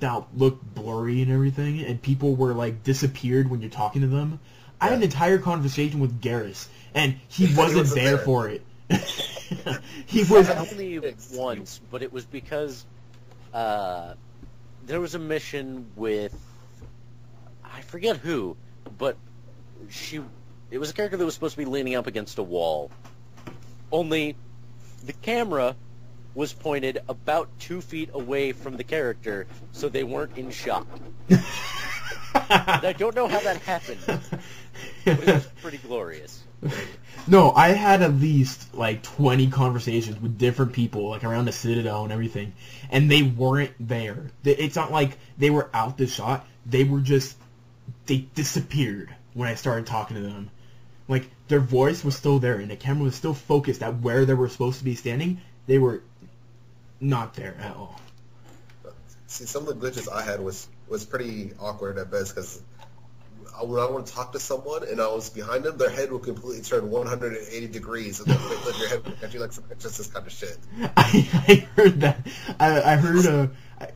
blurry and everything, and people were like disappeared when you're talking to them. I had an entire conversation with Garrus, and he wasn't there for it. He was only once, but it was because there was a mission with I forget who, but it was a character that was supposed to be leaning up against a wall. Only the camera was pointed about 2 feet away from the character, so they weren't in shot. I don't know how that happened, but it was pretty glorious. No, I had at least like 20 conversations with different people, like around the Citadel and everything, and they weren't there. It's not like they were out the shot. They disappeared when I started talking to them. Like, their voice was still there, and the camera was still focused at where they were supposed to be standing. They were not there at all. See, some of the glitches I had was pretty awkward at best, because when I want to talk to someone and I was behind them, their head would completely turn 180 degrees, and then they flip your head at you like some just this kind of shit. I heard that. I heard.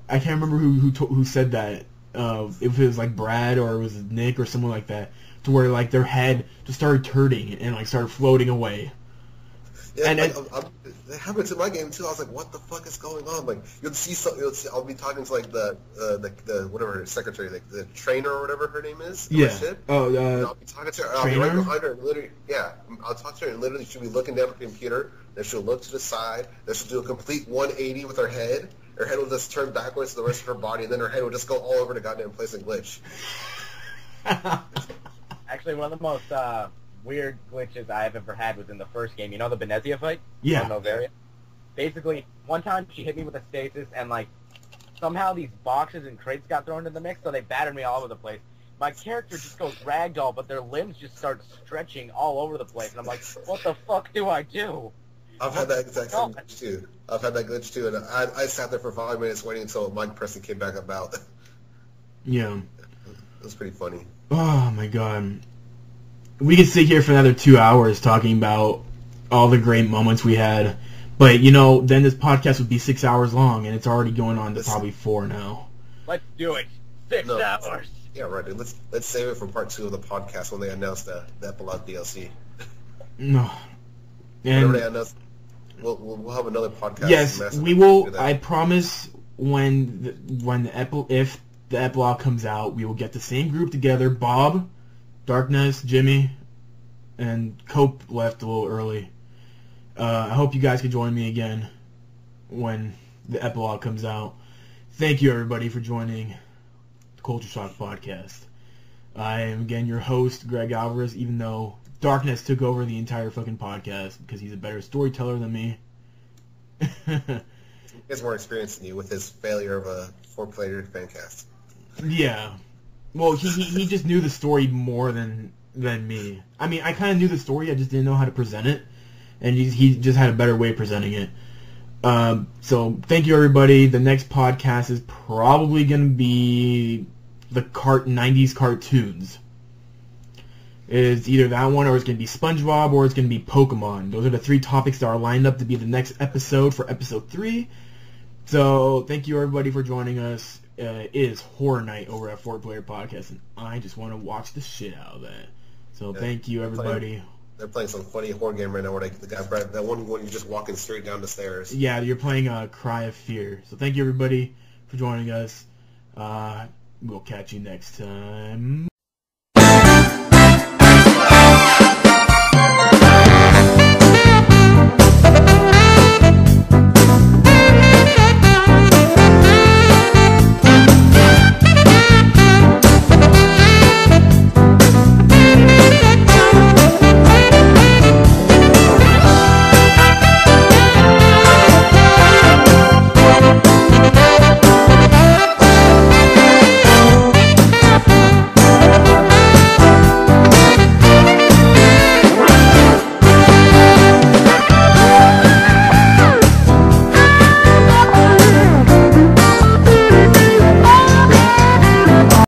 I can't remember who said that. If it was like Brad or it was Nick or someone like that, to where like their head just started turning and like started floating away. Yeah, and like, it happened to my game too. I was like, "What the fuck is going on?" Like, I'll be talking to like the whatever her secretary, like the trainer or whatever her name is. Yeah. I'll be talking to her. I'll be right behind her, and literally, I'll talk to her, and literally she'll be looking down at the computer. Then she'll look to the side. Then she'll do a complete 180 with her head. Her head will just turn backwards to the rest of her body, and then her head will just go all over the goddamn place and glitch. Actually, one of the most weird glitches I've ever had was in the first game. You know the Venezia fight? Yeah. On Novaria? Basically, one time she hit me with a stasis, and like somehow these boxes and crates got thrown into the mix, so they battered me all over the place. My character just goes ragdoll, but their limbs just start stretching all over the place, and I'm like, what the fuck do I do? I've had that exact same glitch too. And I sat there for 5 minutes waiting until my person came back about. Yeah. It was pretty funny. Oh my god. We could sit here for another 2 hours talking about all the great moments we had, but you know, then this podcast would be 6 hours long, and it's already going on to probably 4 now. Let's do it. 6 hours. Yeah, right. Dude. Let's save it for part 2 of the podcast when they announce the epilogue DLC. No. Whenever they announce, we'll have another podcast. Yes, we will. I promise. If the epilogue comes out, we will get the same group together. Bob, Darknezz, Jimmy, and Cope left a little early. I hope you guys can join me again when the epilogue comes out. Thank you, everybody, for joining the Culture Shock Podcast. I am, again, your host, Greg Alvarez, even though Darknezz took over the entire fucking podcast because he's a better storyteller than me. He has more experience than you with his failure of a 4-player fan cast. Yeah. Well, he just knew the story more than me. I mean, I kind of knew the story, I just didn't know how to present it, and he just had a better way of presenting it. So, thank you, everybody. The next podcast is probably going to be the 90s cartoons. It's either that one, or it's going to be SpongeBob, or it's going to be Pokemon. Those are the 3 topics that are lined up to be the next episode for episode 3. So, thank you, everybody, for joining us. It is Horror Night over at 4-Player Podcast, and I just want to watch the shit out of that. So, thank you, everybody. They're playing some funny horror game right now where the guy, that one when you're just walking straight down the stairs. Yeah, you're playing Cry of Fear. So, thank you, everybody, for joining us. We'll catch you next time.